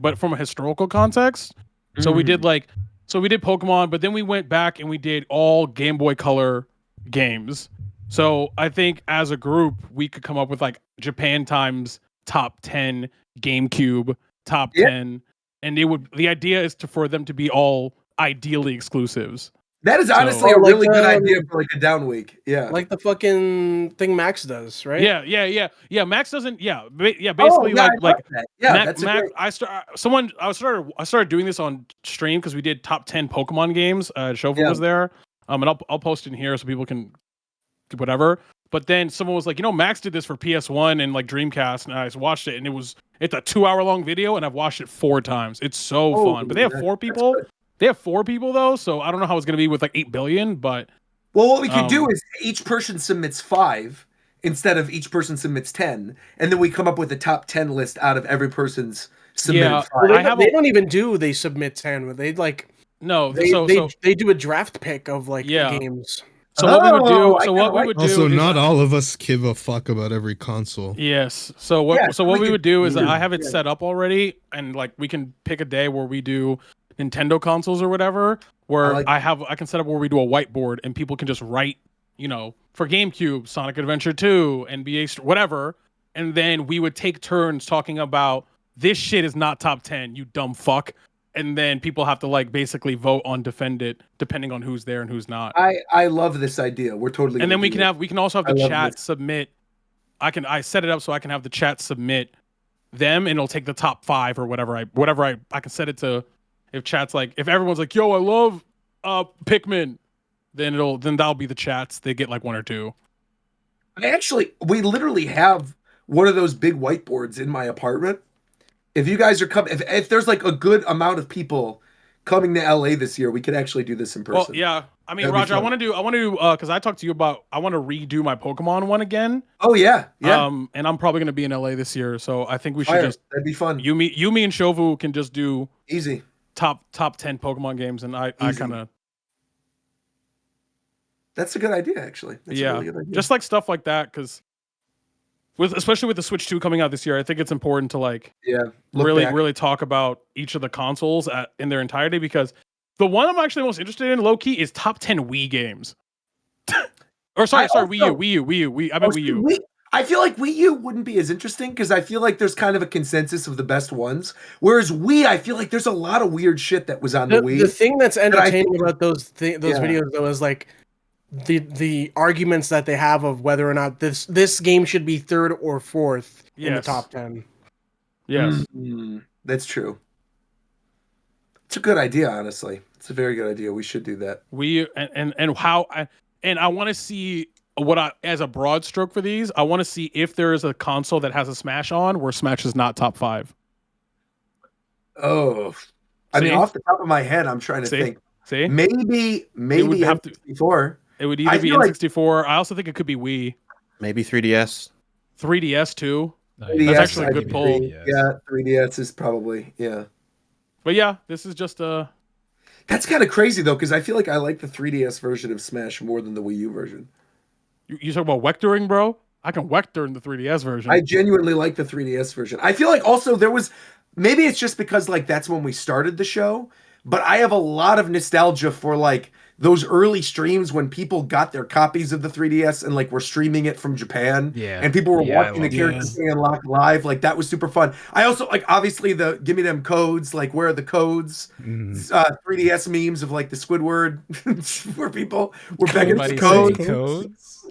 but from a historical context. So we did Pokemon, but then we went back and we did all Game Boy Color games. So I think as a group we could come up with like Japan Times top 10 GameCube top 10, and the idea is for them to be all ideally exclusives. That is honestly a really good idea for like a down week. Yeah, like the fucking thing Max does, right? Yeah. Max doesn't. Basically, Max. I started doing this on stream because we did top 10 Pokemon games. Shofu was there, and I'll post in here so people can whatever. But then someone was like, Max did this for PS1 and like Dreamcast, and I watched it, and it's a 2-hour long video, and I've watched it 4 times. It's so fun. But they have 4 people. They have 4 people though, so I don't know how it's going to be with like 8 billion. But what we could do is each person submits 5 instead of each person submits 10, and then we come up with a top 10 list out of every person's submitted 5. They don't even do they submit 10. They like they do a draft pick of like games. So what we would do. Also, not all of us give a fuck about every console. Yes. So what we would do is I have it set up already, and like we can pick a day where we do Nintendo consoles or whatever, where I can set up where we do a whiteboard and people can just write, for GameCube, Sonic Adventure 2, NBA, whatever, and then we would take turns talking about this shit is not top 10, you dumb fuck. And then people have to like basically vote on defend it depending on who's there and who's not. I love this idea. We're totally. And then we can also have the chat submit. I set it up so I can have the chat submit them, and it'll take the top 5 or whatever I can set it to. if chat's like, if everyone's like, yo, I love Pikmin, then that'll be the chats. They get like 1 or 2. We literally have one of those big whiteboards in my apartment. If you guys are coming, if there's like a good amount of people coming to LA this year, we could actually do this in person. Well, yeah. I mean, Roger, I want to because I talked to you about, I want to redo my Pokemon one again. Oh yeah, yeah. And I'm probably gonna be in LA this year, so I think we should that'd be fun. You, me, and Shovu can just do easy top 10 Pokemon games, and I kind of. That's a good idea, actually. That's a really good idea. Just like stuff like that, because especially with the Switch 2 coming out this year, I think it's important to like really talk about each of the consoles in their entirety, because the one I'm actually most interested in, low key, is top 10 Wii games. Or sorry, Wii U. I meant Wii U. I feel like Wii U wouldn't be as interesting because I feel like there's kind of a consensus of the best ones. Whereas Wii, I feel like there's a lot of weird shit that was on the Wii. The thing that's entertaining about those videos though is like the arguments that they have of whether or not this game should be 3rd or 4th in the top 10. Yes, that's true. It's a good idea, honestly. It's a very good idea. We should do that. And I want to see as a broad stroke for these. I want to see if there is a console that has a Smash on where Smash is not top 5. Oh, I mean, off the top of my head, I'm trying to think. See, maybe N64. It would either be N64. I also think it could be Wii. Maybe 3DS. 3DS too. 3DS, that's actually a good pull. Yeah, 3DS is probably But yeah, this is just That's kind of crazy though, because I feel like I like the 3DS version of Smash more than the Wii U version. You talk about vectoring, bro? I can vector in the 3DS version. I genuinely like the 3DS version. I feel like also maybe it's just because like that's when we started the show, but I have a lot of nostalgia for like those early streams when people got their copies of the 3DS and like were streaming it from Japan. Yeah. And people were watching the characters being unlocked live. Like that was super fun. I also like obviously give me them codes, like where are the codes? 3DS memes of like the Squidward where people were begging for codes.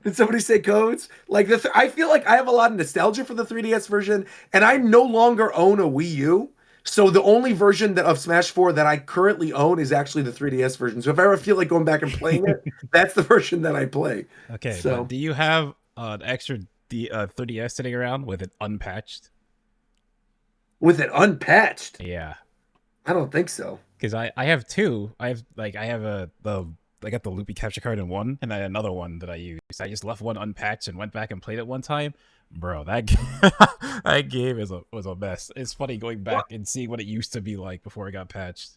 Did somebody say codes? Like I feel like I have a lot of nostalgia for the 3DS version, and I no longer own a Wii U. So the only version of Smash 4 that I currently own is actually the 3DS version. So if I ever feel like going back and playing it, that's the version that I play. Okay, so do you have an extra 3DS sitting around with it unpatched? With it unpatched? Yeah. I don't think so. Because I have 2. I got the loopy capture card in one, and then another one that I used. I just left one unpatched and went back and played it one time. Bro, that game was a mess. It's funny going back and seeing what it used to be like before it got patched.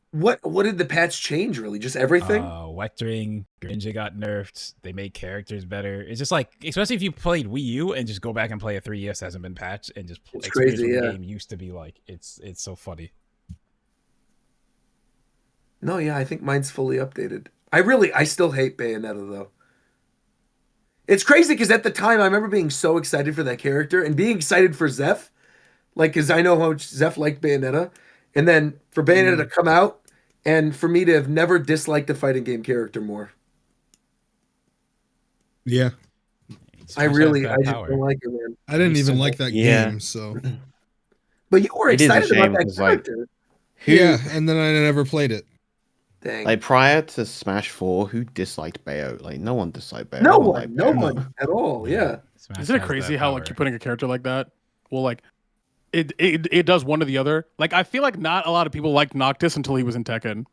What did the patch change, really? Just everything? Vectoring, Greninja got nerfed, they made characters better. It's just like, especially if you played Wii U and just go back and play a 3DS hasn't been patched and just experience what the game used to be like. It's so funny. No, yeah, I think mine's fully updated. I still hate Bayonetta though. It's crazy because at the time I remember being so excited for that character and being excited for Zeph, like because I know how much Zeph liked Bayonetta, and then for Bayonetta to come out and for me to have never disliked a fighting game character more. Yeah, I just don't like it, man. I didn't even like that game, so. But you were excited about that character. Yeah, and then I never played it. Dang. Like prior to Smash 4, who disliked Bayo? Like no one disliked Bayo. No one at all. Yeah. Isn't it crazy how like you're putting a character like that? Well, like it does one or the other. Like I feel like not a lot of people liked Noctis until he was in Tekken.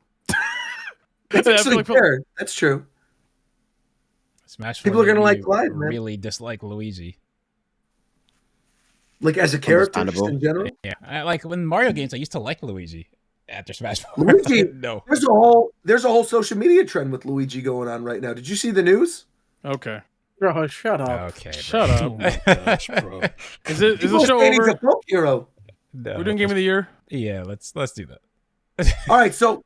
That's actually fair. That's true. Smash 4 people are gonna like Clive, man. Really dislike Luigi. Like as a character just in general. Yeah, like when Mario games, I used to like Luigi. After Smash 4. Luigi, no. There's a whole social media trend with Luigi going on right now. Did you see the news? Okay. Bro, shut up. Okay, shut up. Oh my gosh, bro. Is the show over? He's a folk hero. No, we're doing Game of the Year? Yeah, let's do that. All right, so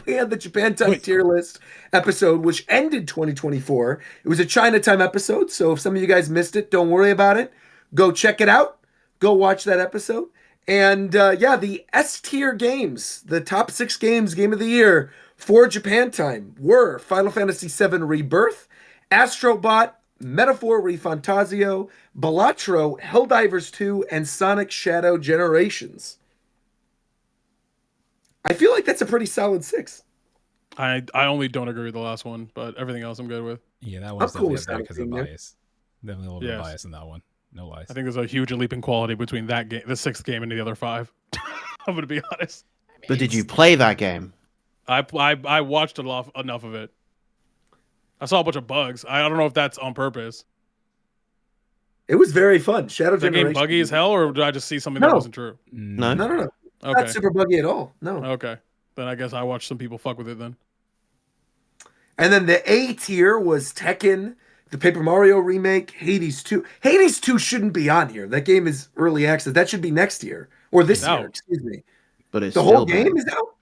we had the Japan Time tier list episode, which ended 2024. It was a China Time episode, so if some of you guys missed it, don't worry about it. Go check it out. Go watch that episode. And the S tier games, the top 6 games, Game of the Year for Japan Time were Final Fantasy VII Rebirth, Astrobot, Metaphor Refantasio, Balatro, Helldivers 2, and Sonic Shadow Generations. I feel like that's a pretty solid 6. I only don't agree with the last one, but everything else I'm good with. Yeah, that one's cool definitely with up there Sonic because of Team, yeah. bias. Definitely a little bit of bias in that one. No lies. I think there's a huge leap in quality between that game, the 6th game, and the other 5. I'm gonna be honest. But did you play that game? I watched enough of it. I saw a bunch of bugs. I don't know if that's on purpose. It was very fun. Shadow Is that game Generation. buggy as hell, or did I just see something that wasn't true? No. No. Okay. Not super buggy at all. No. Okay. Then I guess I watched some people fuck with it then. And then the A tier was Tekken, the Paper Mario remake, Hades 2. Hades 2 shouldn't be on here. That game is early access. That should be next year. Or this year, excuse me. But it's the still whole game is out?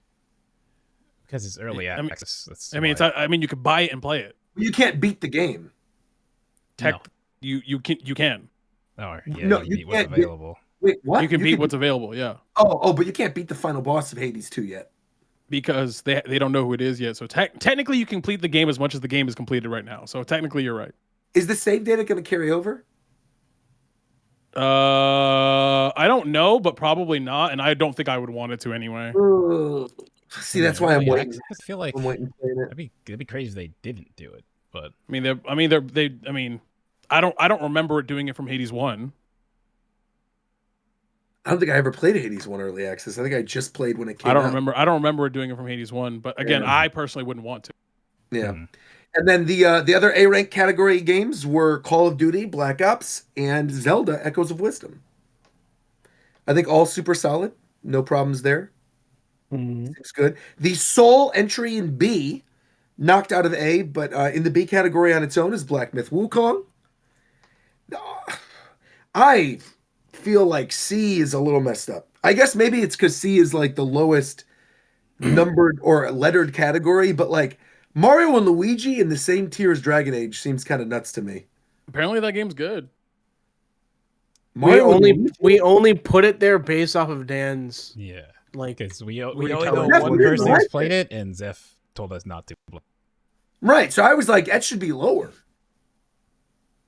Because it's early access. That's I mean, you could buy it and play it. You can't beat the game. You can. Oh, yeah, No, you you beat what's can't available. Wait, what? You can beat what's available, yeah. Oh, but you can't beat the final boss of Hades 2 yet. Because they don't know who it is yet. So technically you complete the game as much as the game is completed right now. So technically you're right. Is the save data going to carry over? I don't know, but probably not, and I don't think I would want it to anyway. See, that's why I'm waiting. I feel like I'm waiting for it. it'd be crazy if they didn't do it. But I don't remember it doing it from Hades 1. I don't think I ever played Hades 1 early access. I think I just played when it came out. I don't remember it doing it from Hades 1, but again, Yeah. I personally wouldn't want to. Yeah. And then the other A rank category games were Call of Duty, Black Ops, and Zelda: Echoes of Wisdom. I think all super solid. No problems there. Seems good. The sole entry in B, knocked out of A, but in the B category on its own is Black Myth Wukong. I feel like C is a little messed up. I guess maybe it's because C is like the lowest numbered or lettered category, but like Mario and Luigi in the same tier as Dragon Age seems kind of nuts to me. Apparently that game's good. We only put it there based off of Dan's. Yeah, like because we only retelling. know one person who's played it, and Zeph told us not to. Right, so I was like, that should be lower.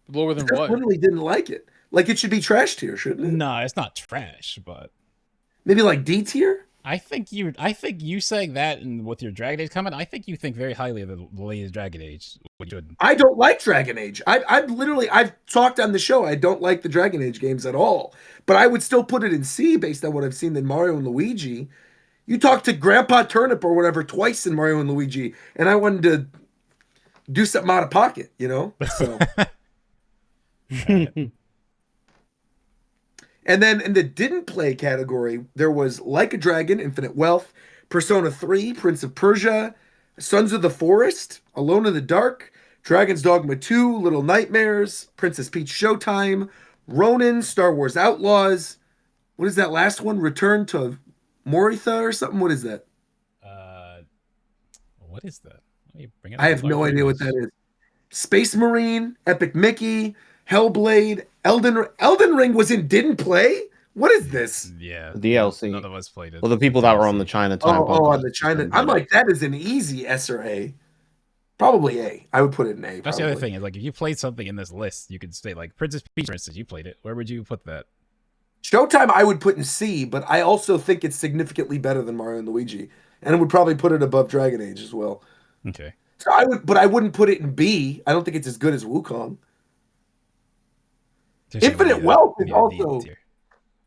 Lower than Zeph what? literally didn't like it. Like it should be trash tier, shouldn't it? No, it's not trash, but maybe like D tier. I think you saying that, and with your Dragon Age comment, I think you think very highly of the latest Dragon Age. I don't like Dragon Age. I've talked on the show. I don't like the Dragon Age games at all. But I would still put it in C based on what I've seen in Mario and Luigi. You talked to Grandpa Turnip or whatever twice in Mario and Luigi, and I wanted to do something out of pocket, you know? So. And then in the didn't play category, there was Like a Dragon, Infinite Wealth, Persona 3, Prince of Persia, Sons of the Forest, Alone in the Dark, Dragon's Dogma 2, Little Nightmares, Princess Peach Showtime, Ronin, Star Wars Outlaws. What is that last one? Return to Moritha or something? What is that? What is that? I have no idea what that is. Space Marine, Epic Mickey, Hellblade, Elden Ring was in didn't play? What is this? Yeah. DLC. None of us played it. Well, the people that were on the Chinatown. On the China. I'm like, that is an easy S or A. Probably A. I would put it in A. That's the other thing is like if you played something in this list, you could say like Princess Peach, for instance, you played it. Where would you put that? Showtime I would put in C, but I also think it's significantly better than Mario and Luigi. And I would probably put it above Dragon Age as well. Okay. So I wouldn't put it in B. I don't think it's as good as Wukong. Infinite Wealth is also.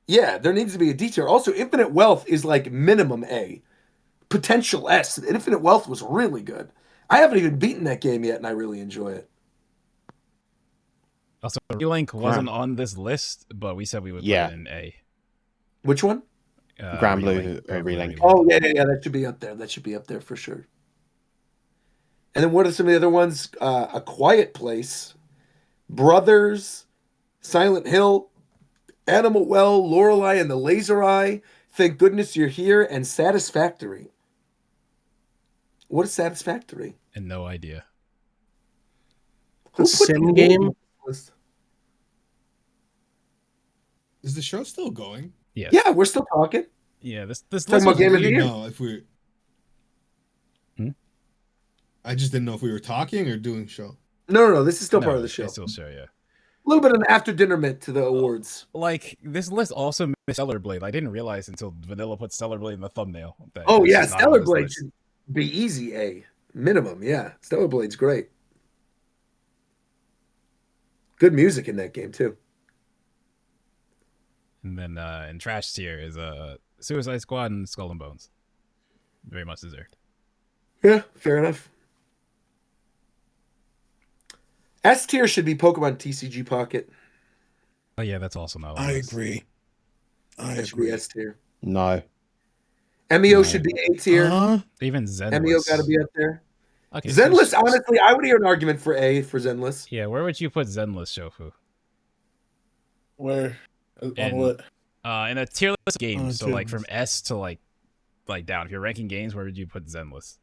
Yeah, there needs to be a D tier. Also, Infinite Wealth is like minimum A. Potential S. Infinite Wealth was really good. I haven't even beaten that game yet, and I really enjoy it. Also, Relink wasn't on this list, but we said we would put it in A. Which one? Grand Blue Relink. Oh, yeah. That should be up there. That should be up there for sure. And then what are some of the other ones? A Quiet Place, Brothers, Silent Hill, Animal Well, Lorelei and the Laser Eye, Thank Goodness You're Here, and Satisfactory. What is Satisfactory? And no idea. A sim game? Is the show still going? Yeah. Yeah, we're still talking. Yeah, this talking about Game of the Year. No, if we're. I just didn't know if we were talking or doing show. No. This is still part of the show. It's still show, yeah. little bit of an after dinner mint to the awards. Like this list also missed Stellar Blade. I didn't realize until Vanilla put Stellar Blade in the thumbnail. Oh yeah, Stellar Blade should be easy A minimum. Yeah, Stellar Blade's great. Good music in that game too. And then in trash tier is Suicide Squad and Skull and Bones. Very much deserved. Yeah, fair enough. S tier should be Pokemon TCG Pocket. Oh yeah, that's also not. I agree. That should be S tier. No. MEO should be A tier. Even Zenless. MEO got to be up there. Okay, Zenless, honestly, I would hear an argument for A for Zenless. Yeah, where would you put Zenless, Shofu? Where? On what? In a tier list of games, On a so tier like from list. S to like down. If you're ranking games, where would you put Zenless?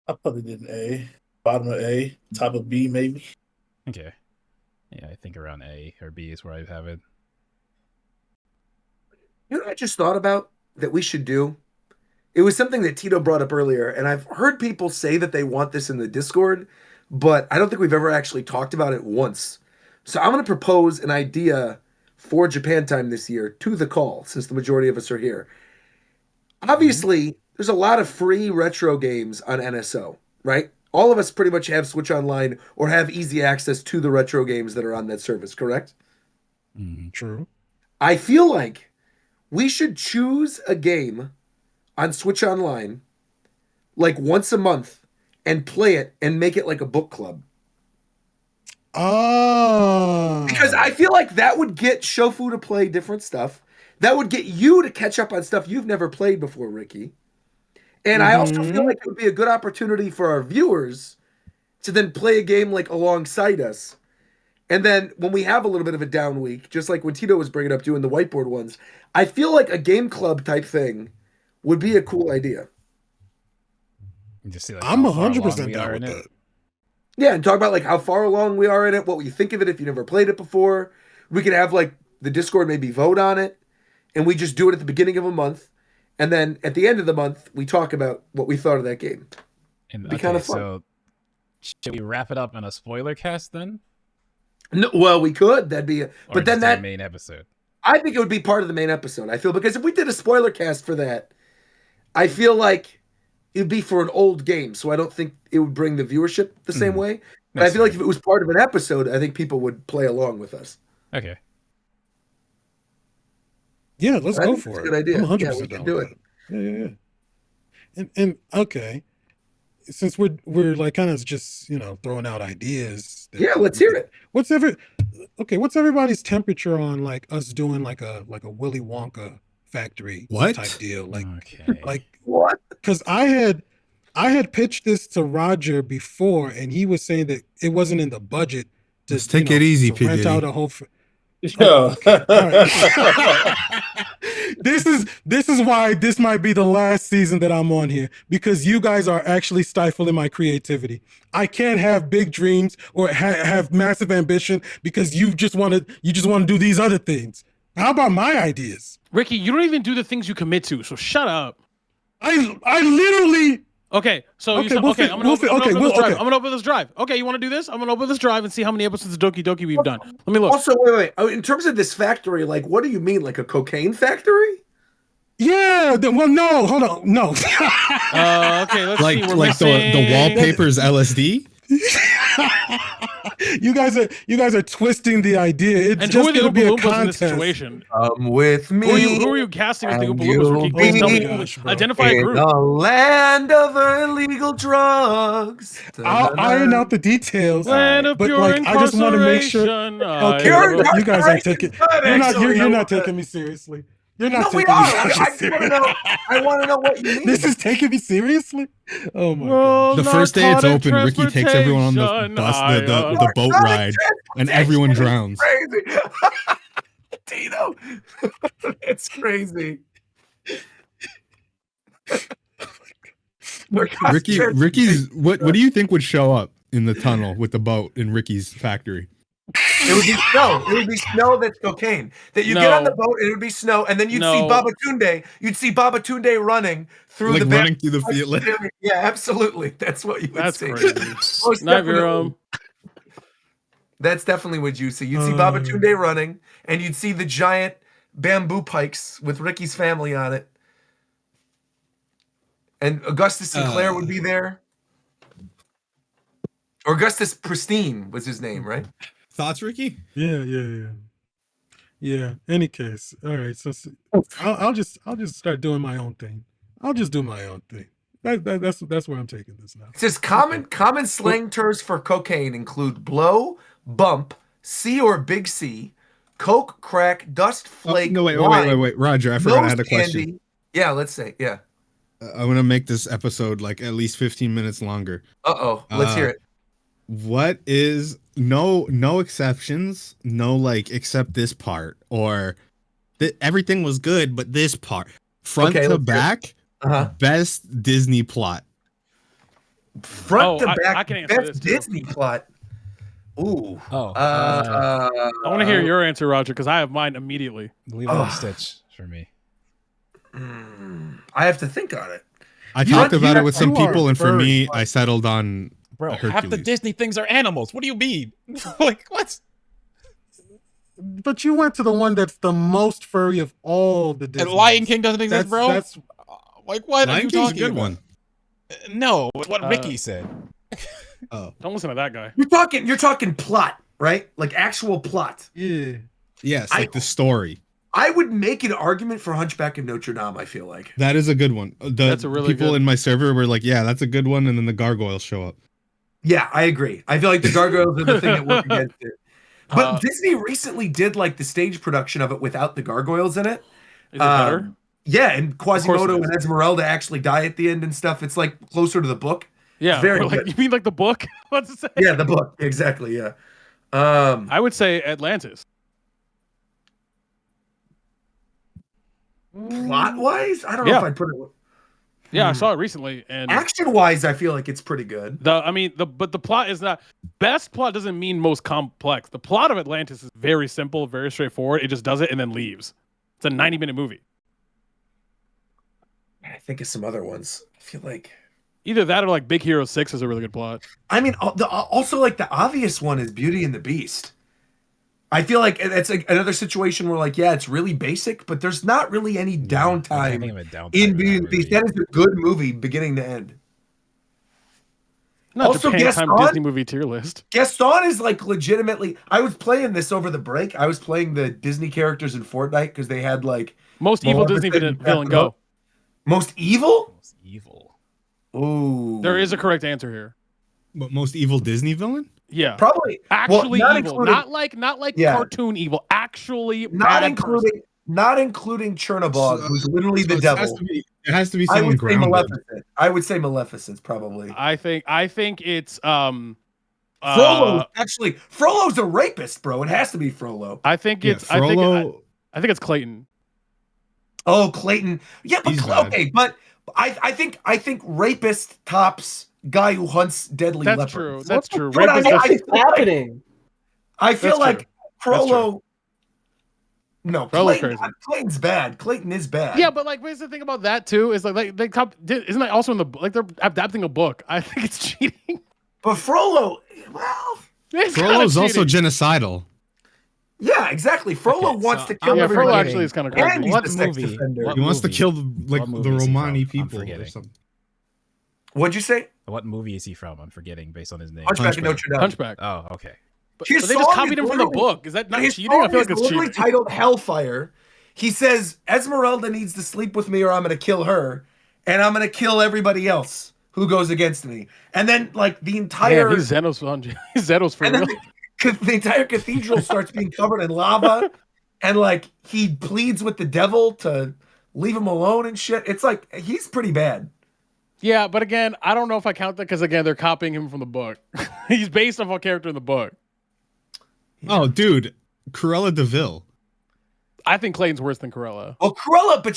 I probably did an A. Bottom of A, top of B, maybe. Okay. Yeah, I think around A or B is where I have it. You know what I just thought about that we should do? It was something that Tito brought up earlier, and I've heard people say that they want this in the Discord, but I don't think we've ever actually talked about it once. So I'm going to propose an idea for Japan Time this year to the call, since the majority of us are here. Obviously, there's a lot of free retro games on NSO, right? All of us pretty much have Switch Online or have easy access to the retro games that are on that service, correct? True. I feel like we should choose a game on Switch Online like once a month and play it and make it like a book club. Oh. Because I feel like that would get Shofu to play different stuff. That would get you to catch up on stuff you've never played before, Ricky. And I also feel like it would be a good opportunity for our viewers to then play a game like alongside us. And then when we have a little bit of a down week, just like when Tito was bringing up doing the whiteboard ones, I feel like a game club type thing would be a cool idea. Just see, like, I'm how far 100% along we down are with in that. it. Yeah, and talk about like how far along we are in it, what you think of it if you never played it before. We could have like the Discord maybe vote on it, and we just do it at the beginning of a month, and then at the end of the month we talk about what we thought of that game. And, It'd be kind of fun. So should we wrap it up in a spoiler cast then? No, well, we could. That'd be, but then that main episode. I think it would be part of the main episode. I feel because if we did a spoiler cast for that, I feel like it would be for an old game, so I don't think it would bring the viewership the same way. But I feel like if it was part of an episode, I think people would play along with us. Okay. Yeah, let's I go think for it's it. a good idea. I'm 100% Yeah, we down can do with it. that. Yeah. And okay, since we're like kind of just throwing out ideas. Yeah, let's hear it. What's everybody's temperature on like us doing like a Willy Wonka factory type deal? Like what? Because I had pitched this to Roger before, and he was saying that it wasn't in the budget to Just take it easy, to rent PJ. out a whole. Yo. This is why this might be the last season that I'm on here, because you guys are actually stifling my creativity. I can't have big dreams or have massive ambition because you just want to do these other things. How about my ideas? Ricky, you don't even do the things you commit to, so shut up. I literally. Okay, so Okay, I'm gonna open this drive. Okay, you want to do this? I'm gonna open this drive and see how many episodes of Doki Doki we've done. Let me look. Also, wait. In terms of this factory, like, what do you mean, like a cocaine factory? Yeah. Well, no. Hold on. No. Okay, let's see. We're Like the wallpaper's LSD. You guys are twisting the idea. It's And just who are the going to be a Oompa Loompas in contest. this situation? With me. Who are you casting as the and Oompa Loompas, Ricky? Please tell me. Gosh, bro. Identify a group. The land of illegal drugs. I'll iron out the details. Land of but pure like, I just want to make sure. Okay, you guys aren't taking. You're not taking me seriously. You're not No, we taking are. me I want to seriously. know. I want to know what you mean. This is taking me seriously. Oh my god. The first day it's open, Ricky takes everyone on the bus, the boat ride, and everyone drowns. Crazy. Tito. It's crazy. Ricky's what do you think would show up in the tunnel with the boat in Ricky's factory? It would be snow. It would be snow that's cocaine. That you get on the boat, and it would be snow, and then you'd see Babatunde. You'd see Babatunde running through the running through the field. Yeah, absolutely. That's what you would see. That's crazy. Most Night, definitely. That's definitely what you see. You'd see Babatunde running, and you'd see the giant bamboo pikes with Ricky's family on it. And Augustus Sinclair would be there. Or Augustus Pristine was his name, right? Thoughts, Ricky? Yeah. Any case, all right. So I'll just start doing my own thing. I'll just do my own thing. That's where I'm taking this now. It says common slang terms for cocaine include blow, bump, C or big C, coke, crack, dust, flake. Wait, Roger. I forgot I had a question. Candy. Yeah, let's say, yeah. I'm gonna make this episode like at least 15 minutes longer. Let's hear it. What is no exceptions? No, like except this part, or everything was good, but this part, front to back, best Disney plot. Front to back, I can answer best this Disney plot. Ooh. I want to hear your answer, Roger, because I have mine immediately. Lilo and Stitch for me. I have to think on it. I talked about it with some people, and for me, I settled on half the Disney things are animals. What do you mean? Like, what? But you went to the one that's the most furry of all the Disney. And Lion King doesn't exist, bro. That's like, what Lion are you King's talking a good about? one. No, it's what Ricky said. Don't listen to that guy. You're talking plot, right? Like actual plot. Yeah. Yes, like the story. I would make an argument for Hunchback of Notre Dame, I feel like. That is a good one. That's a really people good... in my server were like, yeah, that's a good one, and then the gargoyles show up. Yeah, I agree. I feel like the gargoyles are the thing that work against it. But Disney recently did like the stage production of it without the gargoyles in it. Is it better? Yeah, and Quasimodo and Esmeralda actually die at the end and stuff. It's like closer to the book. Yeah, very like, good. you mean like the book? What's it say? Yeah, the book. Exactly, yeah. I would say Atlantis. Plot-wise? I don't know if I'd put it... Yeah, I saw it recently, and action-wise, I feel like it's pretty good. But the plot is not best. Plot doesn't mean most complex. The plot of Atlantis is very simple, very straightforward. It just does it and then leaves. It's a 90-minute movie. I think of some other ones. I feel like either that or like Big Hero 6 is a really good plot. I mean, also like the obvious one is Beauty and the Beast. I feel like it's like another situation where like, yeah, it's really basic, but there's not really any downtime in Beauty and the Beast. That is a good movie, beginning to end. Not also, Gaston, Disney movie tier list. Gaston is like legitimately. I was playing this over the break. I was playing the Disney characters in Fortnite because they had like most evil Disney villain. Go. Most evil. Most evil. Ooh. There is a correct answer here. But most evil Disney villain? Yeah, probably actually evil, not like cartoon evil. Actually, not including Chernobog, who's literally the devil. It has to be someone grounded. Maleficent. I would say Maleficent's probably. I think it's Frollo. Actually, Frollo's a rapist, bro. It has to be Frollo. I think it's Frollo. I think it's Clayton. Oh, Clayton. Yeah, but okay, but I think rapist tops guy who hunts deadly leopards. That's true. What's happening? I feel like Frollo. No, Clayton's bad. Clayton is bad. Yeah, but like, what's the thing about that too? Is like they isn't that also in the like they're adapting a book? I think it's cheating. But Frollo, well, Frollo's also genocidal. Yeah, exactly. Frollo wants to kill everybody. Frollo actually is kind of crazy. What movie? He wants to kill the Romani people or something. What'd you say? What movie is he from? I'm forgetting based on his name. Hunchback of Notre Dame. Hunchback. Oh, okay. But they just copied him from the book. Is that not cheating? I feel like it's cheating. Titled Hellfire. He says Esmeralda needs to sleep with me, or I'm going to kill her, and I'm going to kill everybody else who goes against me. And then, like the entire he's Xenos for real. The entire cathedral starts being covered in lava, and like he pleads with the devil to leave him alone and shit. It's like he's pretty bad. Yeah, but again, I don't know if I count that because again, they're copying him from the book. He's based off a character in the book. Oh, dude, Cruella de Vil. I think Clayton's worse than Cruella. Well, Cruella, but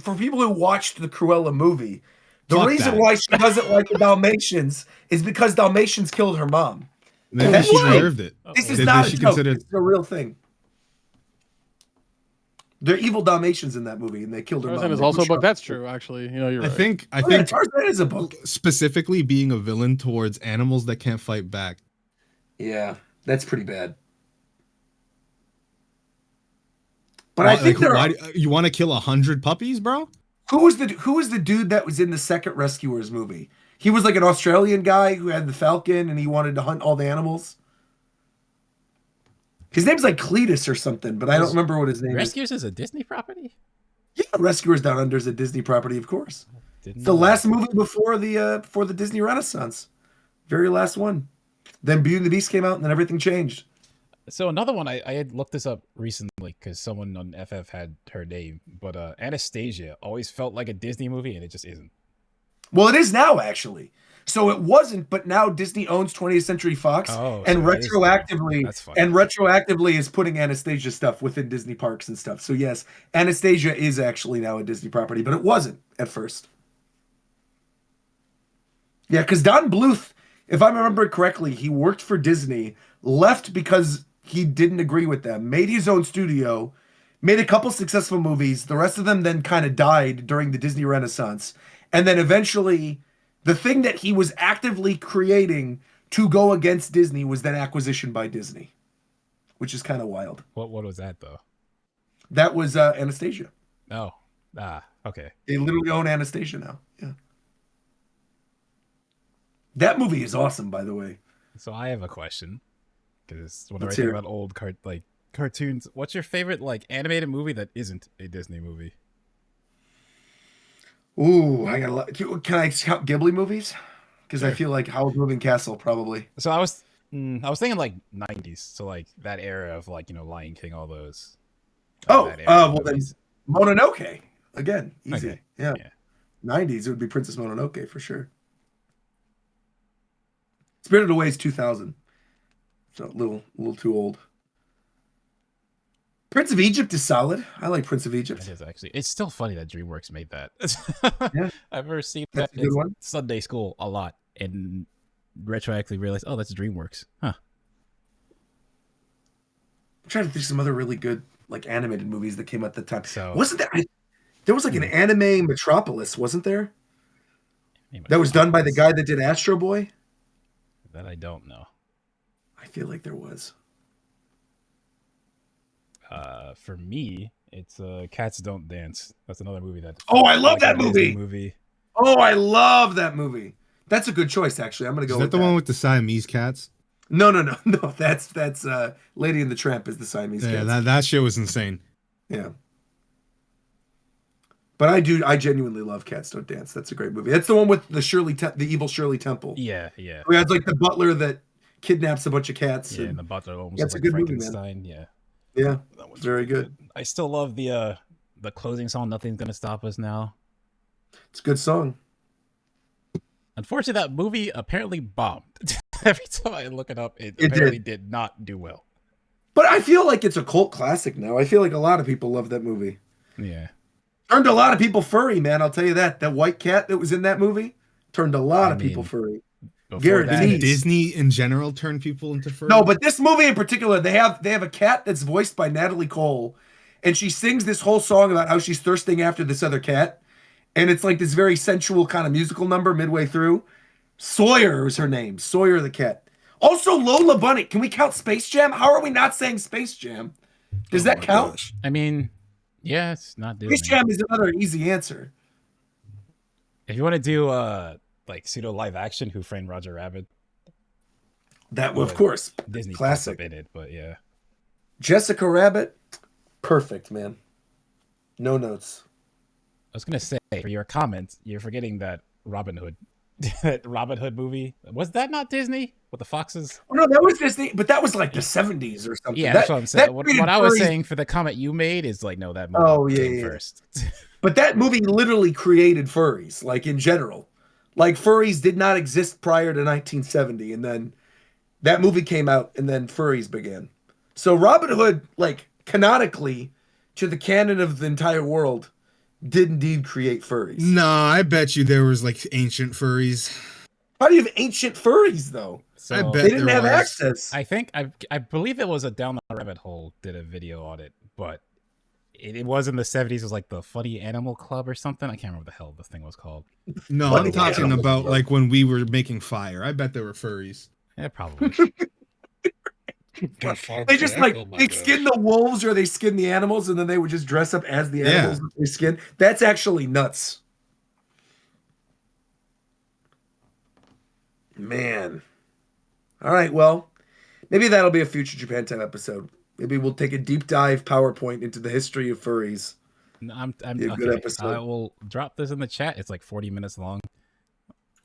for people who watched the Cruella movie, the reason why she doesn't like the Dalmatians is because Dalmatians killed her mom. Maybe she deserved it. This is not a joke. It's a real thing. They're evil Dalmatians in that movie, and they killed her mom. Tarzan is also a book. That's true, actually. You know, you're right. I think Tarzan is a book. Specifically being a villain towards animals that can't fight back. Yeah. That's pretty bad. But I think you want to kill 100 puppies, bro? Who was the dude that was in the second Rescuers movie? He was like an Australian guy who had the falcon and he wanted to hunt all the animals. His name's like Cletus or something, but I don't remember what his name Rescuers is a Disney property? Yeah, Rescuers Down Under is a Disney property, of course. It's the last movie before the Disney Renaissance. Very last one. Then Beauty and the Beast came out and then everything changed. So another one, I had looked this up recently because someone on FF had her name, but Anastasia always felt like a Disney movie and it just isn't. Well, it is now, actually. So it wasn't, but now Disney owns 20th Century Fox, and retroactively is putting Anastasia stuff within Disney parks and stuff. So yes, Anastasia is actually now a Disney property, but it wasn't at first. Yeah, because Don Bluth, if I remember correctly, he worked for Disney, left because he didn't agree with them, made his own studio, made a couple successful movies. The rest of them then kind of died during the Disney Renaissance. And then eventually, the thing that he was actively creating to go against Disney was then acquisition by Disney, which is kind of wild. What was that, though? That was Anastasia. Oh, okay. They literally own Anastasia now. Yeah. That movie is awesome, by the way. So I have a question, because whenever I think about old cartoons, what's your favorite animated movie that isn't a Disney movie? Ooh, I got a lot. Can I count Ghibli movies? Because I feel like Howl's Moving Castle probably. So I was thinking 90s, so that era of Lion King, all those. Well then Mononoke again, easy. Okay. Yeah. 90s it would be Princess Mononoke for sure. Spirited Away is 2000, so a little too old. Prince of Egypt is solid. I like Prince of Egypt. It is actually. It's still funny that DreamWorks made that. Yeah. I've ever seen that's that a good one. Sunday school a lot and retroactively realized, oh, that's DreamWorks. Huh. I'm trying to think of some other really good animated movies that came out at the time. So wasn't there was an anime Metropolis, wasn't there? That was done by the guy that did Astro Boy? That I don't know. I feel like there was. For me, it's Cats Don't Dance. That's another movie that. Oh, I love that movie. Oh, I love that movie. That's a good choice, actually. I'm gonna go. Is that the one with the Siamese cats? No. That's Lady and the Tramp is the Siamese cats. Yeah, that shit was insane. Yeah. But I genuinely love Cats Don't Dance. That's a great movie. That's the one with the evil Shirley Temple. Yeah. We had the butler that kidnaps a bunch of cats. Yeah, and the butler almost that's like a good Frankenstein. Movie, man. Yeah, that was very good. I still love the closing song, Nothing's Gonna Stop Us Now. It's a good song. Unfortunately, that movie apparently bombed. Every time I look it up, it apparently did not do well. But I feel like it's a cult classic now. I feel like a lot of people love that movie. Yeah. Turned a lot of people furry, man. I'll tell you that. That white cat that was in that movie turned a lot of people furry. Guaranteed. Disney in general turned people into furry? No, but this movie in particular, they have a cat that's voiced by Natalie Cole, and she sings this whole song about how she's thirsting after this other cat, and it's like this very sensual kind of musical number midway through. Sawyer is her name. Sawyer the cat. Also, Lola Bunny. Can we count Space Jam? How are we not saying Space Jam? Does that count? Gosh. I mean, yeah, it's not Disney. Space Jam is another easy answer. If you want to do pseudo live action, Who Framed Roger Rabbit? That of course, Disney classic in it, but yeah. Jessica Rabbit, perfect, man. No notes. I was gonna say for your comments, you're forgetting that Robin Hood, that Robin Hood movie. Was that not Disney with the foxes? Oh no, that was Disney, but that was like the 70s or something. Yeah, that's what I'm saying. What I was saying for the comment you made is no, that movie came first. But that movie literally created furries, in general. Furries did not exist prior to 1970, and then that movie came out, and then furries began. So Robin Hood, canonically, to the canon of the entire world, did indeed create furries. No, I bet you there was ancient furries. How do you have ancient furries though? So I bet they didn't have access. I think I believe it was a Down the Rabbit Hole did a video on it, but it was in the 70s. It was the Funny Animal Club or something. I can't remember what the hell the thing was called. No, Funny I'm talking about when we were making fire. I bet there were furries. Yeah, probably. They just they skin the wolves or they skin the animals, and then they would just dress up as the animals that they skin. That's actually nuts. Man. All right, well, maybe that'll be a future Japan Time episode. Maybe we'll take a deep dive PowerPoint into the history of furries. I'm Be a good okay. episode. I will drop this in the chat. It's like 40 minutes long,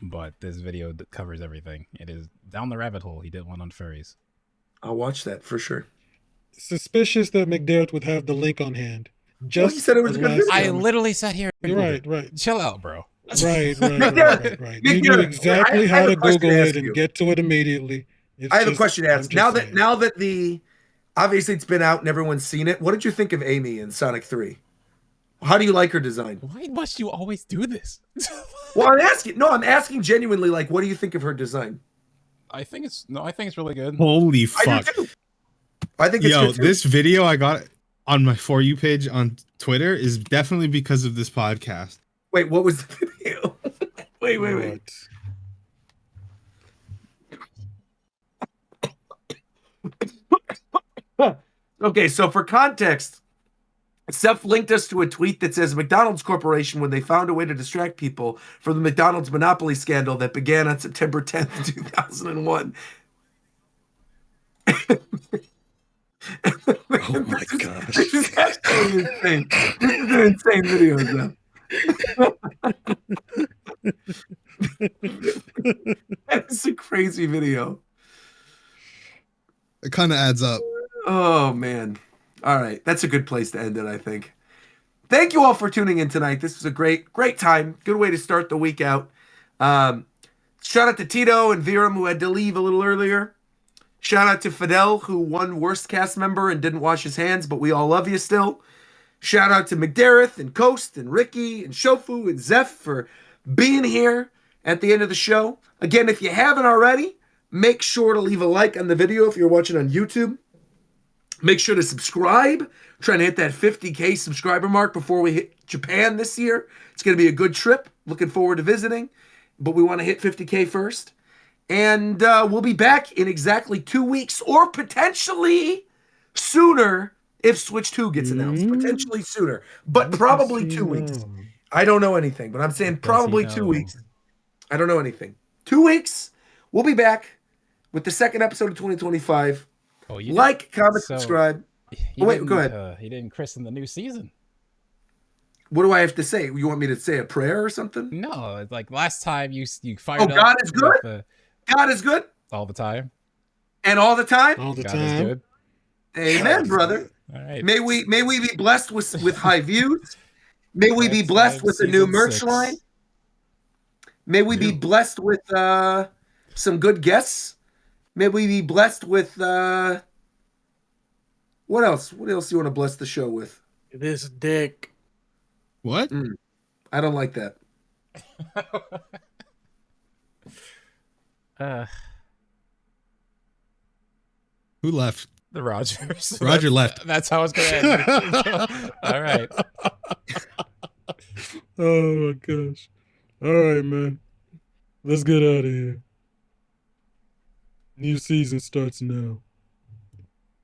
but this video covers everything. It is down the rabbit hole. He did one on furries. I'll watch that for sure. Suspicious that McDermott would have the link on hand. Just you said it was a good video. I literally sat here. Right. Chill out, bro. Right. You knew exactly how to Google it and get to it immediately. I have a question to ask. Now that the obviously it's been out and everyone's seen it, what did you think of Amy in Sonic 3? How do you like her design? Why must you always do this? Well, I'm asking genuinely, like, what do you think of her design? I think it's really good. Holy fuck. I think it's good too. This video I got on my For You page on Twitter is definitely because of this podcast. Wait, what was the video? Wait. Okay, so for context, Seth linked us to a tweet that says McDonald's Corporation, when they found a way to distract people from the McDonald's monopoly scandal that began on September 10th, 2001. Oh my gosh. This is absolutely insane. This is an insane video, though. That's a crazy video. It kind of adds up. Oh, man. All right. That's a good place to end it, I think. Thank you all for tuning in tonight. This was a great time. Good way to start the week out. Shout out to Tito and Viram, who had to leave a little earlier. Shout out to Fidel, who won worst cast member and didn't wash his hands, but we all love you still. Shout out to McDareth and Coast and Ricky and Shofu and Zeph for being here at the end of the show. Again, if you haven't already, make sure to leave a like on the video if you're watching on YouTube. Make sure to subscribe. Trying to hit that 50K subscriber mark before we hit Japan this year. It's going to be a good trip. Looking forward to visiting. But we want to hit 50K first. And we'll be back in exactly 2 weeks or potentially sooner if Switch 2 gets announced. Potentially sooner. But probably 2 weeks. I don't know anything. But I'm saying probably 2 weeks. I don't know anything. 2 weeks. We'll be back with the second episode of 2025. Like, comment, subscribe. Wait, go ahead. He didn't christen the new season. What do I have to say? You want me to say a prayer or something? No, like last time you fired up. God is good? God is good? All the time. And all the time? All the God time. is good. Amen, brother. All right. May we be blessed with high views. May we be blessed with a new merch line. May we be blessed with some good guests. May we be blessed with what else? What else do you want to bless the show with? This dick. What? I don't like that. Who left? The Rogers. Roger left. That's how I was going to end. All right. Oh my gosh. All right, man. Let's get out of here. New season starts now.